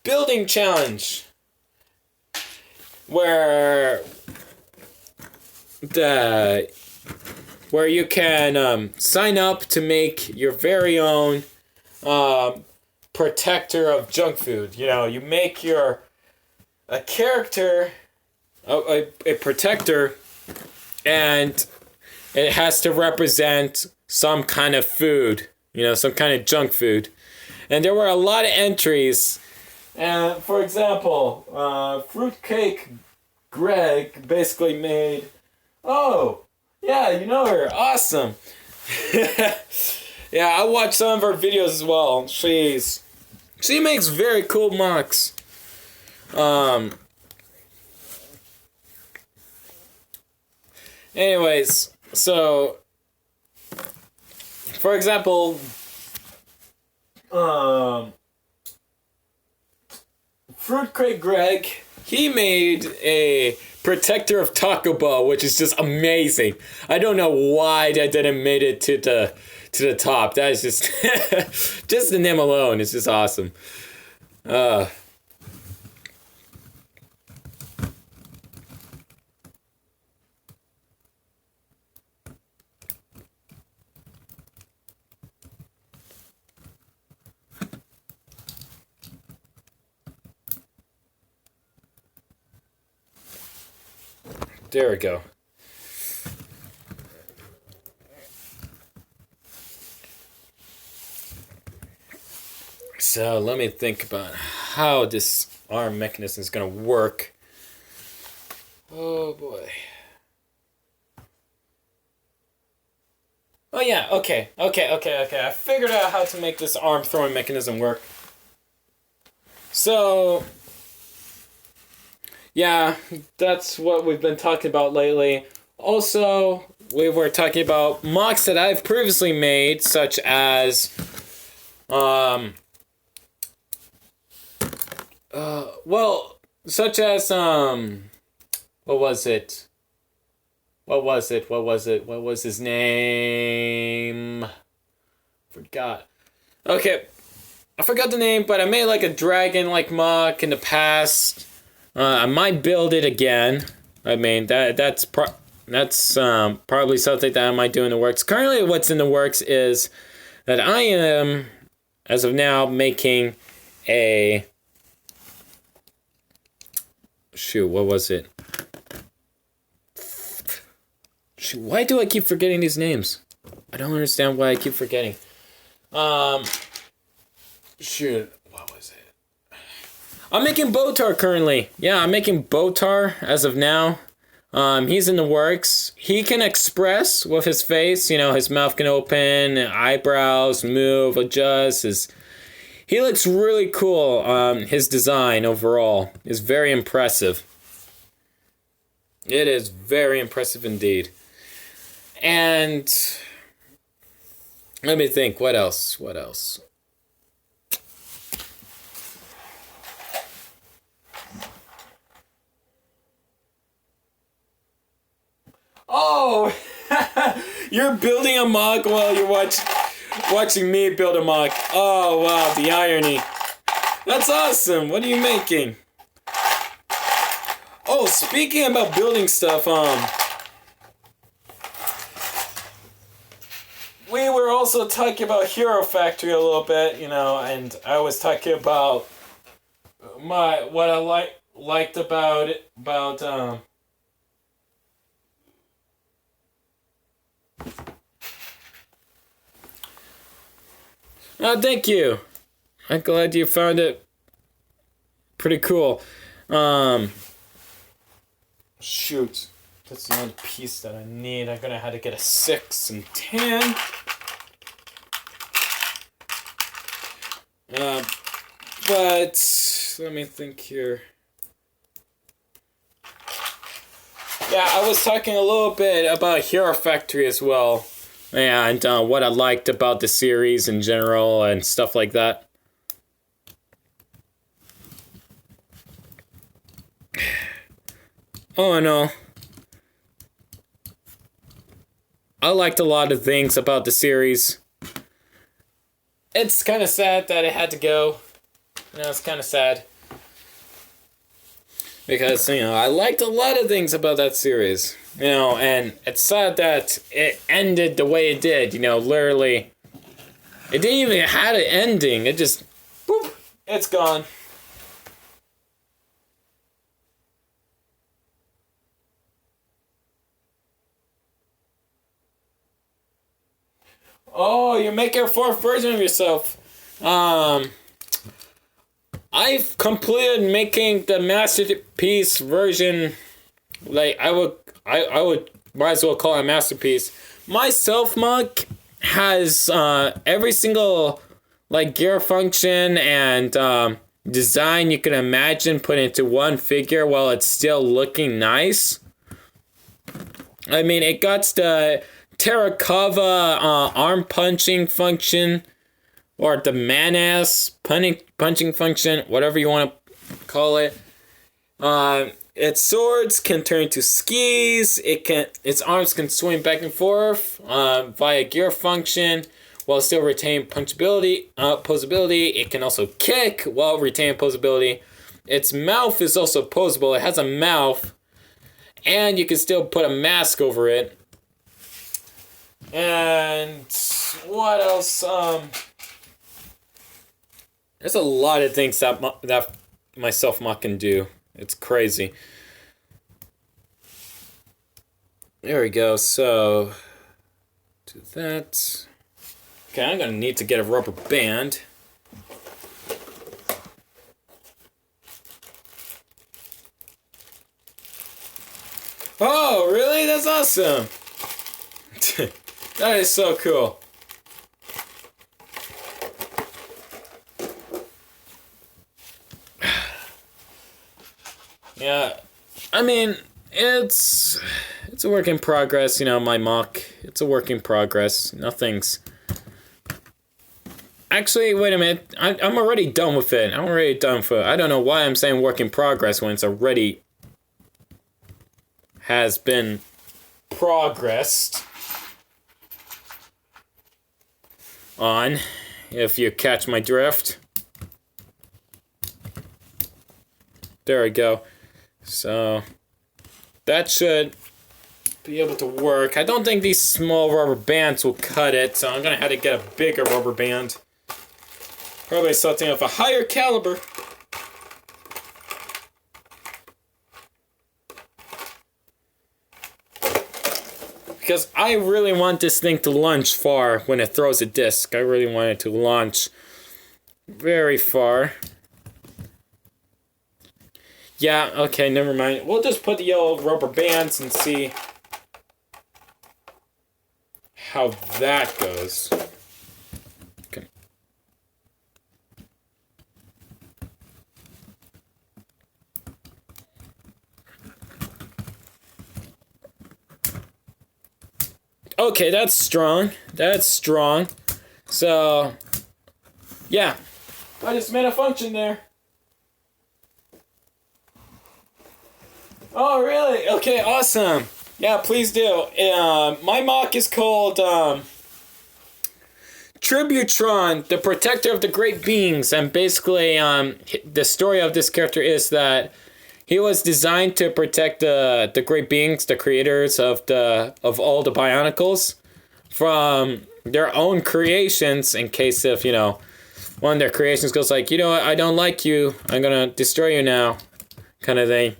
building challenge where you can sign up to make your very own protector of junk food. You make a character, a protector, and it has to represent some kind of food, some kind of junk food. And there were a lot of entries. And for example, Fruitcake Greg basically made, oh, yeah, you know her, awesome. Yeah, I watched some of her videos as well. She makes very cool mocks. Anyways, so for example, Fruit Crate Greg, he made a protector of Taco Bell, which is just amazing. I don't know why that didn't made it to the top. That is just just the name alone is just awesome. There we go. So let me think about how this arm mechanism is going to work. Oh boy. Oh yeah, okay. I figured out how to make this arm throwing mechanism work. So, yeah, that's what we've been talking about lately. Also, we were talking about mocks that I've previously made, such as, what was it? What was his name? Forgot. Okay, I forgot the name, but I made like a dragon-like mock in the past. I might build it again. I mean, that's probably something that I might do in the works. Currently, what's in the works is that I am, as of now, making a... Shoot, what was it? Shoot, why do I keep forgetting these names? I don't understand why I keep forgetting. Shoot, what was it? I'm making Botar currently. Yeah, I'm making Botar as of now. He's in the works. He can express with his face. His mouth can open, eyebrows move, adjust. He looks really cool. His design overall is very impressive. It is very impressive indeed. And let me think. What else? Oh, you're building a mock while you're watching me build a mock. Oh, wow, the irony. That's awesome. What are you making? Oh, speaking about building stuff, we were also talking about Hero Factory a little bit, and I was talking about what I liked about it, Oh, thank you. I'm glad you found it pretty cool. Shoot. That's the only piece that I need. I'm gonna have to get a 6 and 10. But let me think here. Yeah, I was talking a little bit about Hero Factory as well, and what I liked about the series in general and stuff like that. Oh no. I liked a lot of things about the series. It's kind of sad that it had to go. It's kind of sad. Because, I liked a lot of things about that series. And it's sad that it ended the way it did. Literally. It didn't even have an ending. It just, boop, it's gone. Oh, you're making a fourth version of yourself. I've completed making the masterpiece version. Like I would might as well call it a masterpiece. My self mod has every single gear function and design you can imagine put into one figure while it's still looking nice. I mean, it got the Terrakava arm punching function, or the man-ass punching function, whatever you want to call it. Its swords can turn to skis. Its arms can swing back and forth via gear function while still retaining posability. It can also kick while retaining posability. Its mouth is also posable. It has a mouth, and you can still put a mask over it. And what else? There's a lot of things that my self-mod can do. It's crazy. There we go. So, do that. Okay, I'm gonna need to get a rubber band. Oh, really? That's awesome. That is so cool. Yeah, I mean, it's a work in progress, my mock. It's a work in progress. Nothing's... Actually, wait a minute. I'm already done with it. I don't know why I'm saying work in progress when it's already has been progressed on, if you catch my drift. There we go. So, that should be able to work. I don't think these small rubber bands will cut it, so I'm going to have to get a bigger rubber band. Probably something of a higher caliber. Because I really want this thing to launch far when it throws a disc. I really want it to launch very far. Yeah, okay, never mind. We'll just put the yellow rubber bands and see how that goes. Okay. Okay, that's strong. That's strong. So, yeah. I just made a function there. Oh, really? Okay, awesome. Yeah, please do. My mock is called Tributron, the Protector of the Great Beings. And basically, the story of this character is that he was designed to protect the Great Beings, the creators of all the Bionicles, from their own creations in case if, one of their creations goes like, what, I don't like you, I'm gonna destroy you now, kind of thing.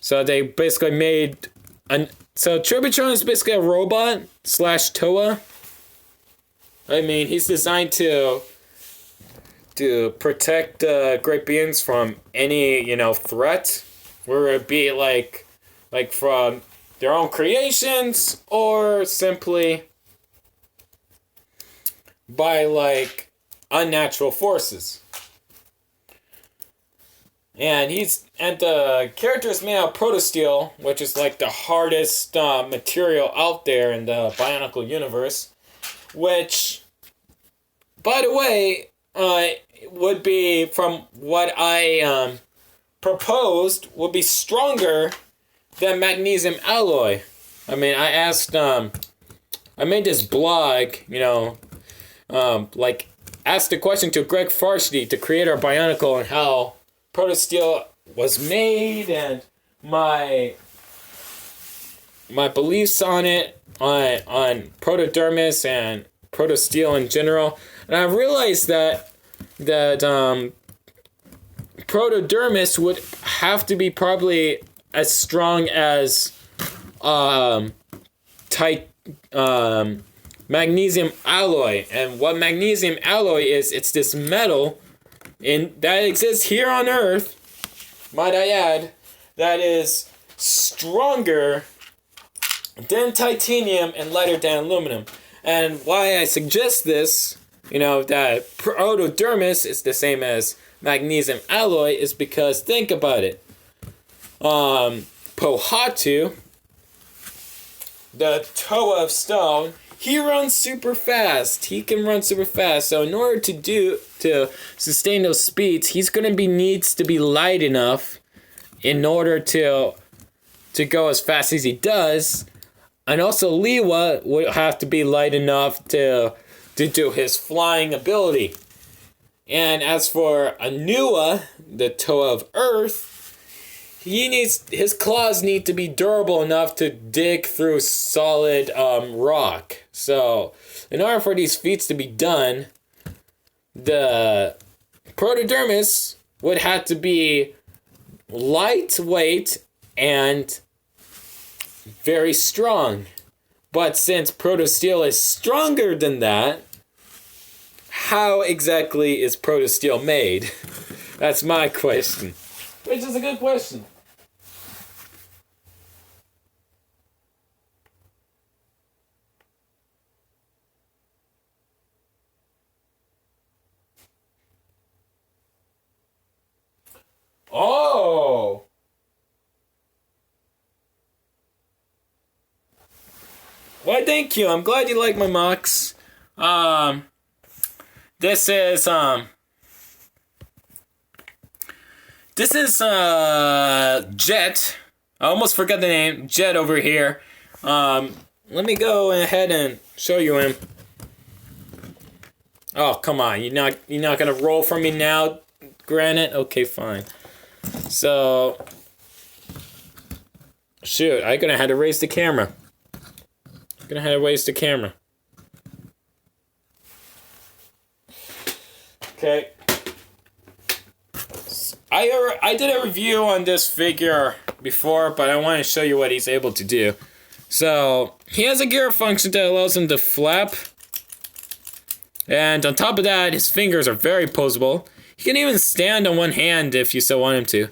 So they basically made so Tributron is basically a robot / Toa. I mean, he's designed to protect Great Beings from any, threat. Where it be like from their own creations, or simply by like unnatural forces. And the character is made out of protosteel, which is like the hardest material out there in the Bionicle universe. Which, by the way, would be, from what I proposed, would be stronger than magnesium alloy. I mean, I asked, I made this blog, asked the question to Greg Farshdey, the creator of Bionicle, and how protosteel was made, and my beliefs on it, on protodermis and protosteel in general. And I realized that protodermis would have to be probably as strong as magnesium alloy. And what magnesium alloy is, it's this metal that exists here on Earth, might I add, that is stronger than titanium and lighter than aluminum. And why I suggest this, that protodermis is the same as magnesium alloy, is because, think about it. Pohatu, the Toa of Stone, he runs super fast. He can run super fast. So in order to sustain those speeds, he's gonna needs to be light enough in order to go as fast as he does. And also Liwa would have to be light enough to do his flying ability. And as for Anua, the Toa of Earth, his claws need to be durable enough to dig through solid rock. So, in order for these feats to be done, the protodermis would have to be lightweight and very strong. But since protosteel is stronger than that, how exactly is protosteel made? That's my question. Which is a good question. Oh! Why, thank you. I'm glad you like my mocks. This is Jet. I almost forgot the name. Jet over here. Let me go ahead and show you him. Oh, come on. You're not gonna roll for me now, Granite? Okay, fine. So, shoot, I'm gonna have to raise the camera. Okay. I did a review on this figure before, but I want to show you what he's able to do. So, he has a gear function that allows him to flap. And on top of that, his fingers are very posable. He can even stand on one hand if you so want him to.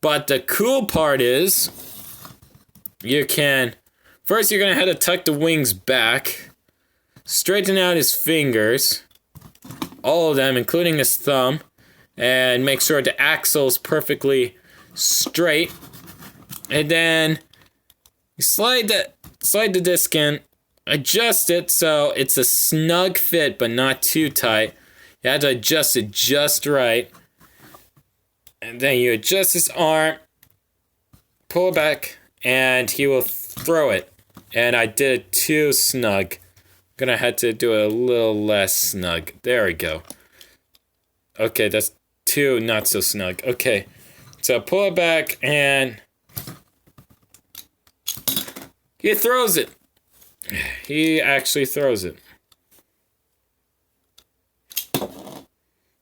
But the cool part is, first you're going to have to tuck the wings back, straighten out his fingers, all of them, including his thumb, and make sure the axle's perfectly straight. And then you slide the disc in, adjust it so it's a snug fit but not too tight. You have to adjust it just right. And then you adjust his arm, pull it back, and he will throw it. And I did it too snug. Gonna have to do it a little less snug. There we go. Okay, that's too not so snug. Okay, so pull it back and he throws it. He actually throws it.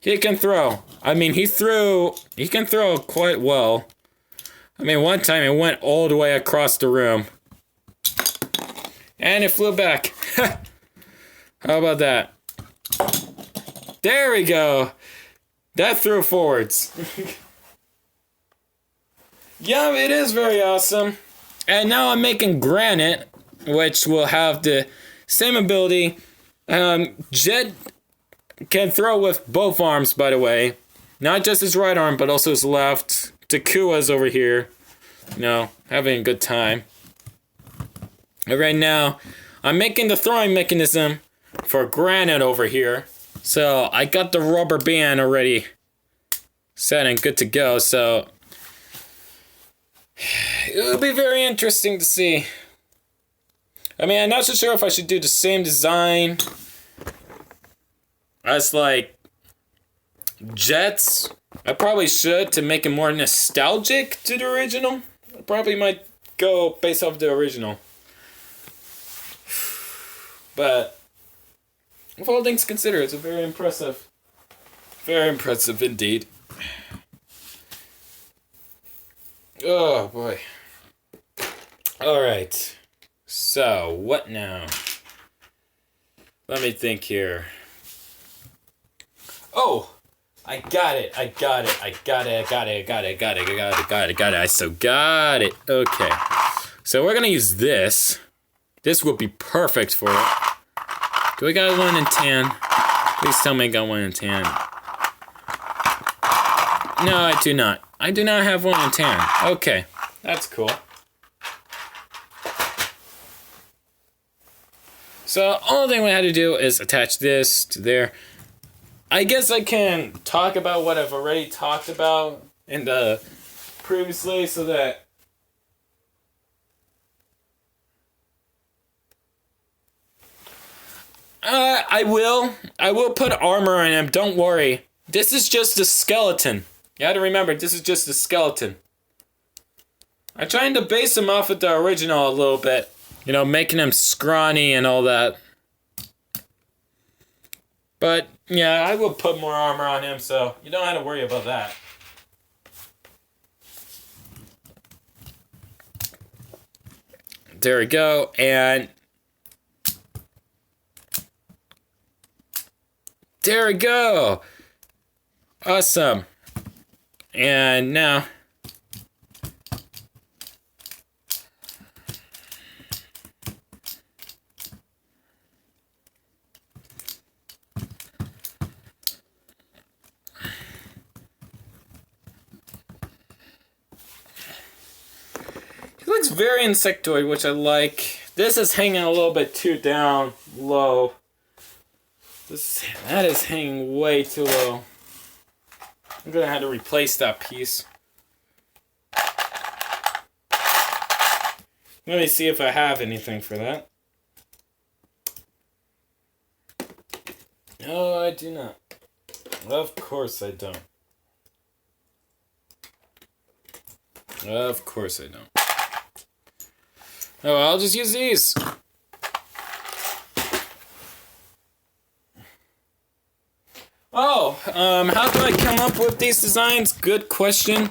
He can throw. I mean, he can throw quite well. I mean, one time it went all the way across the room. And it flew back. How about that? There we go. That threw forwards. Yeah, it is very awesome. And now I'm making Granite, which will have the same ability. Jet can throw with both arms, by the way. Not just his right arm, but also his left. Takua's over here, having a good time. And right now, I'm making the throwing mechanism for Granite over here. So I got the rubber band already set and good to go. So it'll be very interesting to see. I mean, I'm not so sure if I should do the same design as like Jets. I probably should to make it more nostalgic to the original. I probably might go based off the original. But with all things considered, it's a very impressive indeed. Oh boy. Alright. So, what now? Let me think here. Oh! I got it. I so got it. Okay. So we're gonna use this. This will be perfect for it. Do I got one in tan? Please tell me I got one in tan. No, I do not. I do not have one in tan. Okay. That's cool. So, only thing we had to do is attach this to there. I guess I can talk about what I've already talked about in the previously so that I will put armor on him, don't worry. This is just a skeleton. You have to remember, this is just a skeleton. I'm trying to base him off of the original a little bit. Making him scrawny and all that. But, yeah, I will put more armor on him, so you don't have to worry about that. There we go, and there we go. Awesome. And now he looks very insectoid, which I like. This is hanging a little bit too down low. That is hanging way too low. I'm gonna have to replace that piece. Let me see if I have anything for that. No, I do not. Of course I don't. Of course I don't. Oh, I'll just use these. Oh, how do I come up with these designs? Good question.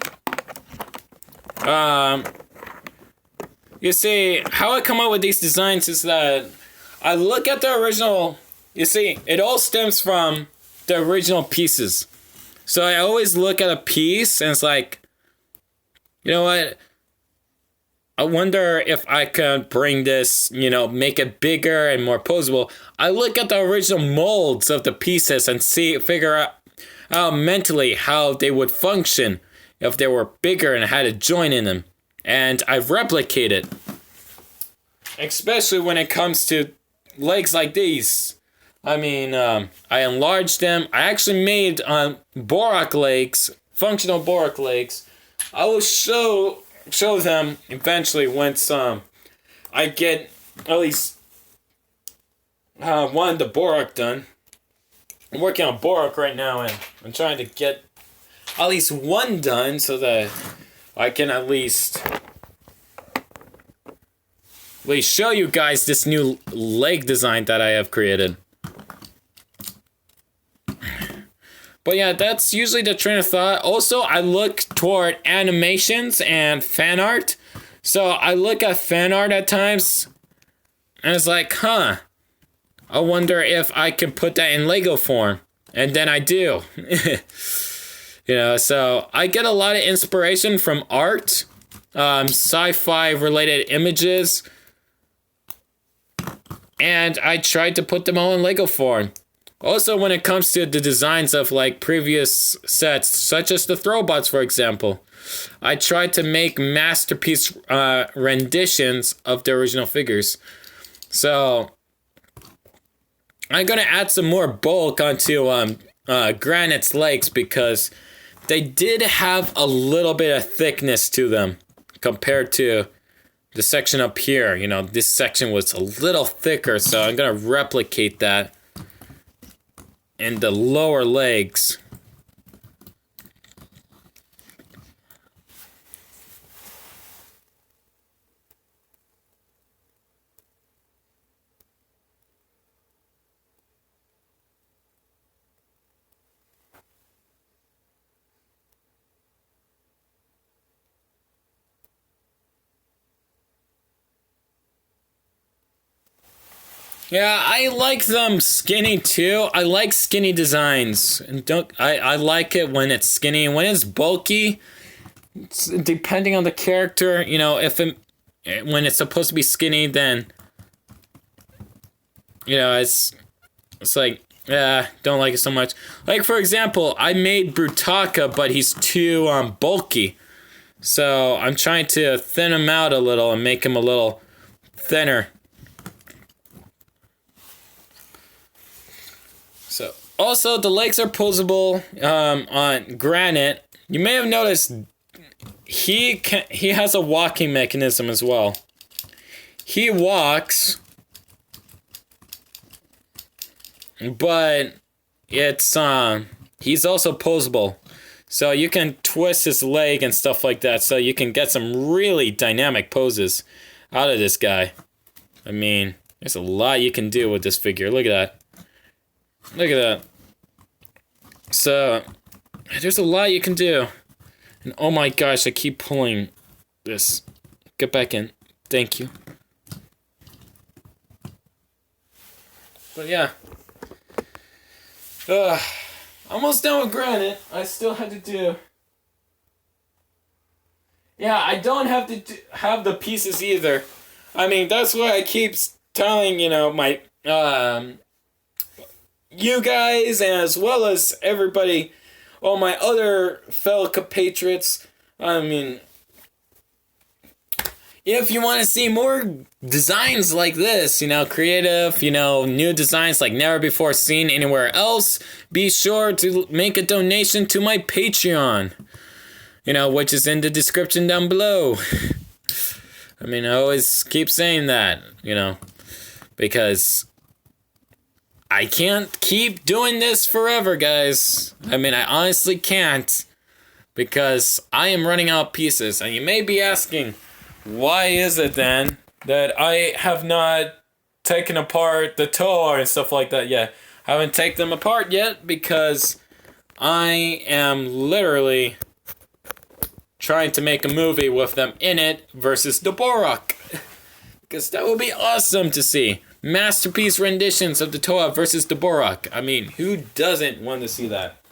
You see, how I come up with these designs is that I look at the original. You see, it all stems from the original pieces. So I always look at a piece and it's like, you know what? I wonder if I could bring this, make it bigger and more posable. I look at the original molds of the pieces and figure out mentally how they would function if they were bigger and had a joint in them. And I replicate it. Especially when it comes to legs like these. I mean, I enlarged them. I actually made Borak legs, functional Borak legs. I will show them eventually once I get at least one of the Borak done. I'm working on Borak right now and I'm trying to get at least one done so that I can at least show you guys this new leg design that I have created. But yeah, that's usually the train of thought. Also, I look toward animations and fan art. So I look at fan art at times, and it's like, I wonder if I can put that in Lego form. And then I do. So I get a lot of inspiration from art sci-fi related images, and I tried to put them all in Lego form. Also, when it comes to the designs of like previous sets, such as the Throwbots, for example, I tried to make masterpiece renditions of the original figures. So I'm gonna add some more bulk onto Granite's legs because they did have a little bit of thickness to them compared to the section up here. You know, this section was a little thicker, so I'm gonna replicate that in the lower legs. Yeah, I like them skinny too. I like skinny designs. And I like it when it's skinny. When it's bulky, depending on the character, you know, when it's supposed to be skinny, then you know, it's like, yeah, don't like it so much. Like, for example, I made Brutaka, but he's too bulky. So I'm trying to thin him out a little and make him a little thinner. So also the legs are posable on Granite. You may have noticed he has a walking mechanism as well. He walks, but it's he's also posable. So you can twist his leg and stuff like that, so you can get some really dynamic poses out of this guy. I mean, there's a lot you can do with this figure. Look at that. Look at that. So, there's a lot you can do. And oh my gosh, I keep pulling this. Get back in. Thank you. But yeah. Almost done with Granite. I still had to do... Yeah, I don't have to have the pieces either. I mean, that's why I keep telling, you know, my... you guys, as well as everybody, all my other fellow compatriots. I mean, if you want to see more designs like this, you know, creative, you know, new designs like never before seen anywhere else, be sure to make a donation to my Patreon, you know, which is in the description down below. I mean, I always keep saying that, you know, because I can't keep doing this forever, guys. I mean, I honestly can't, because I am running out of pieces. And you may be asking, why is it then that I have not taken apart the toe and stuff like that yet? I haven't taken them apart yet because I am literally trying to make a movie with them in it versus the Borak. Because that would be awesome to see. Masterpiece renditions of the Toa versus the Borak. I mean, who doesn't want to see that?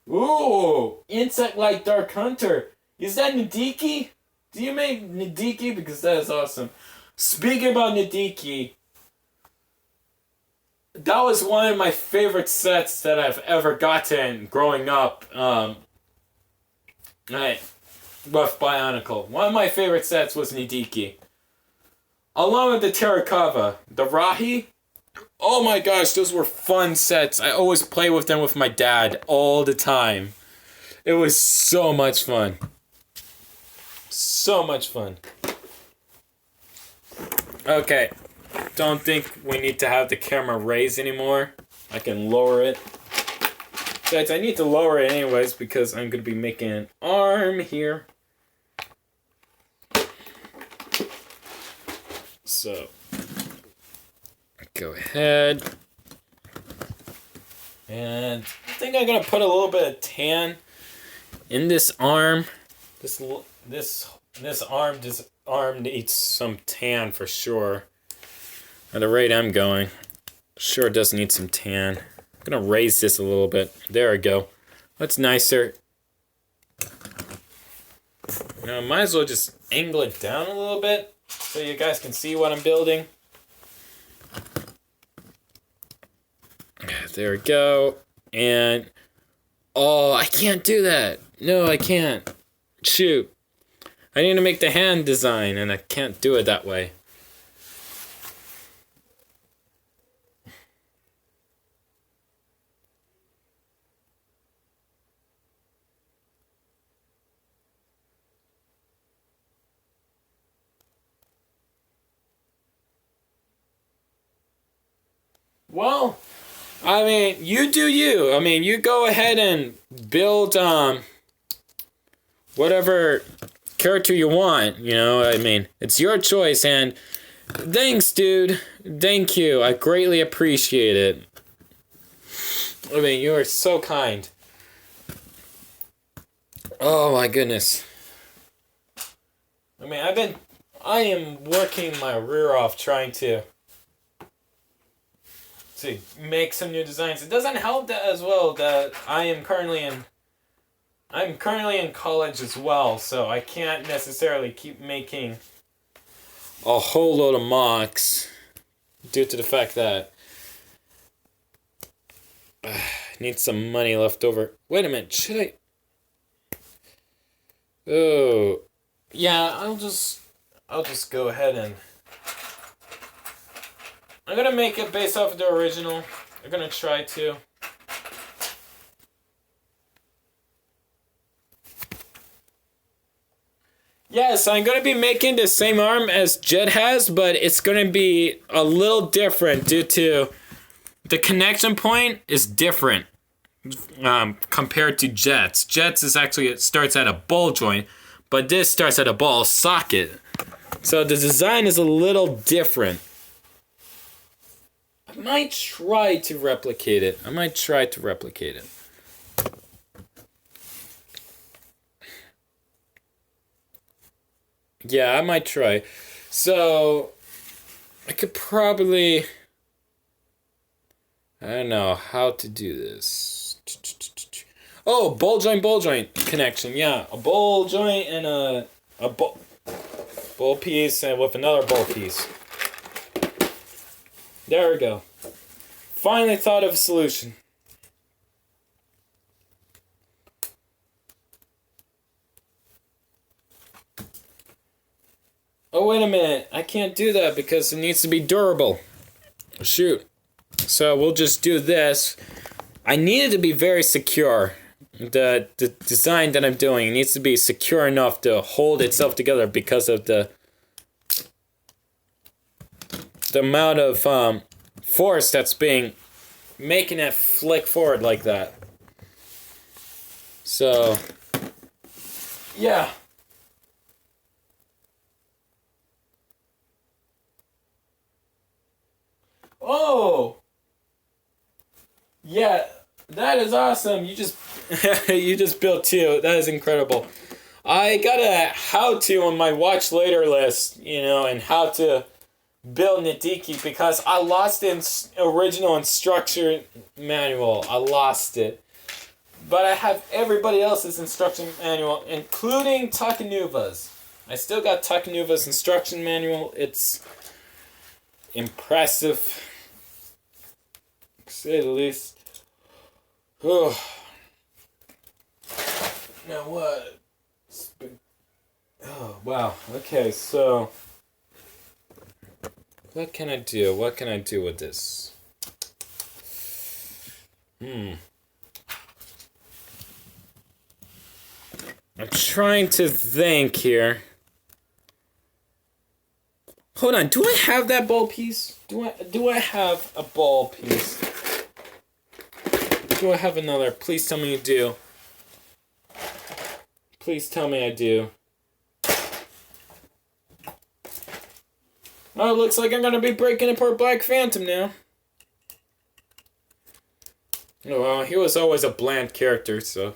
Ooh, Insect-like Dark Hunter. Is that Nadiki? Do you make Nadiki? Because that is awesome. Speaking about Nadiki, that was one of my favorite sets that I've ever gotten growing up. With Bionicle. One of my favorite sets was Nadiki. Along with the Terrakava. The Rahi. Oh my gosh, those were fun sets. I always play with them with my dad all the time. It was so much fun. So much fun. Okay. Don't think we need to have the camera raised anymore. I can lower it. Guys, I need to lower it anyways because I'm going to be making an arm here. So, go ahead. And I think I'm going to put a little bit of tan in this arm. This arm needs some tan for sure. At the rate I'm going, sure does need some tan. I'm going to raise this a little bit. There we go. That's nicer. Now, I might as well just angle it down a little bit so you guys can see what I'm building. There we go. And, oh, I can't do that. No, I can't. Shoot. I need to make the hand design, and I can't do it that way. Well, I mean, you do you. I mean, you go ahead and build whatever character you want, you know? I mean, it's your choice, and thanks, dude. Thank you. I greatly appreciate it. I mean, you are so kind. Oh my goodness. I mean, I am working my rear off trying to make some new designs. It doesn't help that as well that I'm currently in college as well, so I can't necessarily keep making a whole load of mocks due to the fact that I need some money left over. Wait a minute, should I? Oh, yeah, I'll just go ahead and I'm gonna make it based off of the original. I'm gonna try to. Yes, I'm gonna be making the same arm as Jet has, but it's gonna be a little different due to the connection point is different compared to Jet's. Jet's is actually, it starts at a ball joint, but this starts at a ball socket. So the design is a little different. I might try to replicate it. Yeah, I might try. So, I could probably... I don't know how to do this. Oh, ball joint connection. Yeah, a ball joint and a ball piece and with another ball piece. There we go. Finally thought of a solution. Oh, wait a minute. I can't do that because it needs to be durable. Shoot. So we'll just do this. I need it to be very secure. The design that I'm doing needs to be secure enough to hold itself together because of the amount of force that's making it flick forward like that. So, yeah. Oh! Yeah, that is awesome. You just you just built two. That is incredible. I got a how-to on my watch later list, you know, and how to build Nadiki because I lost the original instruction manual. I lost it. But I have everybody else's instruction manual, including Takanuva's. I still got Takanuva's instruction manual. It's impressive, to say the least. Oh. Now what? Oh, wow. Okay, so what can I do? What can I do with this? I'm trying to think here. Hold on, do I have that ball piece? Do I have a ball piece? Do I have another? Please tell me you do. Please tell me I do. Oh, it looks like I'm gonna be breaking apart Black Phantom now. Oh, well, he was always a bland character, so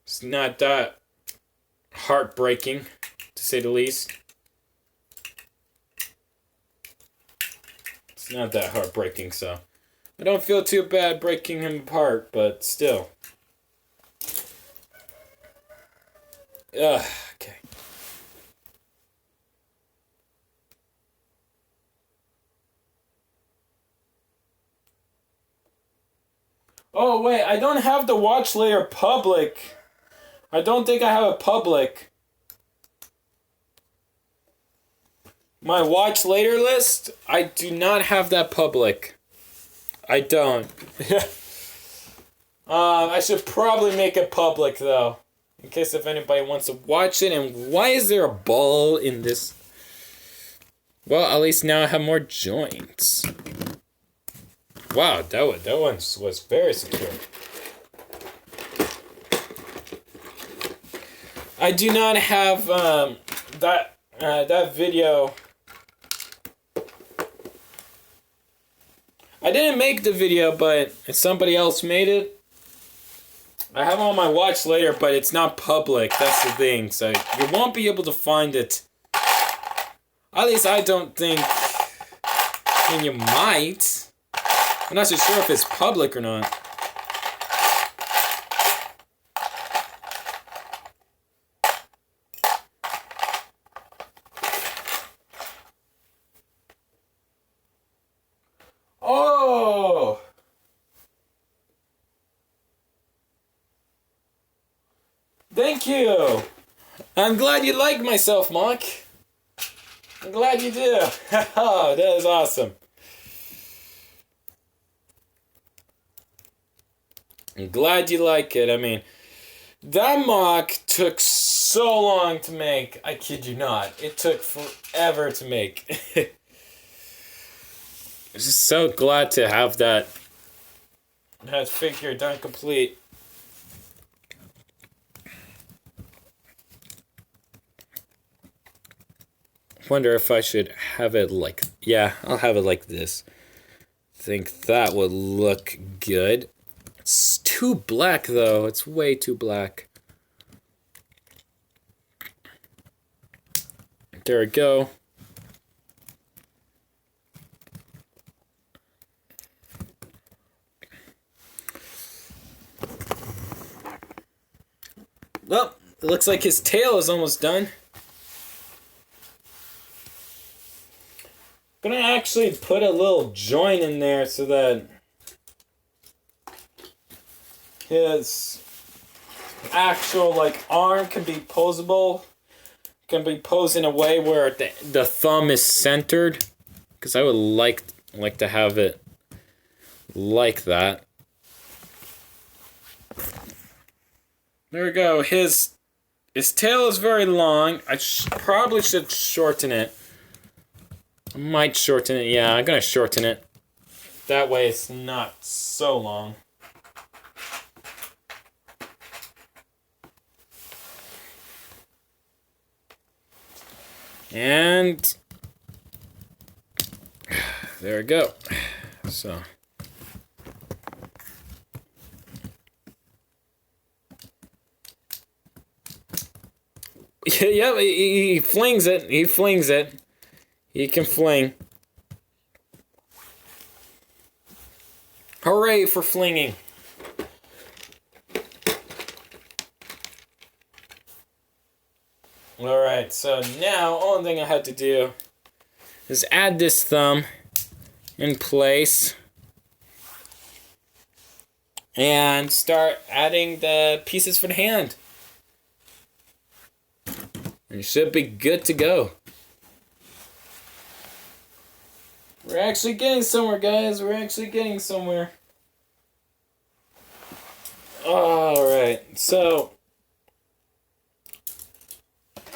it's not that heartbreaking, to say the least. It's not that heartbreaking, so I don't feel too bad breaking him apart, but still. Ugh, okay. Oh, wait, I don't have the watch later public. I don't think I have a public. My watch later list, I do not have that public. I don't. I should probably make it public, though. In case if anybody wants to watch it. And why is there a ball in this? Well, at least now I have more joints. Wow, that one was very secure. I do not have that video. I didn't make the video, but somebody else made it. I have it on my watch later, but it's not public. That's the thing. So you won't be able to find it. At least I don't think. I mean, you might. I'm not so sure if it's public or not. Oh! Thank you! I'm glad you like myself, Mark. I'm glad you do. Oh, that is awesome. I'm glad you like it. I mean, that mock took so long to make. I kid you not. It took forever to make. I'm just so glad to have that figure done complete. Wonder if I should have it like... Yeah, I'll have it like this. Think that would look good. It's too black, though. It's way too black. There we go. Well, it looks like his tail is almost done. I'm gonna actually put a little joint in there so that his actual arm can be posable, can be posed in a way where the thumb is centered, because I would like to have it like that. There we go. His tail is very long. I probably should shorten it. I might shorten it. Yeah, I'm gonna shorten it. That way it's not so long. And there we go. So yeah, he flings it. He flings it. He can fling. Hooray for flinging. Alright, so now, only thing I had to do is add this thumb in place and start adding the pieces for the hand. And you should be good to go. We're actually getting somewhere, guys. We're actually getting somewhere. Alright, so...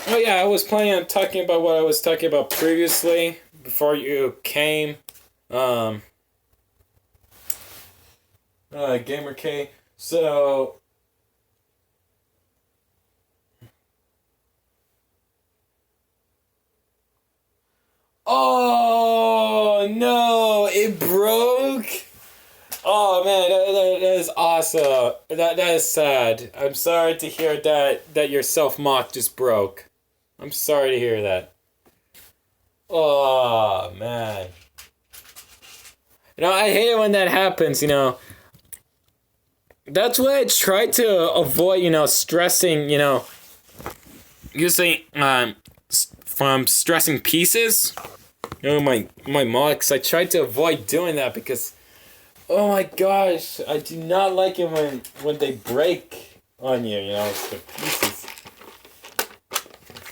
Oh yeah, I was planning on talking about what I was talking about previously, before you came. Gamer K. So... Oh no, it broke. Oh man, that is awesome. That is sad. I'm sorry to hear that your self-mock just broke. I'm sorry to hear that. Oh man. I hate it when that happens, That's why I try to avoid, stressing, using, from stressing pieces. My mocks, I try to avoid doing that because, oh my gosh, I do not like it when they break on you, the pieces.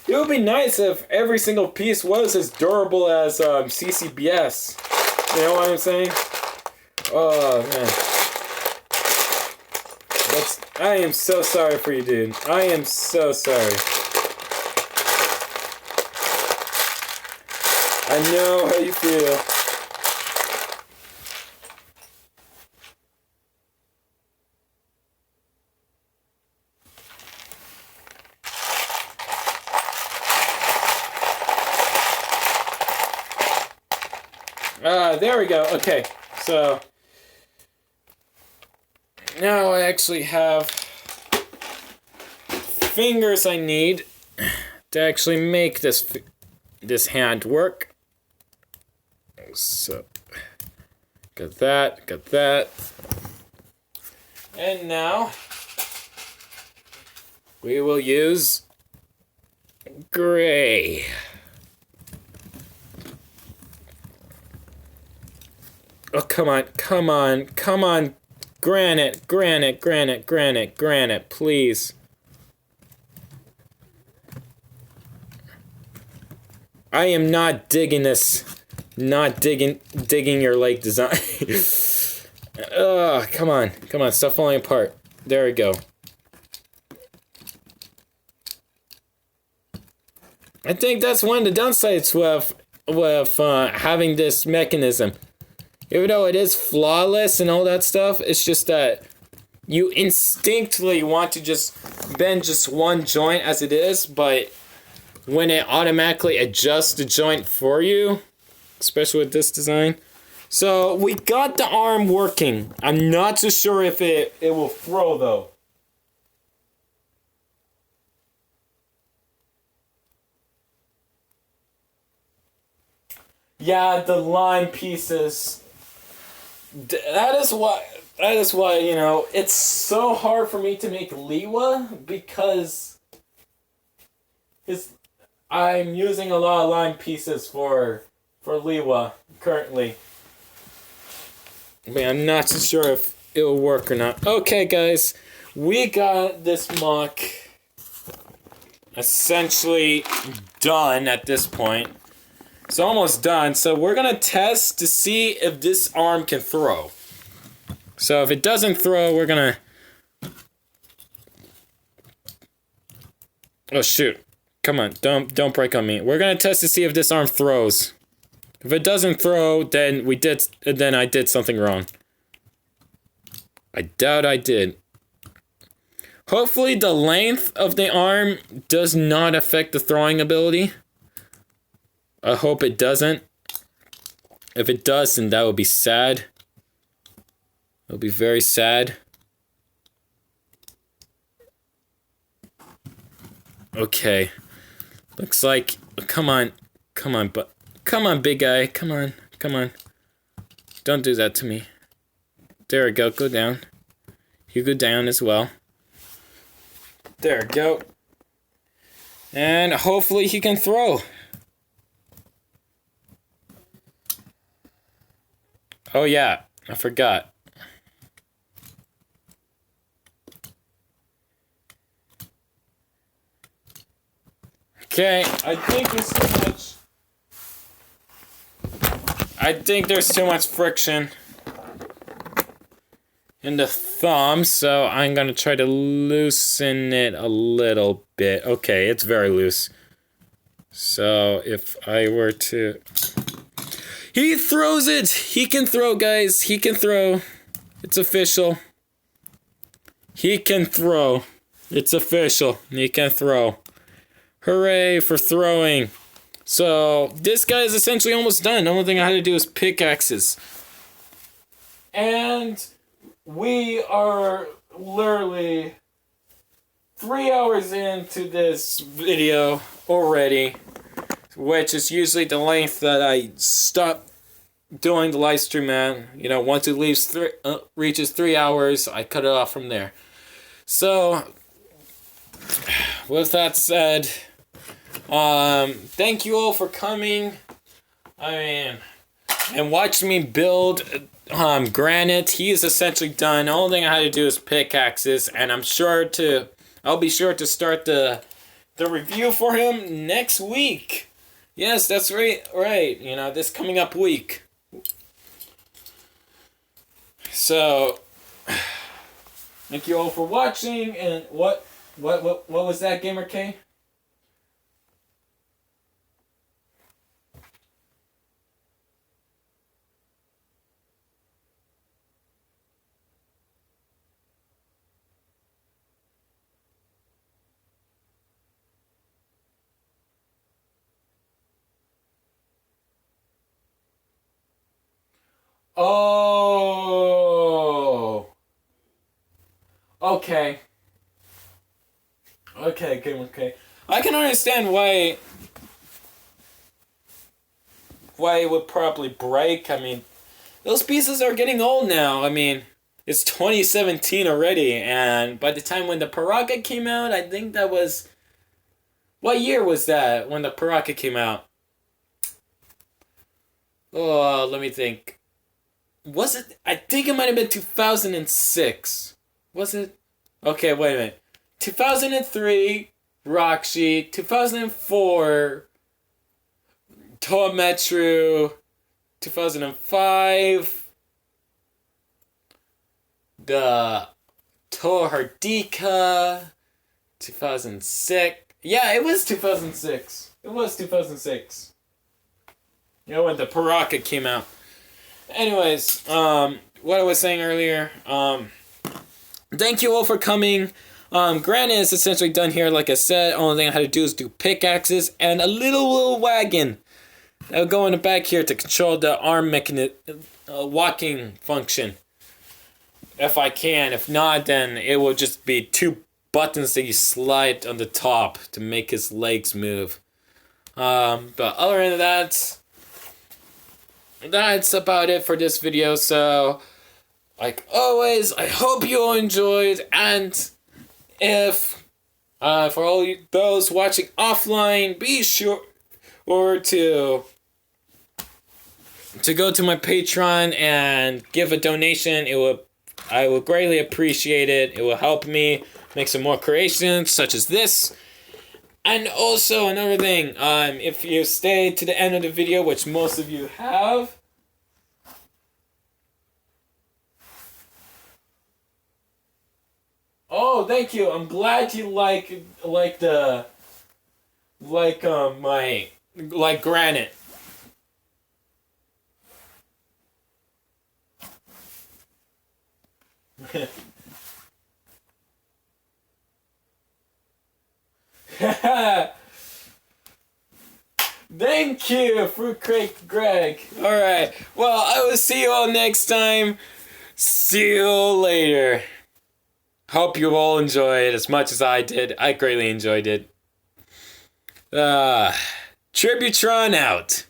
It would be nice if every single piece was as durable as CCBS. You know what I'm saying? Oh man. I am so sorry for you, dude. I am so sorry. I know how you feel. There we go. Okay, so now I actually have fingers I need to actually make this hand work. So got that. And now we will use gray. Oh, come on. Granite, please. I am not digging this. Not digging your lake design. Ugh, come on, stop falling apart. There we go. I think that's one of the downsides with having this mechanism. Even though it is flawless and all that stuff, it's just that you instinctively want to just bend just one joint as it is, but when it automatically adjusts the joint for you, especially with this design. So we got the arm working. I'm not so sure if it will throw though. Yeah, the line pieces. That is why, it's so hard for me to make Liwa because I'm using a lot of line pieces for Liwa currently. But I'm not so sure if it will work or not. Okay, guys, we got this mock essentially done at this point. It's almost done, so we're gonna test to see if this arm can throw. So if it doesn't throw, we're gonna... Oh shoot. Come on, don't break on me. We're gonna test to see if this arm throws. If it doesn't throw, then I did something wrong. I doubt I did. Hopefully the length of the arm does not affect the throwing ability. I hope it doesn't. If it does, then that would be sad. It would be very sad. Okay. Looks like... Come on, big guy. Come on. Don't do that to me. There we go. Go down. You go down as well. There we go. And hopefully he can throw. Oh yeah, I forgot. Okay, I think there's too much friction in the thumb, so I'm gonna try to loosen it a little bit. Okay, it's very loose. So if I were to... He throws it! He can throw, guys. He can throw. It's official. He can throw. It's official. He can throw. Hooray for throwing. So, this guy is essentially almost done. The only thing I had to do is pickaxes. And we are literally 3 hours into this video already, which is usually the length that I stop doing the live stream, man. You know, once it reaches 3 hours, I cut it off from there. So, with that said, thank you all for coming. I mean, and watch me build Granite. He is essentially done. The only thing I had to do is pickaxes, and I'll be sure to start the review for him next week. Yes, that's right. You know, this coming up week. So, thank you all for watching. And what was that, Gamer K? Oh. Okay. Okay. I can understand why it would probably break. I mean, those pieces are getting old now. I mean, it's 2017 already, and by the time when the Paraka came out, I think that was... What year was that when the Paraka came out? Oh, let me think. Was it? I think it might have been 2006. Was it? Okay, wait a minute. 2003, Rocksheet. 2004, Toa Metro. 2005, the Toa Hardika. 2006. Yeah, it was 2006. It was 2006. You know, when the Paraka came out. Anyways, what I was saying earlier, thank you all for coming. Granite is essentially done here, like I said. Only thing I had to do is do pickaxes and a little wagon that will go in the back here to control the arm walking function. If I can. If not, then it will just be two buttons that you slide on the top to make his legs move. But other than that, that's about it for this video. So, like always, I hope you all enjoyed, and if for all those watching offline, be sure to go to my Patreon and give a donation. I will greatly appreciate it. It will help me make some more creations such as this. And also another thing, if you stay to the end of the video, which most of you have, oh, thank you. I'm glad you like Granite. Thank you, Fruit Crate Greg. Alright, well, I will see you all next time. See you later. Hope you all enjoyed as much as I did. I greatly enjoyed it. Tributron out.